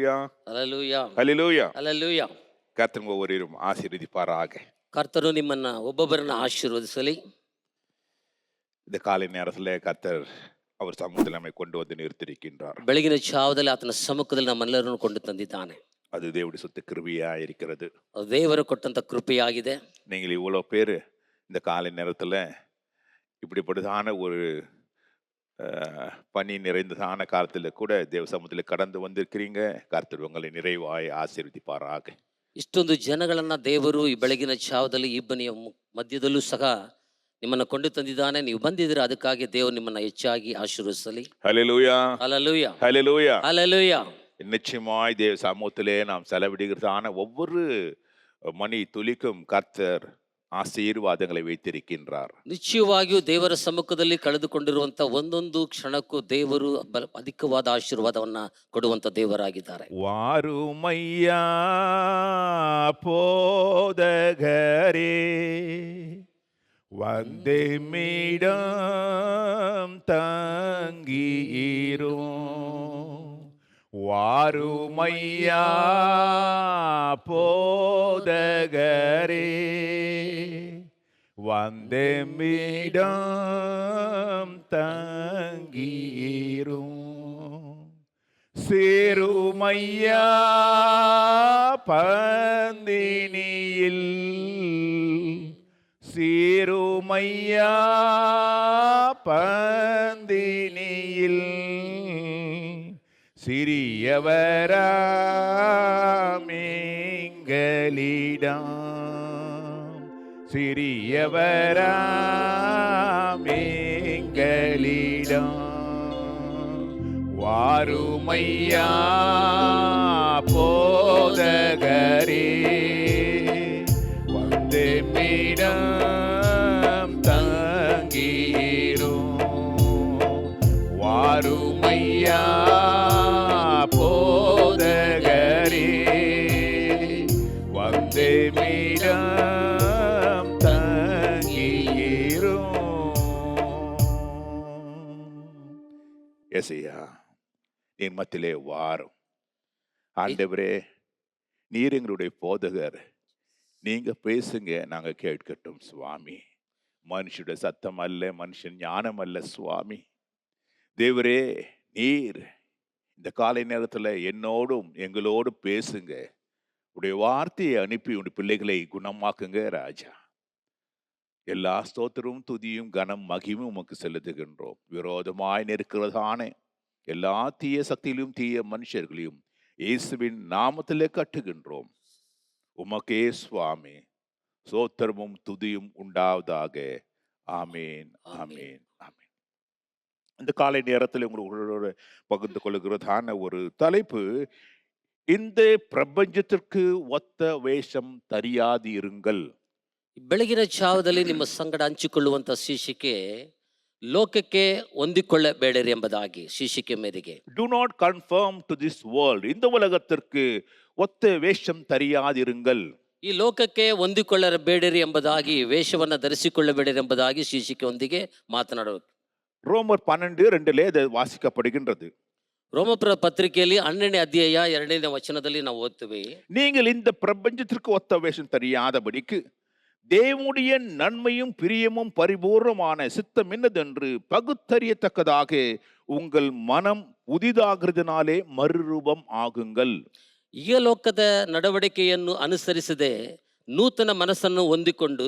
ஹalleluya Hallelujah. ஹalleluya. Hallelujah. கர்த்தர் ஒவ்வொருவரையும் ஆசீர்வதிப்பாராக. ಕರ್ತನು ನಿಮ್ಮನ್ನ ಒಬ್ಬೊಬ್ಬರನ್ನ ಆಶೀರ್ವದಿಸಲಿ. இந்த காலை நேரத்தில் கர்த்தர் அவர் சமூகத்தில் நம்மை கொண்டு வந்து நிறுத்தியிருக்கின்றார். ಬೆಳಗಿನ ಜಾವದಲ್ಲಿ ಆತನ ಸಮ್ಮುಖದಲ್ಲಿ ನಮ್ಮೆಲ್ಲರನ್ನು ಕೊಂಡು ತಂದಿದ್ದಾನೆ. அது தேவனுடைய சொத்து கிருபையா இருக்கிறது. ಅದು ದೇವರು ಕೊಟ್ಟಂತ ಕೃಪೆಯಾಗಿದೆ. நீங்கள் இவ்வளோ பேர் இந்த காலை நேரத்தில் இப்படிப்பட்டதான ஒரு பணி நிறைந்ததான காலத்தில் கூட தேவ சமூகத்தில் கடந்து வந்திருக்கிறீங்க. கர்த்தர் உங்களை நிறைவாய் ஆசீர்வதிப்பாராக. ಇಷ್ಟೊಂದು ಜನಗಳನ್ನ ದೇವರು ಈ ಬೆಳಗಿನ ಜಾವದಲ್ಲಿ ಇಬ್ಬನಿಯ ಮಧ್ಯದಲ್ಲೂ ಸಹ ನಿಮ್ಮನ್ನ ಕೊಂಡು ತಂದಿದ್ದಾನೆ. ನೀವು ಬಂದಿದ್ರೆ ಅದಕ್ಕಾಗಿ ದೇವರು ನಿಮ್ಮನ್ನ ಹೆಚ್ಚಾಗಿ ಆಶೀರ್ವದಿಸಲಿ. ஹalleluya Hallelujah. ஹalleluya. Hallelujah. நிச்சயமாய் தேவ சமூகத்திலே நாம் செலவிடுகிறதான ஒவ்வொரு மணி துளிக்கும் கர்த்தர் ஆசீர்வாதங்களை வைத்திருக்கின்றார். ನಿಶ್ಚಯವಾಗಿಯೂ ದೇವರ ಸಮ್ಮುಖದಲ್ಲಿ ಕಳೆದುಕೊಂಡಿರುವಂತ ಒಂದೊಂದು ಕ್ಷಣಕ್ಕೂ ದೇವರು ಅಧಿಕವಾದ ಆಶೀರ್ವಾದವನ್ನ ಕೊಡುವಂತ ದೇವರಾಗಿದ್ದಾರೆ. வாருமையா போதகரே வந்தே மீடம் தங்கீரும். வாருமையா போதகரே வந்தே மீடம் தங்கீரும். சேருமையா பந்தினியில் சேருமையா பந்தினியில் சிறியவராமீங்களிடம் சிறியவராமீங்களிடம் வாருமையா போதகரே வந்து மீடம் தங்கீரும். வாருமையா போதகரே வந்து மீடம் தங்கீரும். எசையா நீர் மத்தியிலே வாரும். ஆண்டவரே நீர் எங்களுடைய போதகர், நீங்க பேசுங்க, நாங்க கேட்கட்டும் சுவாமி. மனுஷனுடைய சத்தம் அல்ல, மனுஷன் ஞானம் அல்ல சுவாமி. தேவரே நீர் இந்த காலை நேரத்தில் என்னோடும் எங்களோடும் பேசுங்க. உடைய வார்த்தையை அனுப்பி உடைய பிள்ளைகளை குணமாக்குங்க ராஜா. எல்லா ஸ்தோத்திரமும் துதியும் கனம் மகிமும் உமக்கு செலுத்துகின்றோம். விரோதமாய் நிற்கிறதான எல்லா தீய சக்தியிலும் தீய மனுஷர்களையும் இயேசுவின் நாமத்திலே கட்டுகின்றோம். உமக்கே சுவாமி சோத்திரமும் துதியும் உண்டாவதாக. ஆமேன் ஆமேன் ஆமேன். இந்த காலை நேரத்தில் உங்களோட பகிர்ந்து கொள்கிறதான ஒரு தலைப்பு, இந்த பிரபஞ்சத்திற்கு ஒத்த வேஷம் தெரியாது இருங்கள். ಬೆಳಗಿನ ಜಾವದಲ್ಲಿ ನಿಮ್ಮ ಸಂಗಡ ಹಂಚಿಕೊಳ್ಳುವಂತ ಶೀರ್ಷಿಕೆ ಲೋಕಕ್ಕೆ ಹೊಂದಿಕೊಳ್ಳಬೇಡಿರಿ ಎಂಬುದಾಗಿ ಶೀರ್ಷಿಕೆ ಮೇರೆಗೆ. Do not confirm to this world. இந்த உலகத்திற்கு ஒத்த வேஷம் தெரியாதிருங்கள். ಈ ಲೋಕಕ್ಕೆ ಹೊಂದಿಕೊಳ್ಳಬೇಡಿರಿ ಎಂಬುದಾಗಿ, ವೇಷವನ್ನ ಧರಿಸಿಕೊಳ್ಳಬೇಡಿರಿ ಎಂಬುದಾಗಿ ಶೀರ್ಷಿಕೆಯೊಂದಿಗೆ ಮಾತನಾಡಬೇಕು. ரோமர் 12:2 அது வாசிக்கப்படுகின்றது. ರೋಮಪುರ ಪತ್ರಿಕೆಯಲ್ಲಿ 12ನೇ ಅಧ್ಯಾಯ 2ನೇ ವಚನದಲ್ಲಿ ನಾವು ಓದ್ತೀವಿ, நீங்கள் இந்த பிரபஞ்சத்திற்கு ஒத்த வேஷம் தெரியாதபடிக்கு தேவனுடைய நன்மையும் பிரியமும் பரிபூர்ணமான சித்தம் என்னதென்று பகுத்தறியத்தக்கதாக உங்கள் மனம் புதிதாகிறதுனாலே மறுரூபம் ஆகுங்கள். ಈ ಲೋಕದ ನಡವಳಿಕೆಯನ್ನು ಅನುಸರಿಸದೆ ನೂತನ ಮನಸ್ಸನ್ನು ಹೊಂದಿಕೊಂಡು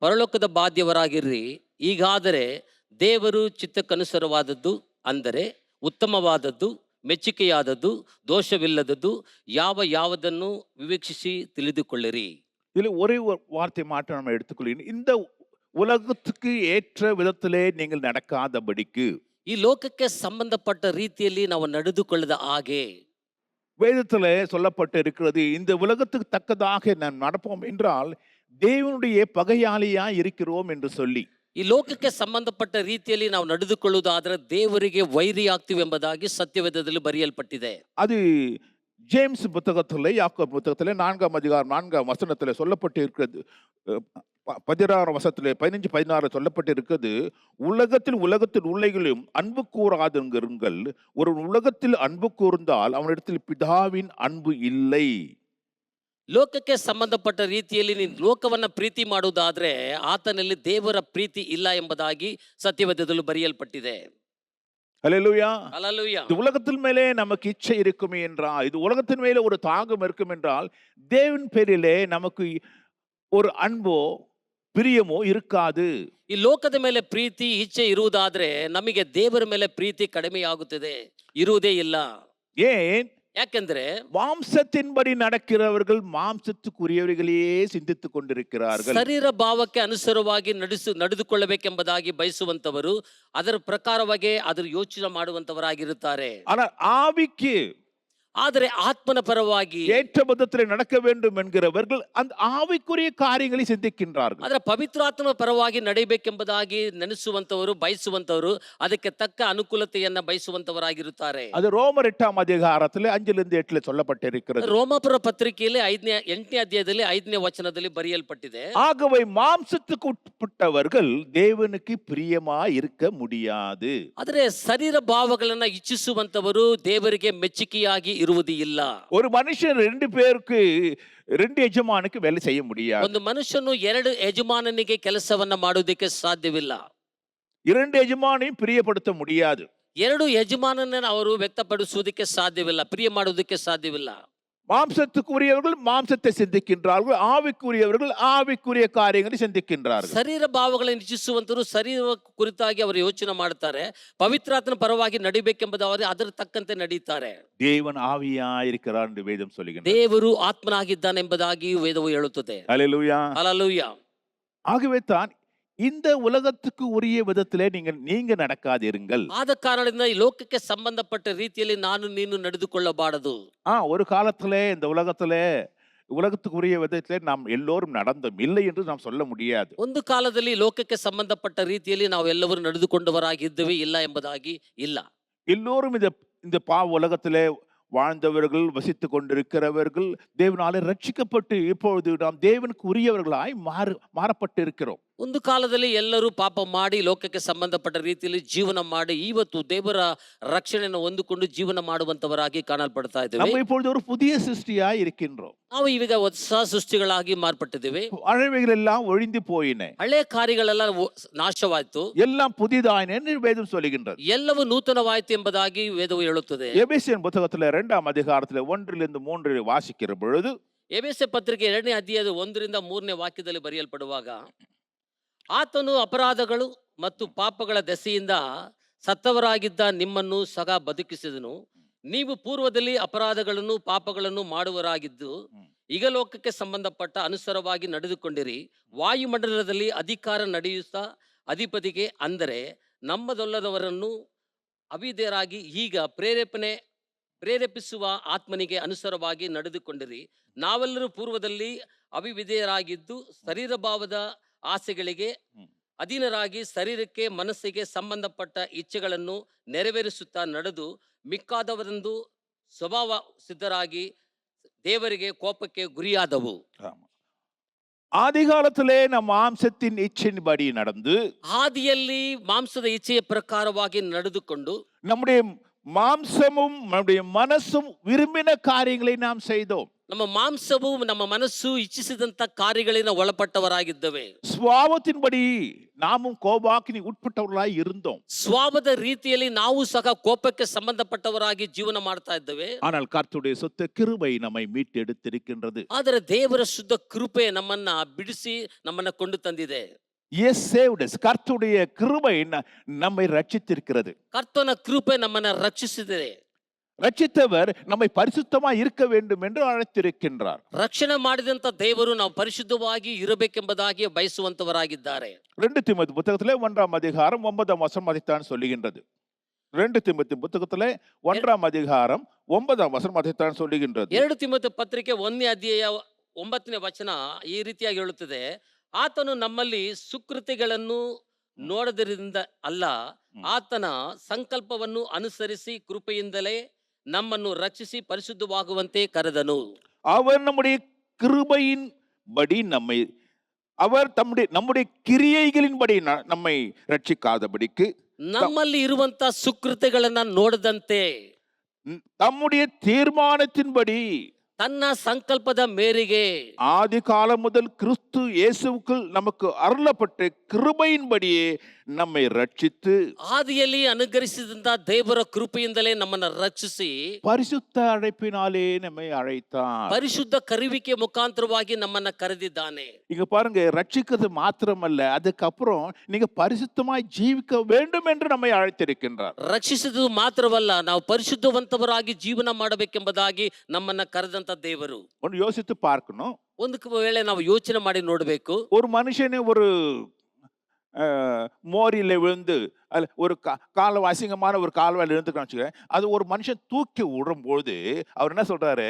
ಪರಲೋಕದ ಬಾಧ್ಯವರಾಗಿರ್ರಿ. ಈಗಾದರೆ ದೇವರು ಚಿತ್ತಕ್ಕನುಸಾರವಾದದ್ದು, ಅಂದರೆ ಉತ್ತಮವಾದದ್ದು, ಮೆಚ್ಚುಗೆಯಾದದ್ದು, ದೋಷವಿಲ್ಲದದ್ದು ಯಾವುದನ್ನು ವಿವೇಚಿಸಿ ತಿಳಿದುಕೊಳ್ಳಿರಿ. இதில் ஒரே வார்த்தை மாற்றம் நம்ம எடுத்துக்கொள்ள, இந்த உலகத்துக்கு ஏற்ற விதத்திலே நீங்கள் நடக்காதபடிக்கு, ಈ ಲೋಕಕ್ಕೆ ಸಂಬಂಧಪಟ್ಟ ರೀತಿಯಲ್ಲಿ ನಾವು ನಡೆದುಕೊಳ್ಳದ ಹಾಗೆ வேதத்துல சொல்லப்பட்டு இருக்கிறது. இந்த உலகத்துக்கு தக்கதாக நாம் நடப்போம் என்றால் தேவனுடைய பகையாளியா இருக்கிறோம் என்று சொல்லி, ಈ ಲೋಕಕ್ಕೆ ಸಂಬಂಧಪಟ್ಟ ರೀತಿಯಲ್ಲಿ ನಾವು ನಡೆದುಕೊಳ್ಳುವುದಾದರೆ ದೇವರಿಗೆ ವೈರಿ ಆಗ್ತೀವಿ ಎಂಬುದಾಗಿ ಸತ್ಯವೇದದಲ್ಲಿ ಬರೆಯಲ್ಪಟ್ಟಿದೆ. அது ஜேம்ஸ் புத்தகத்தில், யாக்கோபு புத்தகத்தில் 4ஆம் அதிகாரம் 4ஆம் வசனத்தில் சொல்லப்பட்டு இருக்கிறது. 16 வசனத்திலே 15-16 சொல்லப்பட்டிருக்கிறது. உலகத்தில் உள்ளைகளும் அன்பு கூறாதிருங்கள். ஒரு உலகத்தில் அன்பு கூர்ந்தால் அவனிடத்தில் பிதாவின் அன்பு இல்லை. ಲೋಕಕ್ಕೆ ಸಂಬಂಧಪಟ್ಟ ರೀತಿಯಲ್ಲಿ ನೀನು ಲೋಕವನ್ನ ಪ್ರೀತಿ ಮಾಡುವುದಾದ್ರೆ ಆತನಲ್ಲಿ ದೇವರ ಪ್ರೀತಿ ಇಲ್ಲ ಎಂಬುದಾಗಿ ಸತ್ಯವೇದದಲ್ಲಿ ಬರೆಯಲ್ಪಟ್ಟಿದೆ. ஹல்லேலூயா. ಹಲ್ಲೆಲೂಯಾ. இந்த உலகத்தின் மேலே நமக்கு இச்சை இருக்குமே என்றால், இது உலகத்தின் மேலே ஒரு தாகம் இருக்கும் என்றால், தேவன் பேரிலே நமக்கு ஒரு அன்போ பிரியமோ இருக்காது. ಈ ಲೋಕದ ಮೇಲೆ ಪ್ರೀತಿ ಇಚ್ಛೆ ಇರುವುದಾದ್ರೆ ನಮಗೆ ದೇವರ ಮೇಲೆ ಪ್ರೀತಿ ಕಡಿಮೆಯಾಗುತ್ತದೆ, ಇರುವುದೇ ಇಲ್ಲ. ஏன்? ಯಾಕೆಂದ್ರೆ மாம்சத்தின்படி நடக்கிறவர்கள் மாம்சத்துக்குரியவர்களையே சிந்தித்துக் கொண்டிருக்கிறார்கள். ಶರೀರ ಭಾವಕ್ಕೆ ಅನುಸಾರವಾಗಿ ನಡೆದುಕೊಳ್ಳಬೇಕೆಂಬುದಾಗಿ ಬಯಸುವಂತವರು ಅದರ ಪ್ರಕಾರವಾಗಿ ಅದರ ಯೋಚನೆ ಮಾಡುವಂತವರಾಗಿರುತ್ತಾರೆ. ஆனால் ஆவிக்கு ಆದರೆ ಆತ್ಮನ ಪರವಾಗಿ ஏற்ற பதத்திலே நடக்க வேண்டும் என்கிறவர்கள் அந்த ஆவிக்குரிய காரியங்களை சிந்திக்கின்றார்கள். ಅದರ ಪವಿತ್ರಾತ್ಮನ ಪರವಾಗಿ ನಡೆಯಬೇಕೆಂಬುದಾಗಿ ನೆನೆಸುವಂತವರು ಬಯಸುವಂತವರು ಅದಕ್ಕೆ ತಕ್ಕ ಅನುಕೂಲತೆಯನ್ನ ಬಯಸುವಂತವರಾಗಿರುತ್ತಾರೆ. அது ரோமர் 8ஆம் அதிகாரத்திலே 5-8 சொல்லப்பட்டிருக்கிறது. ರೋಮಾಪುರ ಪತ್ರಿಕೆಯಲ್ಲಿ 8ನೇ ಅಧ್ಯಾಯದಲ್ಲಿ 5ನೇ ವಚನದಲ್ಲಿ ಬರೆಯಲ್ಪಟ್ಟಿದೆ. ஆகவே மாம்சத்துக்கு உட்பட்டவர்கள் தேவனுக்கு பிரியமா இருக்க முடியாது. ಆದರೆ ಶರೀರ ಭಾವಗಳನ್ನ ಇಚ್ಛಿಸುವಂತವರು ದೇವರಿಗೆ ಮೆಚ್ಚುಗೆಯಾಗಿ ಇರುವುದು ಇಲ್ಲ. ஒரு மனுஷன் 2 பேருக்கு 2 எஜமானுக்கு வேலை செய்ய முடியாது. ಒಂದು ಮನುಷ್ಯನು 2 ಯಜಮಾನನಿಗೆ ಕೆಲಸವನ್ನ ಮಾಡುವುದಕ್ಕೆ ಸಾಧ್ಯವಿಲ್ಲ. 2 எஜமானையும் பிரியப்படுத்த முடியாது. 2 ಯಜಮಾನನನ್ನು ಅವರು ವ್ಯಕ್ತಪಡಿಸುವುದಕ್ಕೆ ಸಾಧ್ಯವಿಲ್ಲ, ಪ್ರಿಯ ಮಾಡುವುದಕ್ಕೆ ಸಾಧ್ಯವಿಲ್ಲ. மாம்சத்துக்குரியவர்கள் மாம்சத்தை சிந்திக்கின்றார்கள், ஆவிக்குரியவர்கள் ஆவிக்குரிய காரியங்களை சிந்திக்கின்றார்கள். ಶರೀರ ಭಾವಗಳನ್ನು ಇಚ್ಛಿಸುವಂತರು ಶರೀರ ಕುರಿತಾಗಿ ಅವರು ಯೋಚನೆ ಮಾಡುತ್ತಾರೆ, ಪವಿತ್ರಾತ್ಮನ ಪರವಾಗಿ ನಡಿಬೇಕೆಂಬುದವರು ಅದರ ತಕ್ಕಂತೆ ನಡೀತಾರೆ. தேவன் ஆவியாயிருக்கிறார் என்று வேதம் சொல்லுகிறது. ದೇವರು ಆತ್ಮನಾಗಿದ್ದಾನೆ ಎಂಬುದಾಗಿ ವೇದವು ಹೇಳುತ್ತದೆ. ஹல்லேலூயா. ಹಲ್ಲೆಲೂಯಾ. ஆகவே தான் இந்த உலகத்துக்கு உரிய விதத்திலே நீங்க நடக்காதிருங்கள். ಆದ ಕಾರಣದಿಂದ ಈ ಲೋಕಕ್ಕೆ ಸಂಬಂಧಪಟ್ಟ ರೀತಿಯಲ್ಲಿ ನಾನು ನೀನು ನಡೆದುಕೊಳ್ಳಬಾರದು. ஒரு காலத்திலே இந்த உலகத்துக்குரிய விதத்திலே நாம் எல்லோரும் நடந்தோம், இல்லை என்று நாம் சொல்ல முடியாது. ಒಂದು ಕಾಲದಲ್ಲಿ ಲೋಕಕ್ಕೆ ಸಂಬಂಧಪಟ್ಟ ರೀತಿಯಲ್ಲಿ ನಾವು ಎಲ್ಲರೂ ನಡೆದುಕೊಂಡವರಾಗಿದ್ದೇವೆ, ಇಲ್ಲ ಎಂಬುದಾಗಿ ಇಲ್ಲ. எல்லோரும் இந்த உலகத்திலே வாழ்ந்தவர்கள், வசித்துக் கொண்டிருக்கிறவர்கள், தேவனாலே ரட்சிக்கப்பட்டு இப்பொழுது நாம் தேவனுக்கு உரியவர்களாய் மாறப்பட்டு இருக்கிறோம். ಒಂದು ಕಾಲದಲ್ಲಿ ಎಲ್ಲರೂ ಪಾಪ ಮಾಡಿ ಲೋಕಕ್ಕೆ ಸಂಬಂಧಪಟ್ಟ ರೀತಿಯಲ್ಲಿ ಜೀವನ ಮಾಡಿ ಇವತ್ತು ದೇವರ ರಕ್ಷಣೆಯನ್ನು ಹೊಂದಿಕೊಂಡು ಜೀವನ ಮಾಡುವಂತವರಾಗಿ ಕಾಣಲ್ಪಡ್ತಾ ಇದ್ದೇವೆ. நம்ம இப்பொழுது ஒரு புதிய சிருஷ்டியாய் இருக்கின்றோம். ನಾವು ಈಗ ಹೊಸ ಸೃಷ್ಟಿಗಳಾಗಿ ಮಾರ್ಪಟ್ಟಿದ್ದೇವೆ. பழையவைகள் எல்லாம் ஒழிந்து போயின, ಹಳೆ ಕಾರ್ಯಗಳೆಲ್ಲ ನಾಶವಾಯಿತು, எல்லாம் புதிதாயின என்று வேதம் சொல்லுகின்றது. ಎಲ್ಲವೂ ನೂತನವಾಯಿತು ಎಂಬುದಾಗಿ ವೇದವು ಹೇಳುತ್ತದೆ. எபேசியன் புத்தகத்திலே 2ஆம் அதிகாரத்திலே 1-3 வாசிக்கிற பொழுது, ಎಫೆಸ ಪತ್ರಿಕೆ 2ನೇ ಅಧ್ಯಾಯದ 1-3 ವಾಕ್ಯದಲ್ಲಿ ಬರೆಯಲ್ಪಡುವಾಗ, ಆತನು ಅಪರಾಧಗಳು ಮತ್ತು ಪಾಪಗಳ ದೆಸೆಯಿಂದ ಸತ್ತವರಾಗಿದ್ದ ನಿಮ್ಮನ್ನು ಸಹ ಬದುಕಿಸಿದನು. ನೀವು ಪೂರ್ವದಲ್ಲಿ ಅಪರಾಧಗಳನ್ನು ಪಾಪಗಳನ್ನು ಮಾಡುವರಾಗಿದ್ದು ಈಗ ಲೋಕಕ್ಕೆ ಸಂಬಂಧಪಟ್ಟ ಅನುಸಾರವಾಗಿ ನಡೆದುಕೊಂಡಿರಿ. ವಾಯುಮಂಡಲದಲ್ಲಿ ಅಧಿಕಾರ ನಡೆಯುತ್ತಾ ಅಧಿಪತಿಗೆ, ಅಂದರೆ ನಮ್ಮದೊಲ್ಲದವರನ್ನು ಅವಿಧೇಯರಾಗಿ ಈಗ ಪ್ರೇರೇಪಿಸುವ ಆತ್ಮನಿಗೆ ಅನುಸಾರವಾಗಿ ನಡೆದುಕೊಂಡಿರಿ. ನಾವೆಲ್ಲರೂ ಪೂರ್ವದಲ್ಲಿ ಅವಿಧೇಯರಾಗಿದ್ದು ಶರೀರ ಭಾವದ ಆಸೆಗಳಿಗೆ ಅಧೀನರಾಗಿ ಶರೀರಕ್ಕೆ ಮನಸ್ಸಿಗೆ ಸಂಬಂಧಪಟ್ಟ ಇಚ್ಛೆಗಳನ್ನು ನೆರವೇರಿಸುತ್ತಾ ನಡೆದು ಮಿಕ್ಕಾದವರೆಂದು ಸ್ವಭಾವ ಸಿದ್ಧರಾಗಿ ದೇವರಿಗೆ ಕೋಪಕ್ಕೆ ಗುರಿಯಾದವು. ஆதிகாலத்திலே நம் மாம்சத்தின் இச்சையின்படி நடந்து, ಆದಿಯಲ್ಲಿ ಮಾಂಸದ ಇಚ್ಛೆಯ ಪ್ರಕಾರವಾಗಿ ನಡೆದುಕೊಂಡು நம்முடைய மாம்சமும் நம்முடைய மனசும் விரும்பின காரியங்களை நாம் செய்தோம். ನಮ್ಮ ಮಾಂಸವು ನಮ್ಮ ಮನಸ್ಸು ಇಚ್ಛಿಸಿದಂತ ಕಾರ್ಯಗಳಿಂದ ಒಳಪಟ್ಟವರಾಗಿದ್ದೇವೆ. சுவாபத்தின்படி நாமும் கோபாக்கினி உட்பட்டவர்களாய் இருந்தோம். ಸ್ವಾಭದ ರೀತಿಯಲ್ಲಿ ನಾವು ಸಹ ಕೋಪಕ್ಕೆ ಸಂಬಂಧಪಟ್ಟವರಾಗಿ ಜೀವನ ಮಾಡ್ತಾ ಇದ್ದೇವೆ. ஆனால் கர்த்தருடைய சொத்த கிருபை நம்மை மீட்டெடுத்திருக்கின்றது. ಆದರೆ ದೇವರ ಶುದ್ಧ ಕೃಪೆ ನಮ್ಮನ್ನ ಬಿಡಿಸಿ ನಮ್ಮನ್ನ ಕೊಂಡು ತಂದಿದೆ. Yes, saved us. கர்த்தருடைய கிருபை நம்மை ரட்சித்திருக்கிறது. ಕರ್ತನ ಕೃಪೆ ನಮ್ಮನ್ನ ರಕ್ಷಿಸಿದೆ. ரட்சித்தவர் நம்மை பரிசுத்தமாய் இருக்க வேண்டும் என்று அழைத்திருக்கின்றார். ರಕ್ಷಣೆ ಮಾಡಿದಂತ ದೇವರು ನಾವು ಪರಿಶುದ್ಧವಾಗಿ ಇರಬೇಕೆಂಬುದಾಗಿ ಬಯಸುವಂತವರಾಗಿದ್ದಾರೆ. 2 தீமோத்தேயு புத்தகத்திலே 1ஆம் அதிகாரம் 9ஆம் வசனம் அதைத்தான் சொல்லுகின்றது. 2 தீமோத்தேயு புத்தகத்திலே 1ஆம் அதிகாரம் 9ஆம் வசனம் அதைத்தான் சொல்லுகின்றது. 2 ತಿಮೋಥೆಯ ಪತ್ರಿಕೆ 1ನೇ ಅಧ್ಯಾಯ 9ನೇ ವಚನ ಈ ರೀತಿಯಾಗಿ ಹೇಳುತ್ತದೆ, ಆತನು ನಮ್ಮಲ್ಲಿ ಸುಕೃತಿಗಳನ್ನು ನೋಡದಿರಿಂದ ಅಲ್ಲ, ಆತನ ಸಂಕಲ್ಪವನ್ನು ಅನುಸರಿಸಿ ಕೃಪೆಯಿಂದಲೇ ನಮ್ಮನ್ನು ರಕ್ಷಿಸಿ ಪರಿಶುದ್ಧವಾಗುವಂತೆ ಕರೆದನು. அவர் நம்முடைய கிருபையின்படி நம்மை அவர் நம்முடைய கிரியைகளின்படி நம்மை ரட்சிக்காதபடிக்கு ನಮ್ಮಲ್ಲಿ ಇರುವಂತ ಸುಕೃತಿಗಳನ್ನ ನೋಡದಂತೆ தம்முடைய தீர்மானத்தின்படி ತನ್ನ ಸಂಕಲ್ಪದ ಮೇರೆಗೆ ஆதி காலம் முதல் கிறிஸ்து இயேசுவுக்குள் நமக்கு அருளப்பட்ட கிருபையின்படியே நம்மை ரட்சித்து ಆದಿಯಲ್ಲಿ ಅನುಗ್ರಹಿಸಿದಂತ ದೇವರ ಕೃಪೆಯಿಂದಲೇ ನಮ್ಮನ್ನ ರಕ್ಷಿಸಿ பரிசுத்த அழைப்பினாலே நம்மை அழைத்தார். ಪರಿಶುದ್ಧ ಕರುವಿಕೆ ಮುಖಾಂತರವಾಗಿ ನಮ್ಮನ್ನ ಕರೆದಿದ್ದಾನೆ. இங்க பாருங்க, ரட்சிக்கிறது மாத்திரமல்ல, அதுக்கப்புறம் நீங்க பரிசுத்தமாய் ஜீவிக்க வேண்டும் என்று நம்மை அழைத்திருக்கின்றார். ರಕ್ಷಿಸಿದ್ದು ಮಾತ್ರವಲ್ಲ, ನಾವು ಪರಿಶುದ್ಧವಂತವರಾಗಿ ಜೀವನ ಮಾಡಬೇಕೆಂಬುದಾಗಿ ನಮ್ಮನ್ನ ಕರೆದಂತ ದೇವರು. ஒன்று யோசித்து பார்க்கணும். ಒಂದು ವೇಳೆ ನಾವು ಯೋಚನೆ ಮಾಡಿ ನೋಡಬೇಕು. ஒரு மனுஷனே ஒரு மோரியில விழுந்து ஒரு கால்வா, அசிங்கமான ஒரு கால்வாயில் இருந்துக்கணும் வச்சுக்கேன், அது ஒரு மனுஷன் தூக்கி விடும்போது அவர் என்ன சொல்றாரு,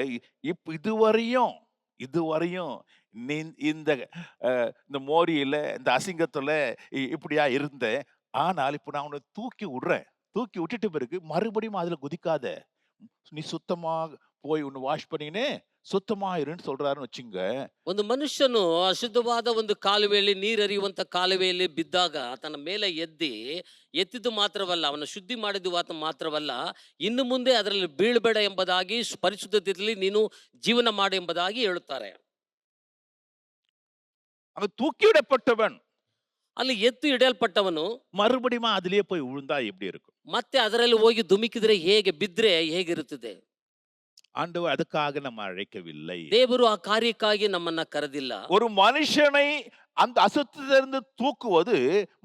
இதுவரையும் நீ இந்த மோரியில இந்த அசிங்கத்துல இப்படியா இருந்த, ஆனால் இப்ப நான் உன்னை தூக்கி விட்டுட்டு பிறகு மறுபடியும் அதுல குதிக்காத, நீ சுத்தமாக போய் உன்னை வாஷ் பண்ணினே சுத்தமாயிருன்னு சொல்றாருன்னு வச்சுங்க. ಒಂದು ಮನುಷ್ಯನು ಅಶುದ್ಧವಾದ ಒಂದು ಕಾಲುವೆಯಲ್ಲಿ, ನೀರರಿಯುವಂತ ಕಾಲುವೆಯಲ್ಲಿ ಬಿದ್ದಾಗ ತನ್ನ ಮೇಲೆ ಎತ್ತಿದ್ದು ಮಾತ್ರವಲ್ಲ, ಅವನ ಶುದ್ಧಿ ಮಾಡಿದ್ದು ಮಾತ್ರವಲ್ಲ, ಇನ್ನು ಮುಂದೆ ಅದರಲ್ಲಿ ಬೀಳ್ಬೇಡ ಎಂಬುದಾಗಿ ಪರಿಶುದ್ಧತೆಯಲ್ಲಿ ನೀನು ಜೀವನ ಮಾಡು ಎಂಬುದಾಗಿ ಹೇಳುತ್ತಾರೆ. அவன் தூக்கிவிடப்பட்டவன் ಅಲ್ಲಿ ಎತ್ತು ಇಡಲ್ಪಟ್ಟವನು மறுபடியும் அதிலேயே போய் விழுந்தா எப்படி இருக்கும்? ಮತ್ತೆ ಅದರಲ್ಲಿ ಹೋಗಿ ಧುಮುಕಿದ್ರೆ ಬಿದ್ರೆ ಹೇಗಿರುತ್ತದೆ? ஆண்டவர் அதுக்காக நம்ம அழைக்கவில்லை. ದೇವರು ಆ ಕಾರ್ಯಕ್ಕಾಗಿ ನಮ್ಮನ್ನ ಕರೆದಿಲ್ಲ. ஒரு மனுஷனை அந்த அசுத்தத்திலிருந்து தூக்குவது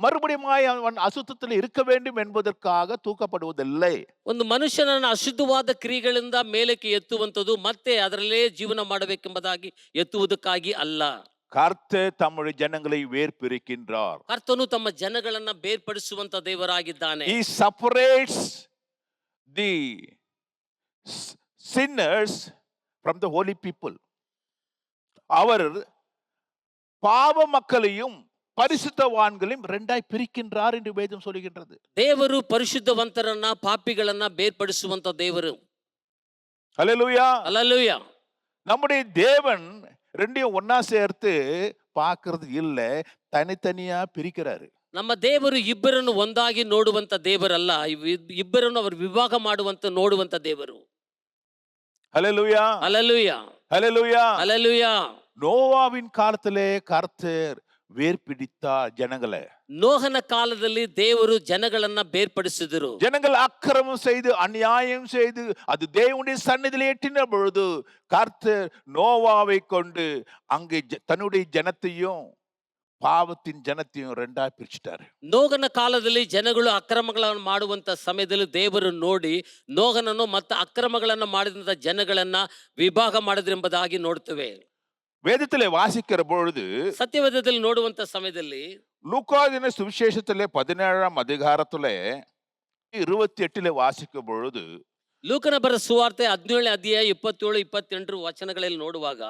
மறுபடியும் அவன் அசுத்தத்தில் இருக்க வேண்டும் என்பதற்காக தூக்கப்படுவதில்லை. ಒಂದು ಮನುಷ್ಯನನ್ನ ಅಶುದ್ಧವಾದ ಕ್ರಿಯೆಗಳಿಂದ ಮೇಲಕ್ಕೆ ಎತ್ತುವಂತದ್ದು ಮತ್ತೆ ಅದರಲ್ಲೇ ಜೀವನ ಮಾಡಬೇಕೆಂಬುದಾಗಿ ಎತ್ತುವುದಕ್ಕಾಗಿ ಅಲ್ಲ. கர்த்தர் தம்முடைய ஜனங்களை வேர்பிரிக்கின்றார். ಕರ್ತನು ತಮ್ಮ ಜನಗಳನ್ನ ಬೇರ್ಪಡಿಸುವಂತ ದೇವರಾಗಿದ್ದಾನೆ. He separates the sinners from the holy people. அவர் பாவ மக்களையும் பரிசுத்தவான்களையும் இரண்டாய் பிரிக்கின்றார் என்று வேதம் சொல்லுகின்றது. ದೇವರು ಪರಿಶುದ್ಧವಂತರನ್ನ ಪಾಪಿಗಳನ್ನ ಬೇರ್ಪಡಿಸುವಂತ ದೇವರು. ஹல்லேலூயா, ஹல்லேலூயா. நம்முடைய தேவன் ரெண்டையும் ஒன்னா சேர்த்து பார்க்கிறது இல்ல, தனித்தனியா பிரிக்கிறாரு. ನಮ್ಮ ದೇವರು ಇಬ್ಬರನ್ನು ಒಂದಾಗಿ ನೋಡುವಂತ ದೇವರಲ್ಲ, ಇಬ್ಬರನ್ನು ಅವರು ವಿಭಾಗ ಮಾಡುವಂತ ನೋಡುವಂತ ದೇವರು. ஹல்லேலூயா, ஹல்லேலூயா, ஹல்லேலூயா, ஹல்லேலூயா. நோவாவின் காலத்திலே கர்த்தர் வேர்பிடித்தார் ஜனங்களை. ನೋಹನ ಕಾಲದಲ್ಲಿ ದೇವರು ಜನಗಳನ್ನ ಬೇರ್ಪಡಿಸಿದರು. ஜனங்கள் அக்கிரமம் செய்து அநியாயம் செய்து அது தேவனுடைய சந்நிதியில் எட்டின பொழுது கர்த்தர் நோவாவை கொண்டு அங்கே தன்னுடைய ஜனத்தையும் பாவத்தின் ஜனத்தையும் ரெண்டா பிரிச்சுட்டாரு. ನೋಗನ ಕಾಲದಲ್ಲಿ ಜನಗಳು ಅಕ್ರಮಗಳನ್ನು ಮಾಡುವಂತ ಸಮಯದಲ್ಲಿ ದೇವರು ನೋಡಿ ನೋಗನನ್ನು ಮತ್ತು ಅಕ್ರಮಗಳನ್ನು ಮಾಡಿದಂತ ಜನಗಳನ್ನ ವಿಭಾಗ ಮಾಡಿದ್ರೆಂಬುದಾಗಿ ನೋಡ್ತೇವೆ. வேதத்திலே வாசிக்கிற பொழுது, ಸತ್ಯವೇದದಲ್ಲಿ ನೋಡುವಂತ ಸಮಯದಲ್ಲಿ லூக்காதின சுவிசேஷத்திலே 17ஆம் அதிகாரத்திலே 28 வாசிக்கும் பொழுது, ಲೂಕನ ಬರೆದ ಸುವಾರ್ತೆ 17ನೇ ಅಧ್ಯಾಯ 27, 28 ವಚನಗಳಲ್ಲಿ ನೋಡುವಾಗ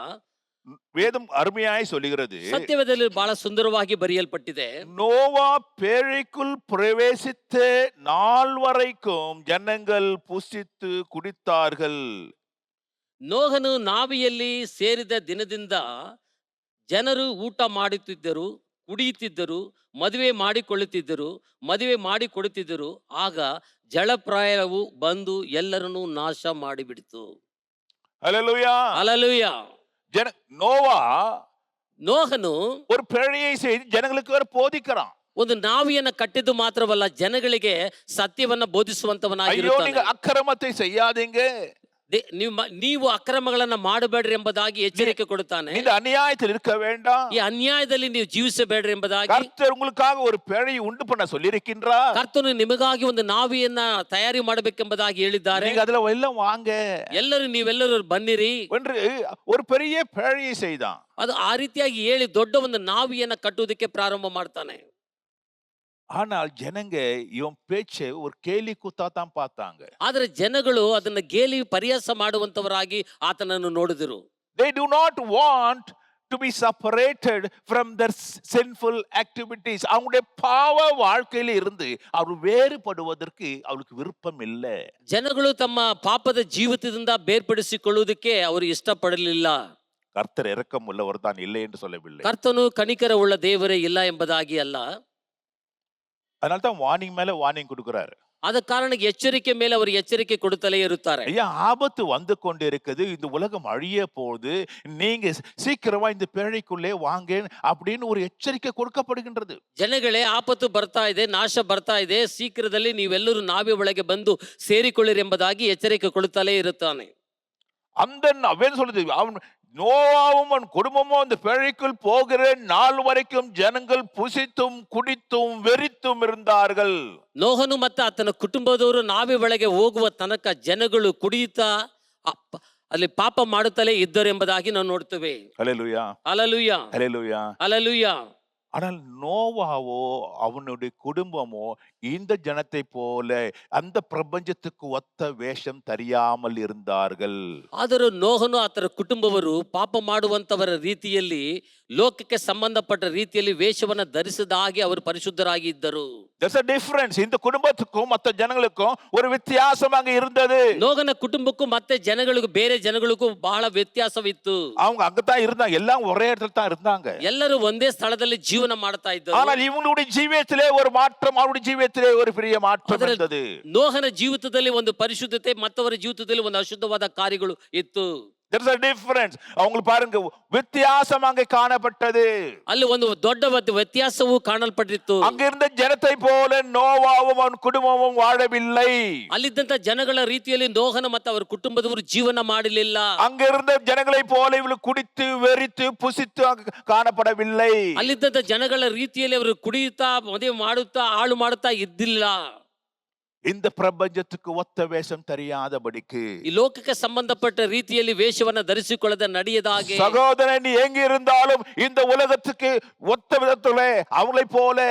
வேதம் அருமையாய் சொல்லுகிறது. ಸತ್ಯವೇದದಲ್ಲಿ ಬಹಳ ಸುಂದರವಾಗಿ ಬರೆಯಲ್ಪಟ್ಟಿದೆ. நோவா பேழைக்குள் பிரவேசித்த நாள் வரைக்கும் ஜனங்கள் புசித்து குடித்தார்கள். ನೋಹನು ನಾವಿಯಲ್ಲಿ ಸೇರಿದ ದಿನದಿಂದ ಜನರು ಊಟ ಮಾಡುತ್ತಿದ್ದರು, ಕುಡಿಯುತ್ತಿದ್ದರು, ಮದುವೆ ಮಾಡಿಕೊಳ್ಳುತ್ತಿದ್ದರು, ಮದುವೆ ಮಾಡಿಕೊಡುತ್ತಿದ್ದರು. ಆಗ ಜಲಪ್ರಾಯವು ಬಂದು ಎಲ್ಲರನ್ನೂ ನಾಶ ಮಾಡಿಬಿಡಿತು. ஹல்லேலூயா, ஹல்லேலூயா. நோவா ನೋಹನು ஒரு பேழையை செய்து ஜனங்களுக்கு ஒரு போதிக்கிறான். ಒಂದು ನಾವಿಯನ್ನ ಕಟ್ಟಿದ್ದು ಮಾತ್ರವಲ್ಲ, ಜನಗಳಿಗೆ ಸತ್ಯವನ್ನ ஐயோ, ಬೋಧಿಸುವಂತವನಾಗಿರುತ್ತಾನೆ. நீங்க அக்கிரமத்தை செய்யாதீங்க, ನೀವು ಅಕ್ರಮಗಳನ್ನ ಮಾಡಬೇಡ್ರಿ ಎಂಬುದಾಗಿ ಎಚ್ಚರಿಕೆ ಕೊಡುತ್ತಾನೆ. இந்த அநியாயத்தில் இருக்க வேண்டாம், ಈ ಅನ್ಯಾಯದಲ್ಲಿ ನೀವು ಜೀವಿಸಬೇಡ್ರಿ ಎಂಬುದಾಗಿ கர்த்தர் உங்களுக்காக ஒரு பேழையை உண்டு பண்ண சொல்லியிருக்கின்றார். ಕರ್ತನು ನಿಮಗಾಗಿ ಒಂದು ನಾವಿಯನ್ನ ತಯಾರಿ ಮಾಡಬೇಕೆಂಬುದಾಗಿ ಹೇಳಿದ್ದಾರೆ. நீங்க அதுல எல்லாம் வாங்க, ನೀವೆಲ್ಲರೂ ಬನ್ನಿರಿ என்று ஒரு பெரிய பேழையை செய்தான். ಅದು ಆ ರೀತಿಯಾಗಿ ಹೇಳಿ ದೊಡ್ಡ ಒಂದು ನಾವಿಯನ್ನ ಕಟ್ಟುವುದಕ್ಕೆ ಪ್ರಾರಂಭ ಮಾಡ್ತಾನೆ. ஆனால் ஜனங்க இவன் பேச்சை ஒரு கேலி கூத்தா தான் பார்த்தாங்க. ಆದರೆ ಜನಗಳು ಅದನ್ನ ಗೇಲಿ ಪರಿಹಾಸ ಮಾಡುವಂತವರಾಗಿ ಆತನನ್ನು ನೋಡಿದರು. They do not want to be separated from their sinful activities. அவங்களுடைய பாவ வாழ்க்கையில இருந்து அவர் வேறுபடுவதற்கு அவருக்கு விருப்பம் இல்லை. ಜನಗಳು ತಮ್ಮ ಪಾಪದ ಜೀವಿತದಿಂದ ಬೇರ್ಪಡಿಸಿಕೊಳ್ಳುವುದಕ್ಕೆ ಅವರು ಇಷ್ಟಪಡಲಿಲ್ಲ. கர்த்தர் இரக்கம் உள்ளவர் தான், இல்லை என்று சொல்லவில்லை. ಕರ್ತನು ಕನಿಕರ ಉಳ್ಳ ದೇವರೇ ಇಲ್ಲ ಎಂಬುದಾಗಿ ಅಲ್ಲ. அதனால தான் வார்னிங் மேல வார்னிங் கொடுக்கிறாரு. ಆದ ಕಾರಣಕ್ಕೆ ಎಚ್ಚರಿಕೆ ಮೇಲೆ ಅವರು ಎಚ್ಚರಿಕೆ ಕೊಡುತ್ತಲೇ ಇರುತ್ತಾರೆ. ஐயா, ஆபத்து வந்து கொண்டு இருக்குது, இந்த உலகம் அழிய போகுது, நீங்க சீக்கிரமா இந்த பிழைக்குள்ளே வாங்க அப்படின்னு ஒரு எச்சரிக்கை கொடுக்கப்படுகின்றது. ಜನಗಳೇ, ಆಪತ್ತು ಬರ್ತಾ ಇದೆ, ನಾಶ ಬರ್ತಾ ಇದೆ, ಶೀಘ್ರದಲ್ಲಿ ನೀವೆಲ್ಲರೂ ನಾವೇ ಒಳಗೆ ಬಂದು ಸೇರಿಕೊಳ್ಳಿರಿ ಎಂಬುದಾಗಿ ಎಚ್ಚರಿಕೆ ಕೊಡುತ್ತಲೇ ಇರುತ್ತಾನೆ. அந்த அவன் சொல்லுது, அவன் நோவாவும் அவன் குடும்பமும் அந்த பிழைக்குள் போகிற நாள் வரைக்கும் ஜனங்கள் புசித்தும் குடித்தும் வெறித்தும் இருந்தார்கள். ನೋಹನು ಮತ್ತು ಆತನ ಕುಟುಂಬದವರು ನಾವೇ ಒಳಗೆ ಹೋಗುವ ತನಕ ಜನಗಳು ಕುಡಿಯುತ್ತಾ ಅಲ್ಲಿ ಪಾಪ ಮಾಡುತ್ತಲೇ ಇದ್ದರು ಎಂಬುದಾಗಿ ನಾವು ನೋಡ್ತೇವೆ. ஹல்லேலூயா, ಹಲ್ಲೆಲೂಯಾ, ஹல்லேலூயா. ಹಲ್ಲೆಲೂಯಾ. ஆனால் நோவாவோ அவனுடைய குடும்பமோ இந்த ஜனத்தை போல அந்த பிரபஞ்சத்துக்கு ஒத்த வேஷம் தெரியாமல் இருந்தார்கள். ಆದರೂ ನೋಹನು ಆತನ ಕುಟುಂಬವರು ಪಾಪ ಮಾಡುವಂತವರ ರೀತಿಯಲ್ಲಿ, ಲೋಕಕ್ಕೆ ಸಂಬಂಧಪಟ್ಟ ರೀತಿಯಲ್ಲಿ ವೇಷವನ್ನ ಧರಿಸಿದ ಹಾಗೆ ಅವರು ಪರಿಶುದ್ಧರಾಗಿ ಇದ್ದರು. There's a difference. இந்த குடும்பத்துக்கும் மற்ற ஜனங்களுக்கும் ஒரு வித்தியாசம் அங்க இருந்தது. ನೋಹನ ಕುಟುಂಬಕ್ಕೂ ಮತ್ತೆ ಜನಗಳಿಗೂ, ಬೇರೆ ಜನಗಳಿಗೂ ಬಹಳ ವ್ಯತ್ಯಾಸವಿತ್ತು. அவங்க அங்கதான் இருந்தாங்க, எல்லாம் ஒரே இடத்துல தான் இருந்தாங்க. ಎಲ್ಲರೂ ಒಂದೇ ಸ್ಥಳದಲ್ಲಿ ಜೀವನ ಮಾಡ್ತಾ ಇದ್ದರು. ஆனால் இவங்களுடைய ஜீவியத்திலே ஒரு மாற்றம், அவருடைய ஜீவியத்திலே ஒரு பெரிய மாற்றம் இருந்தது. ನೋಹನ ಜೀವಿತದಲ್ಲಿ ಒಂದು ಪರಿಶುದ್ಧತೆ, ಮತ್ತವರ ಜೀವಿತದಲ್ಲಿ ಒಂದು ಅಶುದ್ಧವಾದ ಕಾರ್ಯಗಳು ಇತ್ತು. There's a difference. அவங்களுக்கு பாருங்க, வித்தியாசம் அங்கே காணப்பட்டது. ಅಲ್ಲಿ ಒಂದು ದೊಡ್ಡ ವ್ಯತ್ಯಾಸವು ಕಾಣಲ್ಪಟ್ಟಿತ್ತು. அங்க இருந்த ஜனத்தை போல நோவாவும் அவன் குடும்பமும் வாழவில்லை. ಅಲ್ಲಿದ್ದಂತ ಜನಗಳ ರೀತಿಯಲ್ಲಿ ನೋಹನ ಮತ್ತು ಅವರ ಕುಟುಂಬದವರು ಜೀವನ ಮಾಡಲಿಲ್ಲ. அங்க இருந்த ஜனங்களை போல இவಳು குடித்து வெறித்து புசித்து காணப்படவில்லை. ಅಲ್ಲಿದ್ದಂತ ಜನಗಳ ರೀತಿಯಲ್ಲಿ ಅವರು ಕುಡಿಯುತ್ತಾ, ಮದುವೆ ಮಾಡುತ್ತಾ, ಹಾಳು ಮಾಡುತ್ತಾ ಇದ್ದಿಲ್ಲ. இந்த பிரபஞ்சத்துக்கு ஒத்த வேஷம் தெரியாதபடிக்கு, ಈ ಲೋಕಕ್ಕೆ ಸಂಬಂಧಪಟ್ಟ ರೀತಿಯಲ್ಲಿ ವೇಷವನ್ನ ಧರಿಸಿಕೊಳ್ಳದೆ ನಡೆಯದ ಹಾಗೆ, சகோதரன் நீ எங்க இருந்தாலும் இந்த உலகத்துக்கு ஒத்த விதத்திலே அவங்களை போல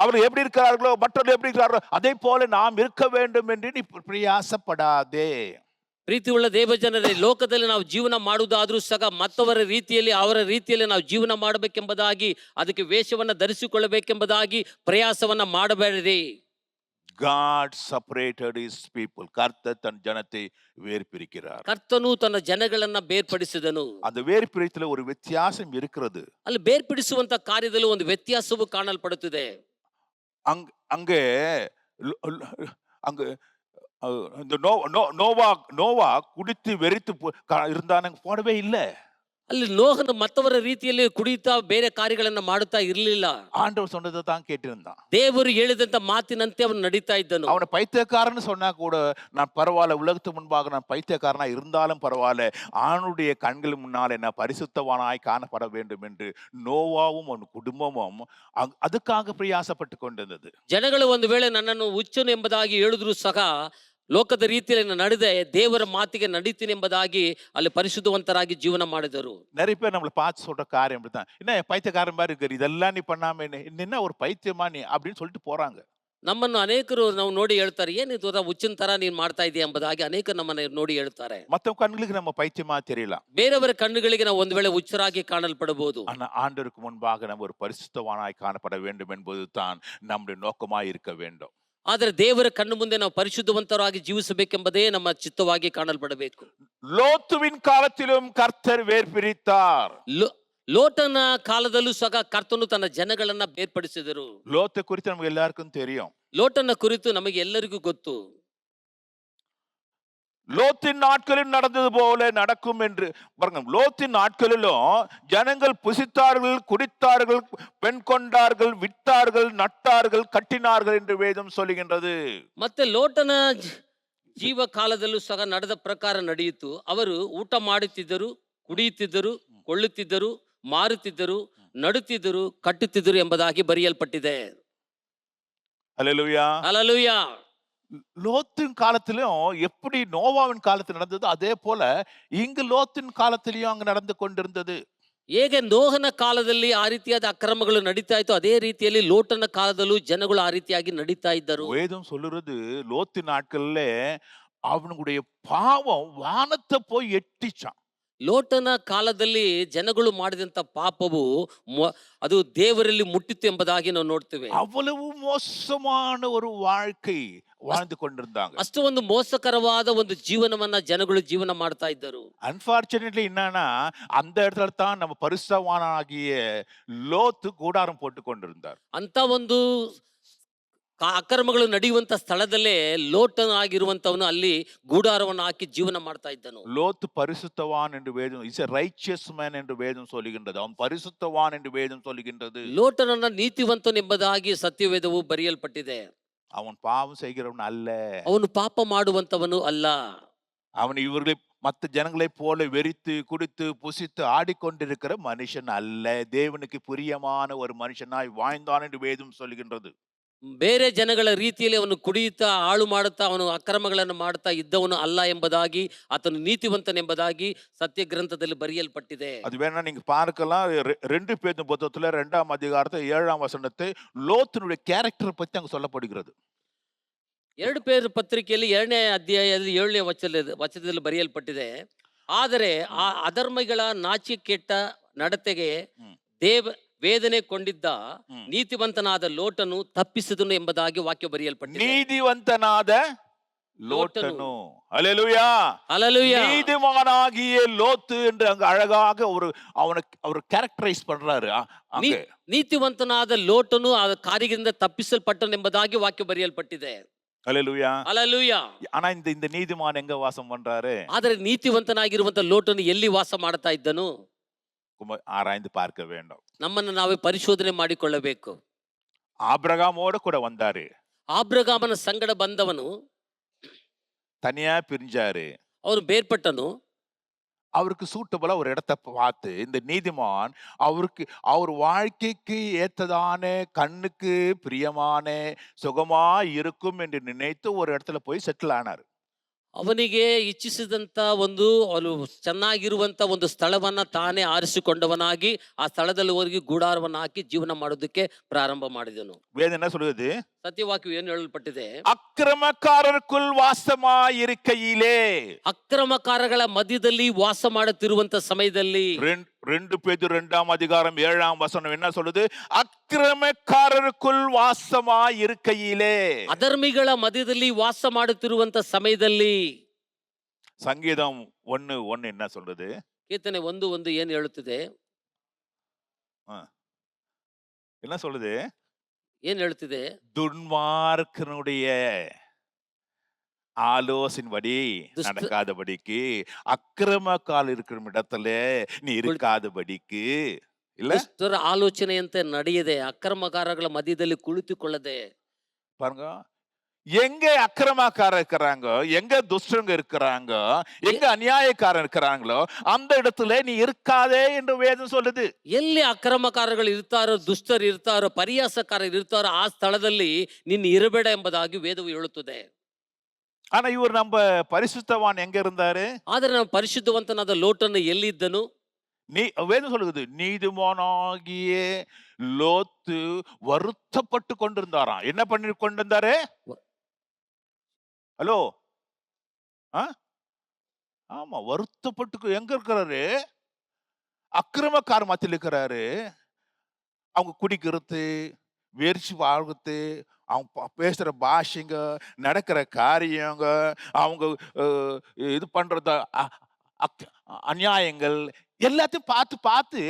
அவர்கள் எப்படி இருக்கிறார்களோ, மற்றவர்கள் எப்படி இருக்கிறார்களோ அதை போல நாம் இருக்க வேண்டும் என்று நீ பிரயாசப்படாதே. ಪ್ರೀತಿ ಉಳ್ಳ ದೇವಜನರೇ, ಲೋಕದಲ್ಲಿ ನಾವು ಜೀವನ ಮಾಡುವುದಾದ್ರೂ ಸಹ ಮತ್ತವರ ರೀತಿಯಲ್ಲಿ, ಅವರ ರೀತಿಯಲ್ಲಿ ನಾವು ಜೀವನ ಮಾಡಬೇಕೆಂಬುದಾಗಿ, ಅದಕ್ಕೆ ವೇಷವನ್ನ ಧರಿಸಿಕೊಳ್ಳಬೇಕೆಂಬುದಾಗಿ ಪ್ರಯಾಸವನ್ನ ಮಾಡಬೇಡಿರಿ. God separated his people. கர்த்தர் தன் ஜனத்தை வேர்பிரிக்கிறார். ಕರ್ತನು ತನ್ನ ಜನಗಳನ್ನ ಬೇರ್ಪಡಿಸಿದನು. அந்த வேர்பிரித்தல ஒரு வித்தியாசம் இருக்கிறது. ಅಲ್ಲಿ ಬೇರ್ಪಡಿಸುವಂತ ಕಾರ್ಯದಲ್ಲಿ ಒಂದು ವ್ಯತ್ಯಾಸವು ಕಾಣಲ್ಪಡುತ್ತಿದೆ. அங்கே அங்க இந்த நோவா குடித்து வெறித்து இருந்தானங்க போடவே இல்லை. ಅಲ್ಲಿ ನೋಹನು ಮತ್ತವರ ರೀತಿಯಲ್ಲಿ ಕುಡಿಯುತ್ತಾ ಬೇರೆ ಕಾರ್ಯಗಳನ್ನ ಮಾಡುತ್ತಾ ಇರಲಿಲ್ಲ. ஆண்டவர் சொன்னதை தான் கேட்டிருந்தான். ದೇವರು ಹೇಳಿದಂತ ಮಾತಿನಂತೆ ಅವನು ನಡೀತಾ ಇದ್ದನು. அவனை பைத்தியக்காரன்னு சொன்னா கூட நான் பரவாயில்ல, உலகத்துக்கு முன்பாக நான் பைத்தியக்காரனா இருந்தாலும் பரவாயில்ல, ஆணுடைய கண்கள் முன்னால் என்ன பரிசுத்தவானாய் காணப்பட வேண்டும் என்று நோவாவும் அவன் குடும்பமும் அதுக்காக பிரயாசப்பட்டு கொண்டிருந்தது. ಜನಗಳು ಒಂದು ವೇಳೆ ನನ್ನನ್ನು ಹುಚ್ಚನು ಎಂಬುದಾಗಿ ಹೇಳಿದ್ರು ಸಹ, ಲೋಕದ ರೀತಿಯಲ್ಲಿ ನಡೆದ ದೇವರ ಮಾತಿಗೆ ನಡೀತೀನಿ ಎಂಬುದಾಗಿ ಅಲ್ಲಿ ಪರಿಶುದ್ಧವಂತರಾಗಿ ಜೀವನ ಮಾಡಿದರು. நிறைய பேர் நம்மளை பார்த்து சொல்ற காரியம் அப்படித்தான், என்ன பைத்தியக்காரன் மாதிரி இருக்கிற, இதெல்லாம் நீ பண்ணாம என்ன ஒரு பைத்தியமா நீ அப்படின்னு சொல்லிட்டு போறாங்க. ನಮ್ಮನ್ನು ಅನೇಕರು ನಾವು ನೋಡಿ ಹೇಳ್ತಾರೆ, ಏನಿದು ಹುಚ್ಚಿನ ತರ ನೀನ್ ಮಾಡ್ತಾ ಇದೀಯ ಎಂಬುದಾಗಿ ಅನೇಕರು ನಮ್ಮನ್ನ ನೋಡಿ ಹೇಳ್ತಾರೆ. மத்த கண்களுக்கு நம்ம பைத்தியமா தெரியலாம், ಬೇರೆಯವರ ಕಣ್ಣುಗಳಿಗೆ ನಾವು ಒಂದು ವೇಳೆ ಹುಚ್ಚರಾಗಿ ಕಾಣಲ್ಪಡಬಹುದು. ஆனா ஆண்டவருக்கு முன்பாக நம்ம ஒரு பரிசுத்தவானாய் காணப்பட வேண்டும் என்பது தான் நம்முடைய நோக்கமாய் இருக்க வேண்டும். ಆದರೆ ದೇವರ ಕಣ್ಣು ಮುಂದೆ ನಾವು ಪರಿಶುದ್ಧವಂತರಾಗಿ ಜೀವಿಸಬೇಕೆಂಬುದೇ ನಮ್ಮ ಚಿತ್ತವಾಗಿ ಕಾಣಲ್ಪಡಬೇಕು. லோத்துவின் காலத்திலும் கர்த்தர் வேர்பிரித்தார். ಲೋಟನ ಕಾಲದಲ್ಲೂ ಸಹ ಕರ್ತನು ತನ್ನ ಜನಗಳನ್ನ ಬೇರ್ಪಡಿಸಿದರು. லோத்தை குறித்து நமக்கு எல்லாருக்கும் தெரியும். ಲೋಟನ ಕುರಿತು ನಮಗೆ ಎಲ್ಲರಿಗೂ ಗೊತ್ತು. லோத்தின் நாட்களில் நடந்தது போல நடக்கும் என்று பாருங்க. லோத்தின் நாட்களிலும் ஜனங்கள் புசித்தார்கள், குடித்தார்கள், பெண் கொண்டார்கள், விட்டார்கள், நட்டார்கள், கட்டினார்கள் என்று வேதம் சொல்லுகின்றது. ಮತ್ತೆ ಲೋಟನ ಜೀವ ಕಾಲದಲ್ಲೂ ಸಹ ನಡೆದ ಪ್ರಕಾರ ನಡೆಯಿತು. ಅವರು ಊಟ ಮಾಡುತ್ತಿದ್ದರು, ಕುಡಿಯುತ್ತಿದ್ದರು, ಕೊಳ್ಳುತ್ತಿದ್ದರು, ಮಾರುತ್ತಿದ್ದರು, ನಡುತ್ತಿದ್ದರು, ಕಟ್ಟುತ್ತಿದ್ದರು ಎಂಬುದಾಗಿ ಬರೆಯಲ್ಪಟ್ಟಿದೆ. ஹல்லேலூயா, ಹಲ್ಲೆಲೂಯಾ. லோத்தின் காலத்திலும் எப்படி நோவாவின் காலத்தில் நடந்தது, அதே போல இங்கு லோத்தின் காலத்திலையும் அங்கு நடந்து கொண்டிருந்தது. ಹೇಗೆ ನೋಹನ ಕಾಲದಲ್ಲಿ ಆ ರೀತಿಯಾದ ಅಕ್ರಮಗಳು ನಡೀತಾ ಇತ್ತು, ಅದೇ ರೀತಿಯಲ್ಲಿ ಲೋಟನ ಕಾಲದಲ್ಲೂ ಜನಗಳು ಆ ರೀತಿಯಾಗಿ ನಡೀತಾ ಇದ್ದರು. வேதம் சொல்லுறது, லோத்தின் நாட்கள்ல அவனுடைய பாவம் வானத்தை போய் எட்டிச்சான். ಲೋಟನ ಕಾಲದಲ್ಲಿ ಜನಗಳು ಮಾಡಿದಂತ ಪಾಪವು ಅದು ದೇವರಲ್ಲಿ ಮುಟ್ಟಿತ್ತು ಎಂಬುದಾಗಿ ನಾವು ನೋಡ್ತೇವೆ. அவ்வளவு மோசமான ஒரு வாழ்க்கை, வாழ்ந்து கொண்டிருந்தாங்க. ಅಷ್ಟು ಒಂದು ಮೋಸಕರವಾದ ಒಂದು ಜೀವನವನ್ನ ಜನಗಳು ಜೀವನ ಮಾಡ್ತಾ ಇದ್ದರು. அன்பார்ச்சுனேட்லி என்னன்னா, அந்த இடத்துல தான் நம்ம பரிசுத்தவானாகிய லோத்து கூடாரம் போட்டுக் கொண்டிருந்தார். ಅಂತ ಒಂದು ಅಕ್ರಮಗಳು ನಡೆಯುವಂತ ಸ್ಥಳದಲ್ಲೇ ಲೋಟನಾಗಿರುವಂತವನು ಅಲ್ಲಿ ಗೂಡಾರವನ್ನು ಹಾಕಿ ಜೀವನ ಮಾಡ್ತಾ ಇದ್ದನು. லோத்து பரிசுத்தவான் என்று வேதம் இஸ் எ ரைச்சியஸ் மேன் என்று வேதம் சொல்லுகின்றது. அவன் பரிசுத்தவான் என்று வேதம் சொல்லுகின்றது. ಲೋಟನನ್ನ ನೀತಿವಂತನೆಂಬುದಾಗಿ ಸತ್ಯವೇದವು ಬರೆಯಲ್ಪಟ್ಟಿದೆ. அவன் பாவம் செய்கிறவன் அல்ல. ಅವನು ಪಾಪ ಮಾಡುವಂತವನು ಅಲ್ಲ. அவன் இவர்களை மற்ற ஜனங்களைப் போல வெறித்து குடித்து புசித்து ஆடிக்கொண்டிருக்கிற மனுஷன் அல்ல. தேவனுக்கு பிரியமான ஒரு மனுஷனாய் வாழ்ந்தான் என்று வேதம் சொல்லுகின்றது. ಬೇರೆ ಜನಗಳ ರೀತಿಯಲ್ಲಿ ಅವನು ಕುಡಿಯುತ್ತಾ ಹಾಳು ಮಾಡುತ್ತಾ ಅವನು ಅಕ್ರಮಗಳನ್ನು ಮಾಡುತ್ತಾ ಇದ್ದವನು ಅಲ್ಲ ಎಂಬುದಾಗಿ, ಆತನು ನೀತಿವಂತನೆಂಬುದಾಗಿ ಸತ್ಯ ಗ್ರಂಥದಲ್ಲಿ ಬರೆಯಲ್ಪಟ್ಟಿದೆ. அது வேணா நீங்க பார்க்கலாம். 2 பேதுரு புத்தகத்துல 2ஆம் அதிகாரத்துல 7ஆம் வசனத்தை லோத்தினுடைய கேரக்டர் பத்தி அங்க சொல்லப்படுகிறது. 2 ಪೇರ್ ಪತ್ರಿಕೆಯಲ್ಲಿ 2ನೇ ಅಧ್ಯಾಯದಲ್ಲಿ 7ನೇ ವಚನದಲ್ಲಿ ಬರೆಯಲ್ಪಟ್ಟಿದೆ. ಆದರೆ ಆ ಅಧರ್ಮಿಗಳ ನಾಚಿಕೆಟ್ಟ ನಡತೆಗೆ ವೇದನೆ ಕೊಂಡಿದ್ದ ನೀತಿವಂತನಾದ ಲೋಟನು ತಪ್ಪಿಸಿದನು ಎಂಬುದಾಗಿ ವಾಕ್ಯ ಬರೆಯಲ್ಪಟ್ಟಿದೆ. நீதிவந்தனாத லோட்டனு. ஹல்லேலூயா. ஹல்லேலூயா. நீதிமானாகிய லோத்து என்று அங்க அழகாக அவர் கேரக்டரைஸ் பண்றாரு. அங்க ನೀತಿವಂತನಾದ ಲೋಟನು ಆ ಕಾರ್ಯದಿಂದ ತಪ್ಪಿಸಲ್ಪಟ್ಟನು ಎಂಬುದಾಗಿ ವಾಕ್ಯ ಬರೆಯಲ್ಪಟ್ಟಿದೆ. ஹல்லேலூயா. ஹல்லேலூயா. ஆனா இந்த நீதிமான் எங்க வாசம் பண்றாரு? ಆದರೆ ನೀತಿವಂತನಾಗಿರುವಂತ ಲೋಟನು ಎಲ್ಲಿ ವಾಸ ಮಾಡ್ತಾ ಇದ್ದನು? ஆராய்ந்து பார்க்க வேண்டும். ನಮ್ಮನ್ನು ನಾವೇ ಪರಿಶೋಧನೆ ಮಾಡಿಕೊಳ್ಳಬೇಕು. ஆபிரகாமோட கூட வந்தாரு. ಆಬ್ರಗಾಮನ ಸಂಗಡ ಬಂದವನು தனியா பிரிஞ்சாரு. ಅವನು ಬೇರ್ಪಟ್ಟನು. அவருக்கு சூட்டபுளா ஒரு இடத்தை பார்த்து இந்த நீதிமான் அவர் வாழ்க்கைக்கு ஏற்றதான கண்ணுக்கு பிரியமான சுகமா இருக்கும் என்று நினைத்து ஒரு இடத்துல போய் செட்டில் ஆனார். ಅವನಿಗೆ ಇಚ್ಛಿಸಿದಂತ ಒಂದು ಅವನು ಚೆನ್ನಾಗಿರುವಂತ ಒಂದು ಸ್ಥಳವನ್ನ ತಾನೇ ಆರಿಸಿಕೊಂಡವನಾಗಿ ಆ ಸ್ಥಳದಲ್ಲಿ ಹೋಗಿ ಗೂಡಾರವನ್ನು ಹಾಕಿ ಜೀವನ ಮಾಡೋದಕ್ಕೆ ಪ್ರಾರಂಭ ಮಾಡಿದನು. வேதம் என்ன சொல்லுது? ಸತ್ಯವಾಕ್ಯವು ಏನು ಹೇಳಲ್ಪಟ್ಟಿದೆ? ಅಕ್ರಮಕಾರರಕ್ಕುள் ವಾಸಮಾயிருக்கையிலே. ಅಕ್ರಮಕಾರಗಳ ಮಧ್ಯದಲ್ಲಿ ವಾಸ ಮಾಡುತ್ತಿರುವಂತ ಸಮಯದಲ್ಲಿ 2 பேதுரு 2ஆம் அதிகாரம் 7ஆம் வசனம் என்ன சொல்லுது? அக்கிரமக்காரருக்குள் வாசமாயிருக்கையிலே. ಅಧರ್ಮಿಗಳ ಮಧ್ಯದಲ್ಲಿ ವಾಸ ಮಾಡುತ್ತಿರುವಂತ ಸಮಯದಲ್ಲಿ. சங்கீதம் 1:1 என்ன சொல்றது? ಕೀರ್ತನೆ 1:1 ಏನು ಹೇಳುತ್ತದೆ? என்ன சொல்லுது? ಏನ್ ಹೇಳ್ತಿದೆ? துன்மார்க்கனுடைய ஆலோசனைபடி நடக்காதபடிக்கு, அக்கிரமக்கால் இருக்கிற இடத்துல நீ இருக்காதபடிக்கு, இல்ல ದುಷ್ಟರ ಆಲೋಚನೆಯಂತೆ ನಡೆಯದೆ ಅಕ್ರಮಕಾರಗಳ ಮಧ್ಯದಲ್ಲಿ ಕುಳಿತುಕೊಳ್ಳದೆ. பாருங்க, எங்க அக்கிரமக்காரர் இருக்கிறாங்க, எங்க துஷ்டங்க இருக்கிறாங்க, எங்க அநியாயக்காரர் இருக்கிறாங்களோ அந்த இடத்துல நீ இருக்காதே என்று வேதம் சொல்லுது. ಎಲ್ಲಿ ಅಕ್ರಮಕಾರಗಳು ಇರ್ತಾರೋ, ದುಷ್ಟರು ಇರ್ತಾರೋ, ಪರಿಯಾಸಕಾರರು ಇರ್ತಾರೋ ಆ ಸ್ಥಳದಲ್ಲಿ ನಿನ್ನ ಇರಬೇಡ ಎಂಬುದಾಗಿ ವೇದವು ಹೇಳುತ್ತದೆ. ஆனா இவர் நம்ம பரிசுத்தவான் எங்க இருந்தாரு? ಆದರೆ ನಾವು ಪರಿಶುದ್ಧವಂತನಾದ ಲೋಟನು ಎಲ್ಲಿದ್ದನು? வேதம் சொல்லுது, நீதிமானாகிய லோத்து வருத்தப்பட்டு கொண்டிருந்தாராம். என்ன பண்ணி கொண்டிருந்தாரு? ஹலோ, ஆமா, வருத்தப்பட்டு எங்க இருக்கிறாரு? அக்கிரமக்கார மத்தியில் இருக்கிறாரு. அவங்க குடிக்கிறது, வெறிச்சு வாழ்றது, அவங்க பேசுற பாஷைங்க, நடக்கிற காரியங்க, அவங்க இது பண்றத அநியாயங்கள் எல்லாத்தையும் பார்த்து பார்த்து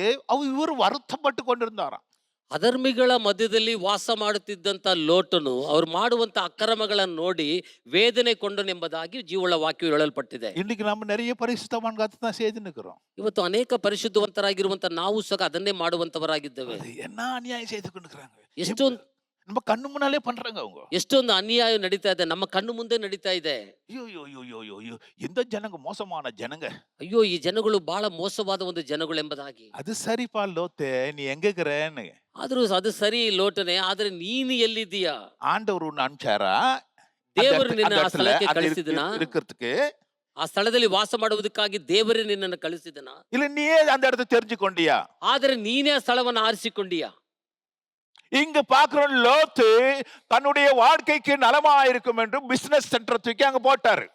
இவர் வருத்தப்பட்டு கொண்டிருந்தாராம். ಅಧರ್ಮಿಗಳ ಮಧ್ಯದಲ್ಲಿ ವಾಸ ಮಾಡುತ್ತಿದ್ದಂತ ಲೋಟನು ಅವ್ರು ಮಾಡುವಂತ ಅಕ್ರಮಗಳನ್ನು ನೋಡಿ ವೇದನೆ ಕೊಂಡನೆಂಬುದಾಗಿ ಜೀವಳ ವಾಕ್ಯ ಹೇಳಲ್ಪಟ್ಟಿದೆ. இன்னைக்கு நம்ம நிறைய பரிசுத்தவான் தான் செய்துன்னு இருக்கிறோம். ಇವತ್ತು ಅನೇಕ ಪರಿಶುದ್ಧವಂತರಾಗಿರುವಂತ ನಾವು ಸಹ ಅದನ್ನೇ ಮಾಡುವಂತವರಾಗಿದ್ದೇವೆ. என்ன அநியாயம் செய்து கொண்டிருக்கிறாங்க, ಎಷ್ಟೊಂದು நம்ம கண்ணு முன்னாலே பண்றாங்க. அவங்க ಎಷ್ಟೊಂದು ಅನ್ಯಾಯ ನಡೀತಾ ಇದೆ, ನಮ್ಮ ಕಣ್ಣು ಮುಂದೆ ನಡೀತಾ ಇದೆ. ஐயோ, எந்த ஜனங்க மோசமான ஜனங்க. ಅಯ್ಯೋ, ಈ ಜನಗಳು ಬಹಳ ಮೋಸವಾದ ಒಂದು ಜನಗಳು ಎಂಬುದಾಗಿ. அது சரிப்பா லோத்தே, நீ எங்க இருக்கிறேன்னு. ಆದ್ರೂ ಅದು ಸರಿ ಲೋಟನೆ, ಆದ್ರೆ ನೀನು ಎಲ್ಲಿದ್ದೀಯಾ? ஆண்டவர் உன்னை அனுப்பிச்சாரா? ದೇವರು ನಿನ್ನ ಆ ಸ್ಥಳಕ್ಕೆ ಕಳಿಸಿದನ? இருக்கிறதுக்கு ಆ ಸ್ಥಳದಲ್ಲಿ ವಾಸ ಮಾಡುವುದಕ್ಕಾಗಿ ದೇವರೇ ನಿನ್ನನ್ನು ಕಳಿಸಿದನ? இல்ல நீயே அந்த இடத்தை தெரிஞ்சுக்கொண்டியா? ಆದ್ರೆ ನೀನೇ ಆ ಸ್ಥಳವನ್ನು ಆರಿಸಿಕೊಂಡಿಯಾ? இங்க பாக்குறோம், லோத்து தன்னுடைய வாழ்க்கைக்கு நலமா இருக்கும் என்று பிசினஸ் சென்டர் தூக்கி அங்க போட்டாரு.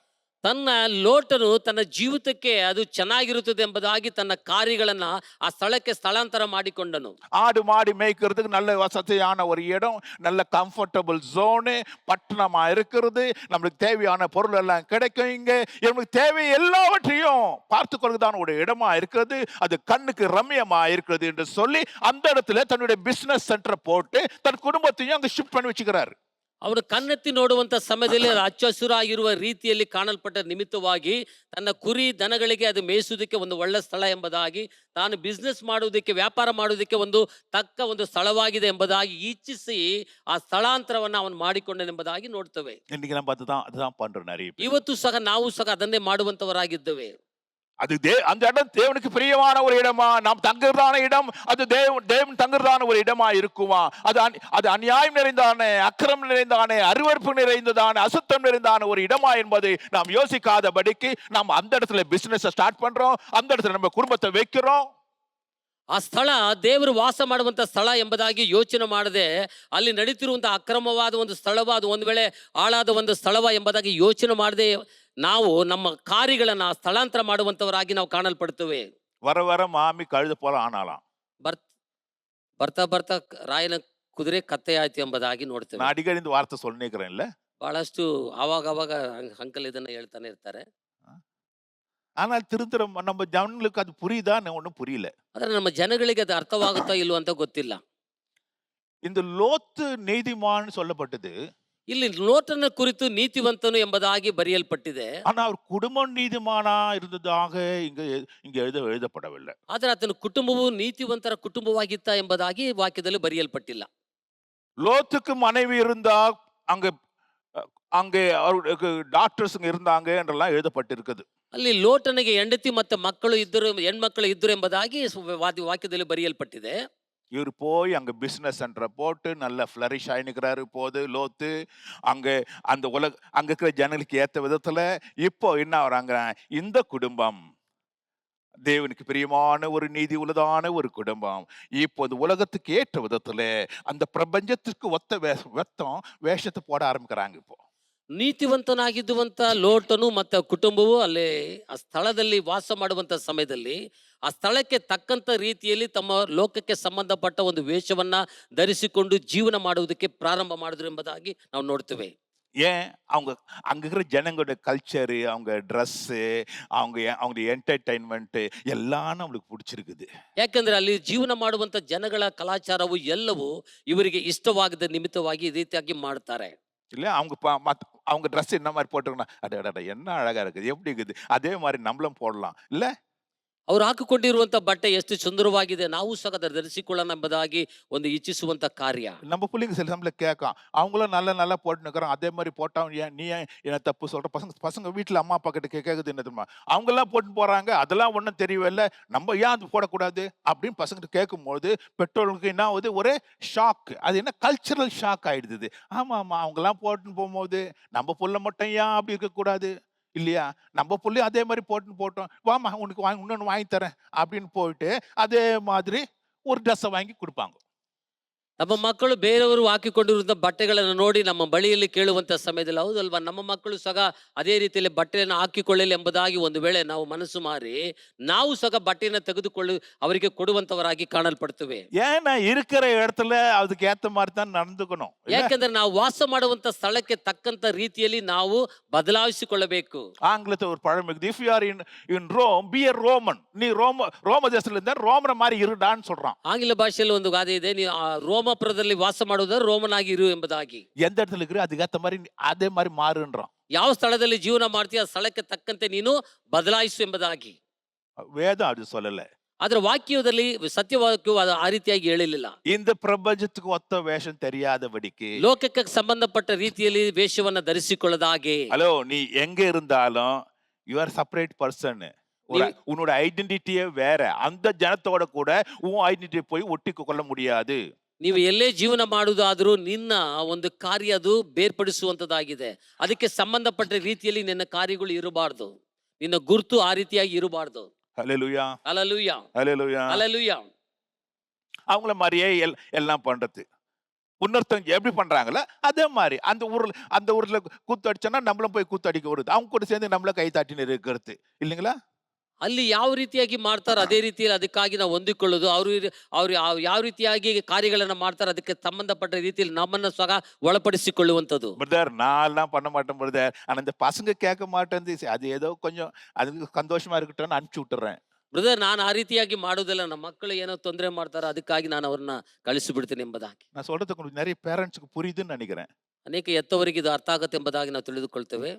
ತನ್ನ ಲೋಟನು ತನ್ನ ಜೀವಿತಕ್ಕೆ ಅದು ಚೆನ್ನಾಗಿರುತ್ತದೆ ಎಂಬುದಾಗಿ ತನ್ನ ಕಾರ್ಯಗಳನ್ನ ಆ ಸ್ಥಳಕ್ಕೆ ಸ್ಥಳಾಂತರ ಮಾಡಿಕೊಂಡನು. ஆடு மாடி மேய்க்கிறதுக்கு நல்ல வசதியான ஒரு இடம், நல்ல கம்ஃபர்டபுள் ஜோனு, பட்டணமா இருக்கிறது, நம்மளுக்கு தேவையான பொருள் எல்லாம் கிடைக்கும். இங்க நமக்கு தேவை எல்லாவற்றையும் பார்த்துக்கொள்வதான ஒரு இடமா இருக்கிறது, அது கண்ணுக்கு ரம்யமா இருக்கிறது என்று சொல்லி அந்த இடத்துல தன்னுடைய பிசினஸ் சென்டரை போட்டு தன் குடும்பத்தையும் அங்க ஷிஃப்ட் பண்ணி வச்சுக்கிறாரு. ಅವನು ಕಣ್ಣೆತ್ತಿ ನೋಡುವಂತ ಸಮಯದಲ್ಲಿ ಅದು ಹಚ್ಚ ಹಸುರಾಗಿರುವ ರೀತಿಯಲ್ಲಿ ಕಾಣಲ್ಪಟ್ಟ ನಿಮಿತ್ತವಾಗಿ ತನ್ನ ಕುರಿ ದನಗಳಿಗೆ ಅದು ಮೇಯಿಸುವುದಕ್ಕೆ ಒಂದು ಒಳ್ಳೆ ಸ್ಥಳ ಎಂಬುದಾಗಿ, ತಾನು ಬಿಸ್ನೆಸ್ ಮಾಡುವುದಕ್ಕೆ ವ್ಯಾಪಾರ ಮಾಡುವುದಕ್ಕೆ ಒಂದು ತಕ್ಕ ಒಂದು ಸ್ಥಳವಾಗಿದೆ ಎಂಬುದಾಗಿ ಇಚ್ಛಿಸಿ ಆ ಸ್ಥಳಾಂತರವನ್ನು ಅವನು ಮಾಡಿಕೊಂಡನೆಂಬುದಾಗಿ ನೋಡ್ತೇವೆ. இன்னைக்கு நம்ம அதுதான் பண்றோம் நிறைய பேர். ಇವತ್ತು ಸಹ ನಾವು ಸಹ ಅದನ್ನೇ ಮಾಡುವಂತವರಾಗಿದ್ದೇವೆ. அது அந்த இடம் தேவனுக்கு பிரியமான ஒரு இடமா, நாம் தங்குறதான இடம் அது தேவன் தங்குறதான ஒரு இடமா இருக்குமா? அது அநியாயம் நிறைந்தானே, அக்கிரம் நிறைந்தானே, அருவருப்பு நிறைந்ததான, அசுத்தம் நிறைந்தான ஒரு இடமா என்பதை நாம் யோசிக்காதபடிக்கு நாம் அந்த இடத்துல பிசினஸ் ஸ்டார்ட் பண்றோம், அந்த இடத்துல நம்ம குடும்பத்தை வைக்கிறோம். ಆ ಸ್ಥಳ ದೇವರು ವಾಸ ಮಾಡುವಂತ ಸ್ಥಳ ಎಂಬುದಾಗಿ ಯೋಚನೆ ಮಾಡದೆ ಅಲ್ಲಿ ನಡೀತಿರುವಂತಹ ಅಕ್ರಮವಾದ ಒಂದು ಸ್ಥಳವ, ಅದು ಒಂದು ವೇಳೆ ಹಾಳಾದ ಒಂದು ಸ್ಥಳವ ಎಂಬುದಾಗಿ ಯೋಚನೆ ಮಾಡದೆ ನಾವು ನಮ್ಮ ಕಾರ್ಯಗಳನ್ನ ಸ್ಥಳಾಂತರ ಮಾಡುವಂತವರಾಗಿ ನಾವು ಕಾಣಲ್ಪಡ್ತೇವೆ. வர வர மாமி கழுத போல ஆனாலாம். ಬರ್ ಬರ್ತಾ ಬರ್ತಾ ರಾಯನ ಕುದುರೆ ಕತ್ತೆ ಆಯ್ತು ಎಂಬುದಾಗಿ ನೋಡ್ತೇವೆ. நான் அடிக்கடி இந்த வார்த்தை சொல்லிக்கிறேன் இல்ல. ಬಹಳಷ್ಟು ಆವಾಗ ಅವಾಗ ಅಂಕಲ್ ಇದನ್ನ ಹೇಳ್ತಾನೆ ಇರ್ತಾರೆ. ஆனால் திருத்துற நம்ம ஜனங்களுக்கு அது புரியுதா? ஒன்றும் புரியல. ಆದ್ರೆ ನಮ್ಮ ಜನಗಳಿಗೆ ಅದು ಅರ್ಥವಾಗುತ್ತಾ ಇಲ್ವೋ ಅಂತ ಗೊತ್ತಿಲ್ಲ. இந்த லோத்து நீதிமான் சொல்லப்பட்டது, ಇಲ್ಲಿ ಲೋಟನ ಕುರಿತು ನೀತಿವಂತನು ಎಂಬುದಾಗಿ ಬರೆಯಲ್ಪಟ್ಟಿದೆ. ஆனா அவர் குடும்பம் நீதிமானா இருந்ததாக இங்க எழுதப்படவில்லை. ಆದ್ರೆ ಆತನ ಕುಟುಂಬವು ನೀತಿವಂತರ ಕುಟುಂಬವಾಗಿತ್ತ ಎಂಬುದಾಗಿ ವಾಕ್ಯದಲ್ಲಿ ಬರೆಯಲ್ಪಟ್ಟಿಲ್ಲ. லோத்துக்கு மனைவி இருந்தா அங்க அங்கே அவருக்கு டாக்டர்ஸ் இருந்தாங்க என்றெல்லாம் எழுதப்பட்டிருக்குது. ಅಲ್ಲಿ ಲೋಟನಿಗೆ ಹೆಂಡತಿ ಮತ್ತೆ ಮಕ್ಕಳು ಇದ್ದರು, ಹೆಣ್ಮಕ್ಕಳು ಇದ್ದರು ಎಂಬುದಾಗಿ ವಾಕ್ಯದಲ್ಲಿ ಬರೆಯಲ್ಪಟ್ಟಿದೆ. இவர் போய் அங்க பிசினஸ் சென்டரை போட்டு நல்ல ஃபிளரிஷ் ஆயினுக்கிறாரு. போது லோத்து அங்க அந்த அங்க இருக்கிற ஜனங்களுக்கு ஏத்த விதத்துல இப்போ என்ன வராங்க, இந்த குடும்பம் தேவனுக்கு பிரியமான ஒரு நீதி உள்ளதான ஒரு குடும்பம், இப்போ இந்த உலகத்துக்கு ஏற்ற விதத்துல அந்த பிரபஞ்சத்துக்கு ஒத்த வேஷத்தை போட ஆரம்பிக்கிறாங்க. இப்போ ನೀತಿವಂತನಾಗಿದ್ದುವಂತ ಲೋಟನು ಮತ್ತೆ ಕುಟುಂಬವು ಅಲ್ಲಿ ಆ ಸ್ಥಳದಲ್ಲಿ ವಾಸ ಮಾಡುವಂತ ಸಮಯದಲ್ಲಿ ಆ ಸ್ಥಳಕ್ಕೆ ತಕ್ಕಂತ ರೀತಿಯಲ್ಲಿ ತಮ್ಮ ಲೋಕಕ್ಕೆ ಸಂಬಂಧಪಟ್ಟ ಒಂದು ವೇಷವನ್ನ ಧರಿಸಿಕೊಂಡು ಜೀವನ ಮಾಡುವುದಕ್ಕೆ ಪ್ರಾರಂಭ ಮಾಡಿದ್ರು ಎಂಬುದಾಗಿ ನಾವು ನೋಡ್ತೇವೆ. ஏன் அவங்க அங்க இருக்கிற ஜனங்களோட கல்ச்சரு, அவங்க ட்ரெஸ்ஸு, அவங்க என்டர்டைன்மெண்ட் எல்லாம் நம்மளுக்கு பிடிச்சிருக்குது. ಯಾಕಂದ್ರೆ ಅಲ್ಲಿ ಜೀವನ ಮಾಡುವಂತ ಜನಗಳ ಕಲಾಚಾರವು ಎಲ್ಲವೂ ಇವರಿಗೆ ಇಷ್ಟವಾಗದ ನಿಮಿತ್ತವಾಗಿ ಈ ರೀತಿಯಾಗಿ ಮಾಡ್ತಾರೆ. இல்ல அவங்க அவங்க ட்ரெஸ் என்ன மாதிரி போட்டுருக்கணும், அட என்ன அழகா இருக்குது, எப்படி இருக்குது, அதே மாதிரி நம்மளும் போடலாம் இல்ல. ಅವ್ರು ಹಾಕಿಕೊಂಡಿರುವಂತ ಬಟ್ಟೆ ಎಷ್ಟು ಸುಂದರವಾಗಿದೆ, ನಾವು ಸಹ ಅದನ್ನು ಧರಿಸಿಕೊಳ್ಳೋಣ ಎಂಬುದಾಗಿ ಒಂದು ಇಚ್ಛಿಸುವಂತ ಕಾರ್ಯ. நம்ம பிள்ளைங்க சில சமயத்துல கேட்கும், அவங்களும் நல்லா போட்டுனுக்குறோம், அதே மாதிரி போட்டா நீ ஏன் என்ன தப்பு சொல்ற? பசங்க வீட்டுல அம்மா அப்பா கிட்ட கேட்குது என்ன தெரியுமா, அவங்க எல்லாம் போட்டு போறாங்க, அதெல்லாம் ஒன்றும் தெரியவில்லை, நம்ம ஏன் அது போடக்கூடாது அப்படின்னு பசங்க கேட்கும்போது பெற்றோர்களுக்கு என்ன ஆகுது, ஒரே ஷாக். அது என்ன கல்ச்சரல் ஷாக் ஆயிடுது. ஆமா அவங்க எல்லாம் போட்டுன்னு போகும்போது நம்ம புள்ள மட்டும் ஏன் அப்படி இருக்கக்கூடாது இல்லையா? நம்ம புள்ளையும் அதே மாதிரி போட்டோம், வாமா உனக்கு இன்னொன்று வாங்கி தரேன் அப்படின்னு போயிட்டு அதே மாதிரி ஒரு ட்ரெஸ்ஸை வாங்கி கொடுப்பாங்க. ನಮ್ಮ ಮಕ್ಕಳು ಬೇರೆಯವರು ಹಾಕಿಕೊಂಡಿರುವಂತ ಬಟ್ಟೆಗಳನ್ನು ನೋಡಿ ನಮ್ಮ ಬಳಿಯಲ್ಲಿ ಕೇಳುವಂತ ಸಮಯದಲ್ಲಿ, ಹೌದಲ್ವಾ ನಮ್ಮ ಮಕ್ಕಳು ಸಹ ಅದೇ ರೀತಿಯಲ್ಲಿ ಬಟ್ಟೆಯನ್ನು ಹಾಕಿಕೊಳ್ಳಲಿ ಎಂಬುದಾಗಿ ಒಂದು ವೇಳೆ ನಾವು ಮನಸ್ಸು ಮಾರಿ ನಾವು ಸಹ ಬಟ್ಟೆಯನ್ನು ತೆಗೆದುಕೊಳ್ಳಿ ಅವರಿಗೆ ಕೊಡುವಂತವರಾಗಿ ಕಾಣಲ್ಪಡ್ತೇವೆ. ஏன்னா இருக்கிற இடத்துல அதுக்கு ஏத்த மாதிரி தான் நடந்துக்கணும். ಯಾಕಂದ್ರೆ ನಾವು ವಾಸ ಮಾಡುವಂತ ಸ್ಥಳಕ್ಕೆ ತಕ್ಕಂತ ರೀತಿಯಲ್ಲಿ ನಾವು ಬದಲಾಯಿಸಿಕೊಳ್ಳಬೇಕು. ஆங்கிலத்தில் ஒரு பழம் இருக்குது, if you are in Rome be a Roman. நீ ரோம தேசத்துல இருந்தா ரோமன மாதிரி இருடான்னு சொல்றான். ಆಂಗ್ಲ ಭಾಷೆಯಲ್ಲಿ ಒಂದು ಗಾದೆ ಇದೆ, ನೀವು ರೋಮಾಪುರದಲ್ಲಿ ವಾಸ ಮಾಡುವುದಾದ್ರೆ ರೋಮನಾಗಿ ಇರು ಎಂಬುದಾಗಿ. எந்த இடத்துல இருக்கிற அதுக்கு ஏத்த மாதிரி அதே மாதிரி மாறுன்றான். ಯಾವ ಸ್ಥಳದಲ್ಲಿ ಜೀವನ ಮಾಡ್ತೀಯ ಆ ಸ್ಥಳಕ್ಕೆ ತಕ್ಕಂತೆ ನೀನು ಬದಲಾಯಿಸು ಎಂಬುದಾಗಿ. வேதம் அது சொல்லல. ಆದ್ರೆ ವಾಕ್ಯದಲ್ಲಿ ಸತ್ಯವಾಕ್ಯವು ಆ ರೀತಿಯಾಗಿ ಹೇಳಿರಲಿಲ್ಲ. இந்த பிரபஞ்சத்துக்கு ஒத்த வேஷம் தெரியாதபடிக்கு, ಲೋಕಕ್ಕೆ ಸಂಬಂಧಪಟ್ಟ ರೀತಿಯಲ್ಲಿ ವೇಷವನ್ನ ಧರಿಸಿಕೊಳ್ಳದ ಹಾಗೆ. ஹலோ நீ எங்க இருந்தாலும் யூ ஆர் செப்பரேட் பர்சன். உன்னோட ஐடென்டிட்டியே வேற. அந்த ஜனத்தோட கூட உன் ஐடென்டிட்டி போய் ஒட்டிக்க கொள்ள முடியாது. ನೀವು ಎಲ್ಲೇ ಜೀವನ ಮಾಡುವುದಾದ್ರೂ ನಿನ್ನ ಒಂದು ಕಾರ್ಯ ಅದು ಬೇರ್ಪಡಿಸುವಂತದ್ದಾಗಿದೆ. ಅದಕ್ಕೆ ಸಂಬಂಧಪಟ್ಟ ರೀತಿಯಲ್ಲಿ ನಿನ್ನ ಕಾರ್ಯಗಳು ಇರಬಾರ್ದು, ನಿನ್ನ ಗುರುತು ಆ ರೀತಿಯಾಗಿ ಇರಬಾರ್ದು. ஹல்லேலூயா ஹல்லேலூயா ஹல்லேலூயா. ஹல்லேலூயா. அவங்கள மாதிரியே எல்லாம் பண்றது. இன்னொருத்தவங்க எப்படி பண்றாங்களோ அதே மாதிரி அந்த ஊர்ல கூத்து அடிச்சோன்னா நம்மளும் போய் கூத்து அடிக்க வருது. அவங்க கூட சேர்ந்து நம்மள கை தட்டின்னு இருக்கிறது இல்லைங்களா? ಅಲ್ಲಿ ಯಾವ ರೀತಿಯಾಗಿ ಮಾಡ್ತಾರೋ ಅದೇ ರೀತಿಯಲ್ಲಿ ಅದಕ್ಕಾಗಿ ನಾವು ಹೊಂದಿಕೊಳ್ಳೋದು, ಅವ್ರು ಯಾವ ರೀತಿಯಾಗಿ ಕಾರ್ಯಗಳನ್ನ ಮಾಡ್ತಾರೋ ಅದಕ್ಕೆ ಸಂಬಂಧಪಟ್ಟ ರೀತಿಯಲ್ಲಿ ನಮ್ಮನ್ನ ಸಹ ಒಳಪಡಿಸಿಕೊಳ್ಳುವಂಥದ್ದು. பிரதர் நான்லாம் பண்ண மாட்டேன் பிரதர். ஆனா இந்த பசங்க கேட்க மாட்டேன்து. அது ஏதோ கொஞ்சம் அதுக்கு சந்தோஷமா இருக்கட்டும்னு அனுப்பிச்சு விட்டுறேன். ಬ್ರದರ್, ನಾನು ಆ ರೀತಿಯಾಗಿ ಮಾಡೋದಿಲ್ಲ. ನಮ್ಮ ಮಕ್ಕಳು ಏನೋ ತೊಂದರೆ ಮಾಡ್ತಾರೋ ಅದಕ್ಕಾಗಿ ನಾನು ಅವ್ರನ್ನ ಕಳಿಸಿಬಿಡ್ತೀನಿ ಎಂಬುದಾಗಿ. நான் சொல்றது உங்களுக்கு நிறைய பேரண்ட்ஸ்க்கு புரியுதுன்னு நினைக்கிறேன். ಅನೇಕ ಎತ್ತವರಿಗೆ ಇದು ಅರ್ಥ ಆಗುತ್ತೆ ಎಂಬುದಾಗಿ ನಾವು ತಿಳಿದುಕೊಳ್ತೇವೆ.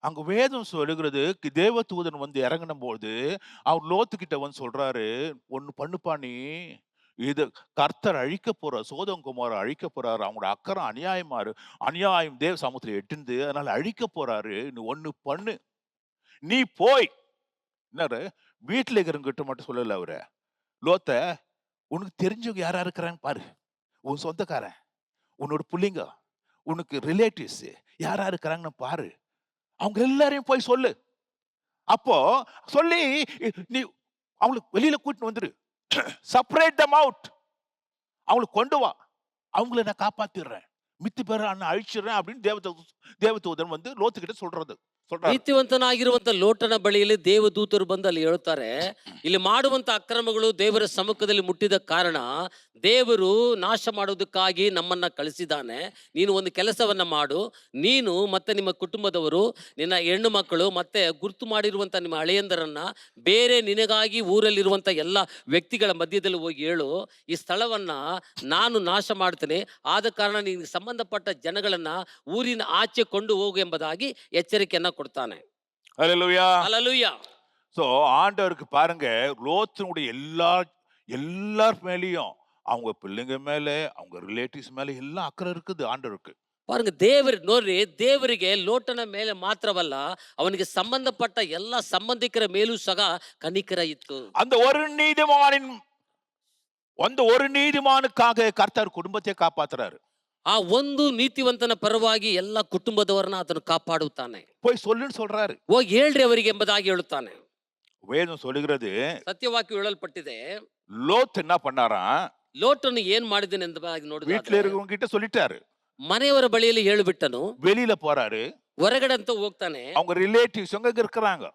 அங்க வேதம் சொல்லுகிறது தேவ தூதன் வந்து இறங்குனபோது அவர் லோத்துக்கிட்ட வந்து சொல்றாரு, ஒண்ணு பண்ணுப்பா நீ. இது கர்த்தர் அழிக்க போறார். சோதோம் குமார அழிக்க போறாரு. அவங்களோட அக்கறை அநியாயம் தேவ சமூகத்துல எட்டுந்து அதனால அழிக்க போறாரு. நீ ஒண்ணு பண்ணு. நீ போய் என்னாரு வீட்டுல இருக்கிறவங்கிட்ட மட்டும் சொல்லல அவரு. லோத்த உனக்கு தெரிஞ்சவங்க யாரா இருக்கிறான்னு பாரு. உன் சொந்தக்காரன், உன்னோட புள்ளைங்க, உனக்கு ரிலேட்டிவ்ஸ் யாரா இருக்கிறாங்கன்னு பாரு. அவங்க எல்லாரையும் போய் சொல்லு. அப்போ சொல்லி நீ அவங்களுக்கு வெளியில கூட்டிட்டு வந்துரு. Separate them out. அவங்களுக்கு கொண்டு வா. அவங்கள நான் காப்பாத்திடுறேன். மித்தி பேரை நான் அழிச்சிடுறேன் அப்படின்னு தேவதூதன் வந்து லோத்துக்கிட்ட சொல்றாரு. ನೀತಿವಂತನಾಗಿರುವಂತ ಲೋಟನ ಬಳಿಯಲ್ಲಿ ದೇವದೂತರು ಬಂದು ಅಲ್ಲಿ ಹೇಳುತ್ತಾರೆ, ಇಲ್ಲಿ ಮಾಡುವಂತ ಅಕ್ರಮಗಳು ದೇವರ ಸಮ್ಮುಖದಲ್ಲಿ ಮುಟ್ಟಿದ ಕಾರಣ ದೇವರು ನಾಶ ಮಾಡೋದಕ್ಕಾಗಿ ನಮ್ಮನ್ನ ಕಳಿಸಿದ್ದಾನೆ. ನೀನು ಒಂದು ಕೆಲಸವನ್ನ ಮಾಡು. ನೀನು ಮತ್ತೆ ನಿಮ್ಮ ಕುಟುಂಬದವರು, ನಿನ್ನ ಹೆಣ್ಣು ಮಕ್ಕಳು ಮತ್ತೆ ಗುರುತು ಮಾಡಿರುವಂತ ನಿಮ್ಮ ಹಳೆಯಂದರನ್ನ ಬೇರೆ ನಿನಗಾಗಿ ಊರಲ್ಲಿರುವಂತ ಎಲ್ಲ ವ್ಯಕ್ತಿಗಳ ಮಧ್ಯದಲ್ಲಿ ಹೋಗಿ ಹೇಳು, ಈ ಸ್ಥಳವನ್ನ ನಾನು ನಾಶ ಮಾಡ್ತೇನೆ. ಆದ ಕಾರಣ ನಿನಗೆ ಸಂಬಂಧಪಟ್ಟ ಜನಗಳನ್ನ ಊರಿನ ಆಚೆ ಕೊಂಡು ಹೋಗು ಎಂಬುದಾಗಿ ಎಚ್ಚರಿಕೆಯನ್ನ ಕೊಡ್ತಾನೆ. ஹல்லேலூயா. ஹல்லேலூயா. சோ ஆண்டவருக்கு பாருங்க, லோத்தினுடைய எல்லார் மேலயும் அவங்க பிள்ளைங்க மேல, அவங்க ரிலேட்டிவ்ஸ் மேல எல்லாம் அக்கறை இருக்குது ஆண்டவருக்கு. பாருங்க, ನೋಡ್ರಿ, ದೇವರಿಗೆ ಲೋಟನ ಮೇಲೆ ಮಾತ್ರವಲ್ಲ, ಅವನಿಗೆ ಸಂಬಂಧಪಟ್ಟ ಎಲ್ಲ ಸಂಬಂಧಿಕರ ಮೇಲೂ ಸಹ ಕನಿಕರ ಇತ್ತು. அந்த ஒரு நீதிமானுக்காக கர்த்தர் குடும்பத்தை காப்பாத்துறாரு. ಆ ಒಂದು ನೀತಿವಂತನ ಪರವಾಗಿ ಎಲ್ಲ ಕುಟುಂಬದವರನ್ನ ಆತನು ಕಾಪಾಡುತ್ತಾನೆ. போய் சொல்லுன்னு சொல்றாரு. ಹೋಗಿ ಹೇಳ್ರಿ ಅವರಿಗೆ ಎಂಬುದಾಗಿ ಹೇಳುತ್ತಾನೆ. வேதம் சொல்லுகிறது, ಸತ್ಯವಾಕ್ಯ ಹೇಳಲ್ಪಟ್ಟಿದೆ. லோத் என்ன பண்ணாராம்? ಲೋಟನು ಏನ್ ಮಾಡಿದನು ಎಂಬುದಾಗಿ வீட்டுல ನೋಡಿದ್ರೆ, இருக்கவங்க கிட்ட சொல்லிட்டாரு. ಮನೆಯವರ ಬಳಿಯಲ್ಲಿ ಹೇಳಿಬಿಟ್ಟನು. வெளியில போறாரு. ಹೊರಗಡೆ ಅಂತ ಹೋಗ್ತಾನೆ. அவங்க ரிலேட்டிவ்ஸ் அங்க இருக்கிறாங்க.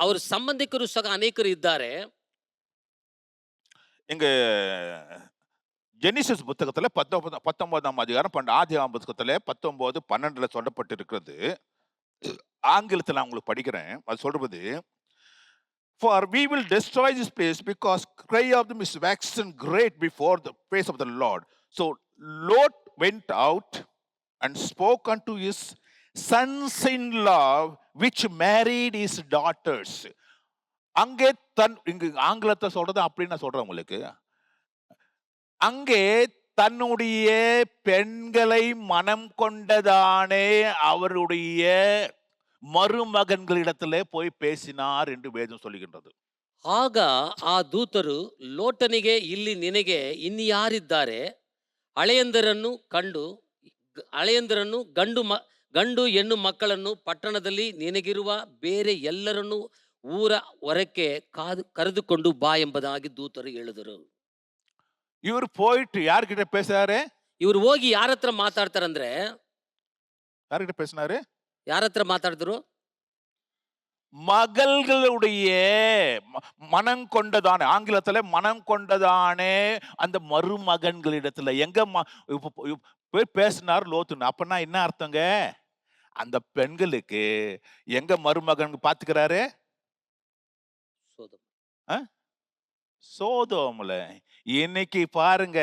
ಅವ್ರ ಸಂಬಂಧಿಕರು ಸಹ ಅನೇಕರು ಇದ್ದಾರೆ. இங்க ஜெனிசிஸ் புத்தகத்துல 19ஆம் அதிகாரம் ஆதியாகமம் புத்தகத்துல 19, 12 சொல்லப்பட்டிருக்கிறது. ஆங்கிலத்துல நான் உங்களுக்கு படிக்கிறேன். அது சொல்றது, for we will destroy this place because cry of them is waxen great before the face of the Lord. So Lot went out and spoke unto his sons-in-law which married his daughters. அங்கே இங்கு ஆங்கிலத்தை சொல்றது அப்படி நான் சொல்றேன் உங்களுக்கு. அங்கே தன்னுடைய பெண்களை மனம் கொண்டதானே அவருடைய மருமகன்களிடத்திலே போய் பேசினார் என்று வேதம் சொல்லுகின்றது. ಆಗ ಆ ದೂತರು ಲೋಟನಿಗೆ, ಇಲ್ಲಿ ನಿನಗೆ ಇನ್ಯಾರಿದ್ದಾರೆ? ಹಳೆಯಂದರನ್ನು ಗಂಡು ಹೆಣ್ಣು ಮಕ್ಕಳನ್ನು ಪಟ್ಟಣದಲ್ಲಿ ನಿನಗಿರುವ ಬೇರೆ ಎಲ್ಲರನ್ನು ಊರ ಹೊರಕ್ಕೆ ಕರೆದುಕೊಂಡು ಬಾ ಎಂಬುದಾಗಿ ದೂತರು ಹೇಳಿದರು. இவர் போயிட்டு யார்கிட்ட பேசுறாரு? ಇವರು ಹೋಗಿ ಯಾರ ಹತ್ರ ಮಾತಾಡ್ತಾರಂದ್ರೆ, யார்கிட்ட பேசினாரு? ಯಾರ ಹತ್ರ ಮಾತಾಡಿದ್ರು? மகள்களுடைய மனம் கொண்டதானே, ஆங்கிலத்துல மனம் கொண்டதானே அந்த மருமகன்களிடத்துல எங்க போய் பேசினார் லோத்துன்னு. அப்பனா என்ன அர்த்தங்க? அந்த பெண்களுக்கு எங்க மருமகன் பாத்துக்கிறாரு? சோதோம்ல. இன்னைக்கு பாருங்க,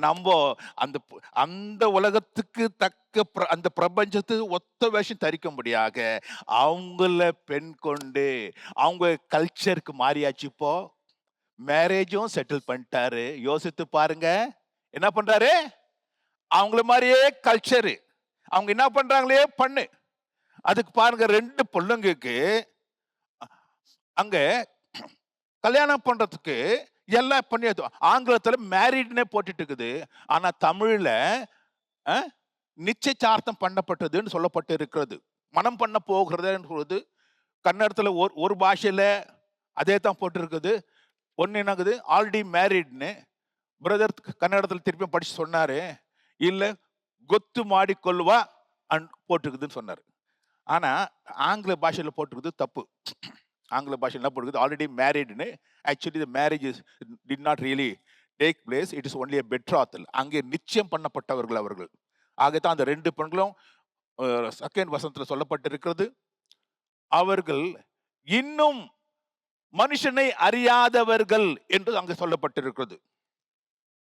நம்ம அந்த உலகத்துக்கு தக்க அந்த பிரபஞ்சத்துக்கு ஒத்த வேஷம் தரிக்க முடியாத அவங்கள பெண் கொண்டு அவங்க கல்ச்சருக்கு மாறியாச்சு. இப்போ மேரேஜும் செட்டில் பண்ணிட்டாரு. யோசித்து பாருங்க, என்ன பண்றாரு? அவங்கள மாதிரியே கல்ச்சரு, அவங்க என்ன பண்றாங்களே பண்ணு. அதுக்கு பாருங்க, 2 பொண்ணுங்களுக்கு அங்க கல்யாணம் பண்றதுக்கு எல்லாம் பண்ணி ஆங்கிலத்துல மேரிட்னே போட்டுட்டு இருக்குது. ஆனா தமிழ்ல நிச்சயதார்த்தம் பண்ணப்பட்டதுன்னு சொல்லப்பட்டு இருக்கிறது. மனம் பண்ண போகிறது கன்னடத்துல ஒரு பாஷையில அதே தான் போட்டு இருக்குது. ஒன்னு என்னங்குது ஆல்ரெடி மேரிட்னு, பிரதர் கன்னடத்துல திருப்பி படிச்சு சொன்னாரு, இல்ல ಗೊತ್ತು ಮಾಡಿಕೊಳ್ಳುವ போட்டிருக்குதுன்னு சொன்னாரு. ஆனா ஆங்கில பாஷையில போட்டிருக்குது தப்பு. ஆங்கில பாஷையில என்ன போட்டிருக்குது, ஆல்ரெடி மேரிட்னு. Actually the marriage is did not really take place, it is only a betrothal. அங்கே நிச்சயம் பண்ணப்பட்டவர்கள் அவர்கள். ஆகத்தான் அந்த 2 பெண்களும் செகண்ட் வசனத்துல சொல்லப்பட்டிருக்கிறது, அவர்கள் இன்னும் மனுஷனை அறியாதவர்கள் என்று அங்கே சொல்லப்பட்டிருக்கிறது.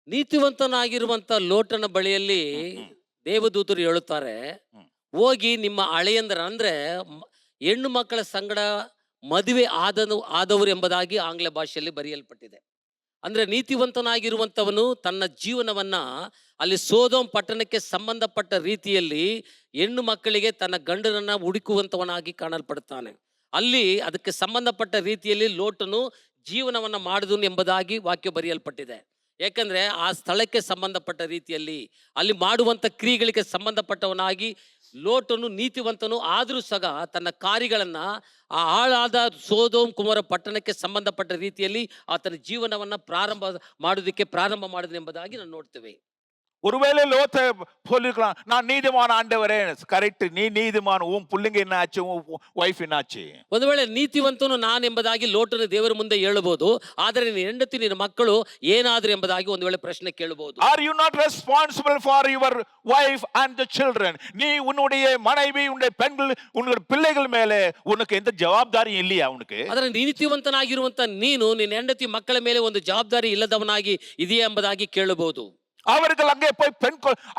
ನೀತಿವಂತನಾಗಿರುವಂತ ಲೋಟನ ಬಳಿಯಲ್ಲಿ ಹ್ಮ್. ದೇವದೂತರು ಹೇಳುತ್ತಾರೆ, ಹ್ಮ್. ಹೋಗಿ ನಿಮ್ಮ ಅಳೆಯಂದ್ರ ಅಂದ್ರೆ ಹೆಣ್ಣು ಮಕ್ಕಳ ಸಂಗಡ ಮದುವೆ ಆದವರು ಎಂಬುದಾಗಿ ಆಂಗ್ಲ ಭಾಷೆಯಲ್ಲಿ ಬರೆಯಲ್ಪಟ್ಟಿದೆ. ಅಂದ್ರೆ ನೀತಿವಂತನಾಗಿರುವಂತವನು ತನ್ನ ಜೀವನವನ್ನ ಅಲ್ಲಿ ಸೋದೋಮ್ ಪಟ್ಟಣಕ್ಕೆ ಸಂಬಂಧಪಟ್ಟ ರೀತಿಯಲ್ಲಿ ಹೆಣ್ಣು ಮಕ್ಕಳಿಗೆ ತನ್ನ ಗಂಡನನ್ನ ಹುಡುಕುವಂತವನಾಗಿ ಕಾಣಲ್ಪಡುತ್ತಾನೆ. ಅಲ್ಲಿ ಅದಕ್ಕೆ ಸಂಬಂಧಪಟ್ಟ ರೀತಿಯಲ್ಲಿ ಲೋಟನು ಜೀವನವನ್ನ ಮಾಡಿದನು ಎಂಬುದಾಗಿ ವಾಕ್ಯ ಬರೆಯಲ್ಪಟ್ಟಿದೆ. ಯಾಕಂದ್ರೆ ಆ ಸ್ಥಳಕ್ಕೆ ಸಂಬಂಧಪಟ್ಟ ರೀತಿಯಲ್ಲಿ ಅಲ್ಲಿ ಮಾಡುವಂತ ಕ್ರಿಯೆಗಳಿಗೆ ಸಂಬಂಧಪಟ್ಟವನಾಗಿ ಲೋಟನು ನೀತಿವಂತನು ಆದರೂ ಸಹ ತನ್ನ ಕಾರ್ಯಗಳನ್ನ ಆ ಹಾಳಾದ ಸೋದೋಮ್ ಕುಮಾರ ಪಟ್ಟಣಕ್ಕೆ ಸಂಬಂಧಪಟ್ಟ ರೀತಿಯಲ್ಲಿ ಆತನ ಜೀವನವನ್ನ ಪ್ರಾರಂಭ ಮಾಡಿದ ಎಂಬುದಾಗಿ ನಾವು ನೋಡ್ತೇವೆ. ஒருவேளை லோத்தை சொல்லிருக்கலாம், நான் நீதிமான் ஆண்டவரே. கரெக்ட், நீ நீதிமான், உன் புள்ளைங்க என்ன ஆச்சு, உன் வைஃப் என்னாச்சு? ಒಂದು ವೇಳೆ ನೀತಿವಂತನು ನಾನು ಎಂಬುದಾಗಿ ಲೋಟನು ದೇವರ ಮುಂದೆ ಹೇಳಬಹುದು, ಆದರೆ ನಿನ್ನ ಹೆಂಡತಿ ನಿನ್ನ ಮಕ್ಕಳು ಏನಾದ್ರು ಎಂಬುದಾಗಿ ಒಂದು ವೇಳೆ ಪ್ರಶ್ನೆ ಕೇಳಬಹುದು. Are you not responsible for your wife and the children? நீ உன்னுடைய மனைவி, உன்னுடைய பெண்கள், உன்னுடைய பிள்ளைகள் மேலே உனக்கு எந்த ஜவாப்தாரியும் இல்லையா உனக்கு? ಆದರೆ ನೀತಿವಂತನಾಗಿರುವಂತ ನೀನು ನಿನ್ನ ಹೆಂಡತಿ ಮಕ್ಕಳ ಮೇಲೆ ಒಂದು ಜವಾಬ್ದಾರಿ ಇಲ್ಲದವನಾಗಿ ಇದೆಯಾ ಎಂಬುದಾಗಿ ಕೇಳಬಹುದು. அவர்கள் அங்கே போய்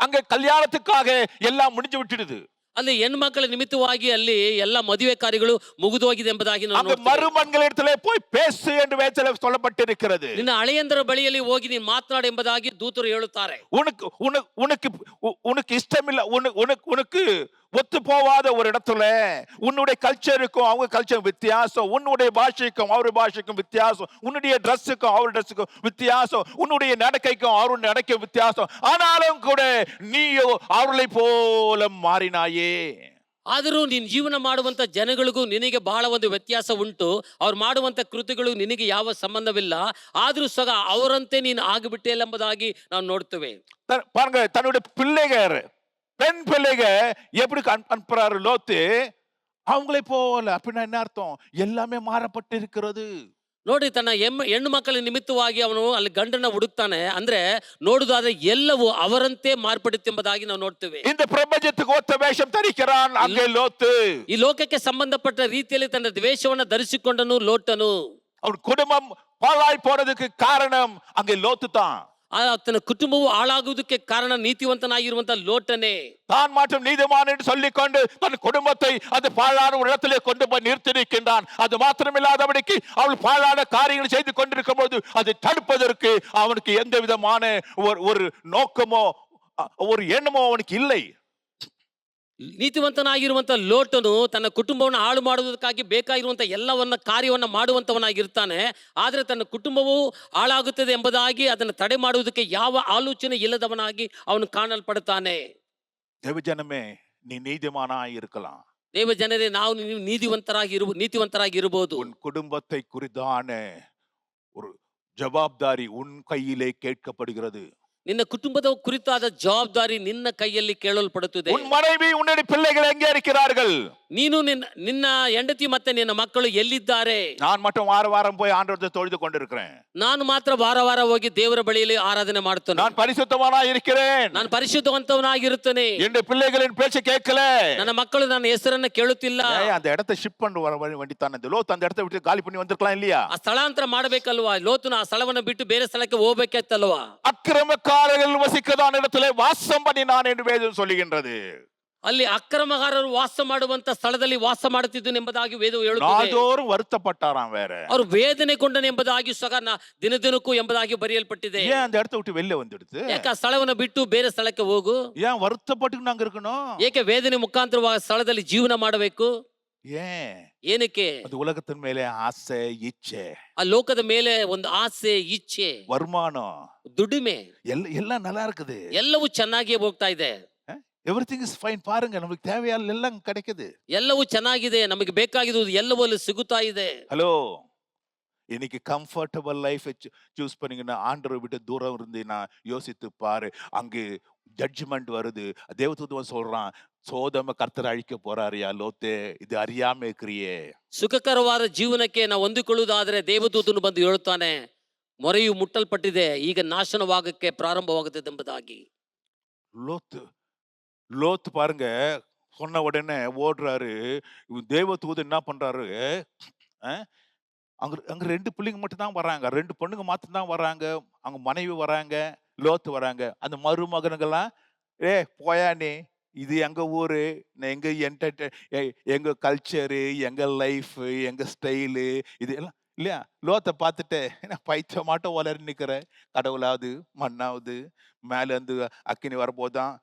அங்கே கல்யாணத்துக்காக எல்லாம் முடிஞ்சு விட்டுடுது. ಅಲ್ಲಿ ಹೆಣ್ಮಕ್ಕಳ ನಿಮಿತ್ತವಾಗಿ ಅಲ್ಲಿ ಎಲ್ಲ ಮದುವೆ ಕಾರ್ಯಗಳು ಮುಗಿದೋಗಿದೆ ಎಂಬುದಾಗಿ ನಾವು அங்க ನೋಡ್ತೇವೆ. மருமகளிடத்திலே போய் பேசு என்று வேதத்தில் சொல்லப்பட்டிருக்கிறது. ನಿನ್ನ ಅಳೆಯಂದರ ಬಳಿಯಲ್ಲಿ ಹೋಗಿ ನೀನು ಮಾತನಾಡು ಎಂಬುದಾಗಿ ದೂತರು ಹೇಳುತ್ತಾರೆ. உனக்கு உனக்கு உனக்கு உனக்கு இஷ்டமில்ல, உனக்கு ஒத்து போவாத ஒரு இடத்துல உன்னுடைய கல்ச்சருக்கும் அவங்க கல்ச்சர் வித்தியாசம், உன்னுடைய பாஷைக்கும் அவருடைய பாஷைக்கும் வித்தியாசம், உன்னுடைய ட்ரெஸ்ஸுக்கும் அவருடைய ட்ரெஸ்ஸுக்கும் வித்தியாசம், உன்னுடைய நடக்கைக்கும் அவருடைய நடக்கை வித்தியாசம். ஆனாலும் கூட நீயோ அவர்களை போல மாறினாயே. ಆದರೂ ನೀನು ಜೀವನ ಮಾಡುವಂತ ಜನಗಳಿಗೂ ನಿನಗೆ ಬಹಳ ಒಂದು ವ್ಯತ್ಯಾಸ ಉಂಟು. ಅವ್ರು ಮಾಡುವಂತ ಕೃತಿಗಳು ನಿನಗೆ ಯಾವ ಸಂಬಂಧವಿಲ್ಲ, ಆದ್ರೂ ಸಹ ಅವರಂತೆ ನೀನು ಆಗಿಬಿಟ್ಟೆ ಎಂಬುದಾಗಿ ನಾವು ನೋಡ್ತೇವೆ. பாருங்க, தன்னுடைய பிள்ளைகள், பெண் பிள்ளைக எப்படி அனுப்புறாரு லோத்து, அவங்களை போல. அப்படின்னா என்ன அர்த்தம்? எல்லாமே மாறப்பட்டு இருக்கிறது. ನೋಡಿ, ತನ್ನ ಹೆಣ್ಣು ಮಕ್ಕಳ ನಿಮಿತ್ತವಾಗಿ ಅವನು ಅಲ್ಲಿ ಗಂಡನ ಹುಡುಕ್ತಾನೆ. ಅಂದ್ರೆ ನೋಡುದಾದ್ರೆ ಎಲ್ಲವೂ ಅವರಂತೆ ಮಾರ್ಪಡುತ್ತೆಂಬುದಾಗಿ ನಾವು ನೋಡ್ತೇವೆ. இந்த பிரபஞ்சத்துக்கு ஒத்த வேஷம் தரிக்கிறான் அங்கே லோத்து. ಈ ಲೋಕಕ್ಕೆ ಸಂಬಂಧಪಟ್ಟ ರೀತಿಯಲ್ಲಿ ತನ್ನ ದ್ವೇಷವನ್ನ ಧರಿಸಿಕೊಂಡನು ಲೋಟನು. அவன் குடும்பம் பாழாய் போனதுக்கு காரணம் அங்கே லோத்து தான். ಆತನ ಕುಟುಂಬವು ಹಾಳಾಗುವುದಕ್ಕೆ ಕಾರಣ ನೀತಿವಂತನಾಗಿರುವಂತ ಲೋಟನೇ. தான் மட்டும் நீதிமான் என்று சொல்லிக்கொண்டு தன் குடும்பத்தை அந்த பாழான ஒரு இடத்திலே கொண்டு போய் நிறுத்தியிருக்கின்றான். அது மாத்திரமில்லாதபடிக்கு அவள் பாழான காரியங்களை செய்து கொண்டிருக்கும் போது அதை தடுப்பதற்கு அவனுக்கு எந்த விதமான ஒரு நோக்கமோ ஒரு எண்ணமோ அவனுக்கு இல்லை. ನೀತಿವಂತನಾಗಿರುವಂತ ಲೋಟನು ತನ್ನ ಕುಟುಂಬವನ್ನು ಹಾಳು ಮಾಡುವುದಕ್ಕಾಗಿ ಬೇಕಾಗಿರುವಂತ ಎಲ್ಲವನ್ನ ಕಾರ್ಯವನ್ನ ಮಾಡುವಂತವನಾಗಿರ್ತಾನೆ. ಆದ್ರೆ ತನ್ನ ಕುಟುಂಬವು ಹಾಳಾಗುತ್ತದೆ ಎಂಬುದಾಗಿ ಅದನ್ನು ತಡೆ ಮಾಡುವುದಕ್ಕೆ ಯಾವ ಆಲೋಚನೆ ಇಲ್ಲದವನಾಗಿ ಅವನು ಕಾಣಲ್ಪಡುತ್ತಾನೆ. தேவஜனமே, நீ நீதிமானாய் இருக்கலாம். ದೇವ ಜನರೇ, ನಾವು ನೀತಿವಂತರಾಗಿ ಇರಬಹುದು. உன் குடும்பத்தை குறித்தான ஒரு ஜவாப்தாரி உன் கையிலே கேட்கப்படுகிறது. ನಿನ್ನ ಕುಟುಂಬದ ಕುರಿತಾದ ಜವಾಬ್ದಾರಿ ನಿನ್ನ ಕೈಯಲ್ಲಿ ಕೇಳಲ್ಪಡುತ್ತದೆ. உன் மனைவி, உன்னுடைய பிள்ளைகள் எங்கே இருக்கிறார்கள்? ನೀನು ನಿನ್ನ ಹೆಂಡತಿ ಮತ್ತೆ ನಿನ್ನ ಮಕ್ಕಳು ಎಲ್ಲಿದ್ದಾರೆ? நான் மட்டும் வாரம் போய் ஆண்டவரை தொழுது கொண்டிருக்கிறேன். ನಾನು ಮಾತ್ರ ವಾರ ಹೋಗಿ ದೇವರ ಬಳಿಯಲ್ಲಿ ಆರಾಧನೆ ಮಾಡುತ್ತೇನೆ. நான் பரிசுத்தவானாய் இருக்கிறேன். ನಾನು ಪರಿಶುದ್ಧವಂತವನಾಗಿರುತ್ತೇನೆ. என்னுடைய பிள்ளைகளின் பேச்சை கேட்கல. ನನ್ನ மಕ್ಕಳು ನನ್ನ ಹೆಸರನ್ನ ಕೇಳುತ್ತಿಲ್ಲ. அந்த இடத்தை ஷிஃப்ட் பண்ணி வர வேண்டித்தான். அந்த லோத் அந்த இடத்தை விட்டு காலி பண்ணி வந்திருக்கலாம் இல்லையா? ಆ ಸ್ಥಳಾಂತರ ಮಾಡಬೇಕಲ್ವಾ? ಲೋತನು ಆ ಸ್ಥಳವನ್ನು ಬಿಟ್ಟು ಬೇರೆ ಸ್ಥಳಕ್ಕೆ ಹೋಗ್ಬೇಕಿತ್ತಲ್ವಾ? அக்கிரமக்காரர்கள் வசிக்கதான் இடத்திலே வாசம் பண்ணினான் என்று வேதம் சொல்லுகின்றது. ಅಲ್ಲಿ ಅಕ್ರಮಗಾರರು ವಾಸ ಮಾಡುವಂತ ಸ್ಥಳದಲ್ಲಿ ವಾಸ ಮಾಡುತ್ತಿದ್ದನು ಎಂಬುದಾಗಿ ವೇದವು ಹೇಳುತ್ತದೆ. நாள்தோறும் வருத்தப்பட்டாராம். வேற ಅವರು ವೇದನೆ ಕೊಂಡನು ಎಂಬುದಾಗಿ ಸಹ ದಿನದಿನಕ್ಕೂ ಎಂಬುದಾಗಿ ಬರೆಯಲ್ಪಟ್ಟಿದೆ. ஏன் அந்த இடத்தை விட்டு வெளில வந்துடுது? ಯಾಕೆ ಆ ಸ್ಥಳವನ್ನು ಬಿಟ್ಟು ಬೇರೆ ಸ್ಥಳಕ್ಕೆ ಹೋಗು? ஏன் வருத்தப்பட்டு நாங்க இருக்கணும்? ಏಕೆ ವೇದನೆ ಮುಖಾಂತರವಾಗಿ ಸ್ಥಳದಲ್ಲಿ ಜೀವನ ಮಾಡಬೇಕು? ஏன்? ಏನಕ್ಕೆ? அது உலகத்தின் மேலே ஆசை, இச்சை, ಆ ಲೋಕದ ಮೇಲೆ ಒಂದು ಆಸೆ, ಇಚ್ಛೆ, வருமானம், ದುಡಿಮೆ எல்லாம் நல்லா இருக்குது. ಎಲ್ಲವೂ ಚೆನ್ನಾಗಿಯೇ ಹೋಗ್ತಾ ಇದೆ. Everything is fine. பாருங்க, நமக்கு தேவையான எல்லாம் கிடைக்குது. ಎಲ್ಲವೂ ಚೆನ್ನಾಗಿದೆ, ನಮಗೆ ಬೇಕಾಗಿರುವುದು ಎಲ್ಲವೂ ಅಲ್ಲಿ ಸಿಗುತ್ತಾ ಇದೆ. ஹலோ, இன்னைக்கு கம்ஃபர்டபுள் லைஃபை சூஸ் பண்ணீங்கன்னா ஆண்டவரை விட்டு தூரம் இருந்து நான் யோசித்து பாரு. அங்கு ஜட்ஜ்மெண்ட் வருது. தேவதூதன் சொல்றான், சோதோம கர்த்தர் அழிக்க போறாருயா லோத்தே, ಇದು அறியாம இருக்கிறியே. ಸುಖಕರವಾದ ಜೀವನಕ್ಕೆ ನಾವು ಹೊಂದಿಕೊಳ್ಳುವುದಾದರೆ ದೇವದೂತನು ಬಂದು ಹೇಳುತ್ತಾನೆ, ಮೊರೆಯು ಮುಟ್ಟಲ್ಪಟ್ಟಿದೆ, ಈಗ ನಾಶನವಾಗಕ್ಕೆ ಪ್ರಾರಂಭವಾಗುತ್ತದೆ ಎಂಬುದಾಗಿ. லோத்து லோத்து பாருங்க, சொன்ன உடனே ஓடுறாரு. தேவதூதன் என்ன பண்றாரு, அஹ், அங்க அங்க 2 பிள்ளைங்க மட்டும் தான் வராங்க, 2 பொண்ணுங்க மாத்திரம் தான் வராங்க. அவங்க மனைவி வராங்க, லோத்து வராங்க. அந்த மருமகனுங்கெல்லாம், ஏ போயா நீ, இது எங்க ஊரு, எங்க எங்க கல்ச்சரு, எங்க லைஃப், எங்க ஸ்டைலு, இது எல்லாம் இல்லையா. லோத்தை பார்த்துட்டு நான் பைத்தியமாட்டம் வளரி நிக்கிற, கடவுளாவது மண்ணாவது மேல இருந்து அக்கினி வரப்போதான்,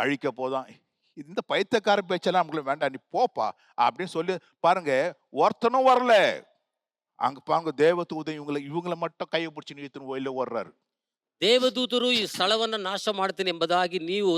அழிக்க போதான், இந்த பைத்தியக்கார பேச்செல்லாம் உங்களுக்கு வேண்டாம், நீ போப்பா அப்படின்னு சொல்லி பாருங்க. ஒருத்தனும் வரல. அங்க பாருங்க, தேவதூதன் இவங்களை மட்டும் கையை பிடிச்சி நிறுத்தின்னு வெளில ஓடுறாரு. ದೇವದೂತರು ಈ ಸ್ಥಳವನ್ನ ನಾಶ ಮಾಡ್ತೀನಿ ಎಂಬುದಾಗಿ ನೀವು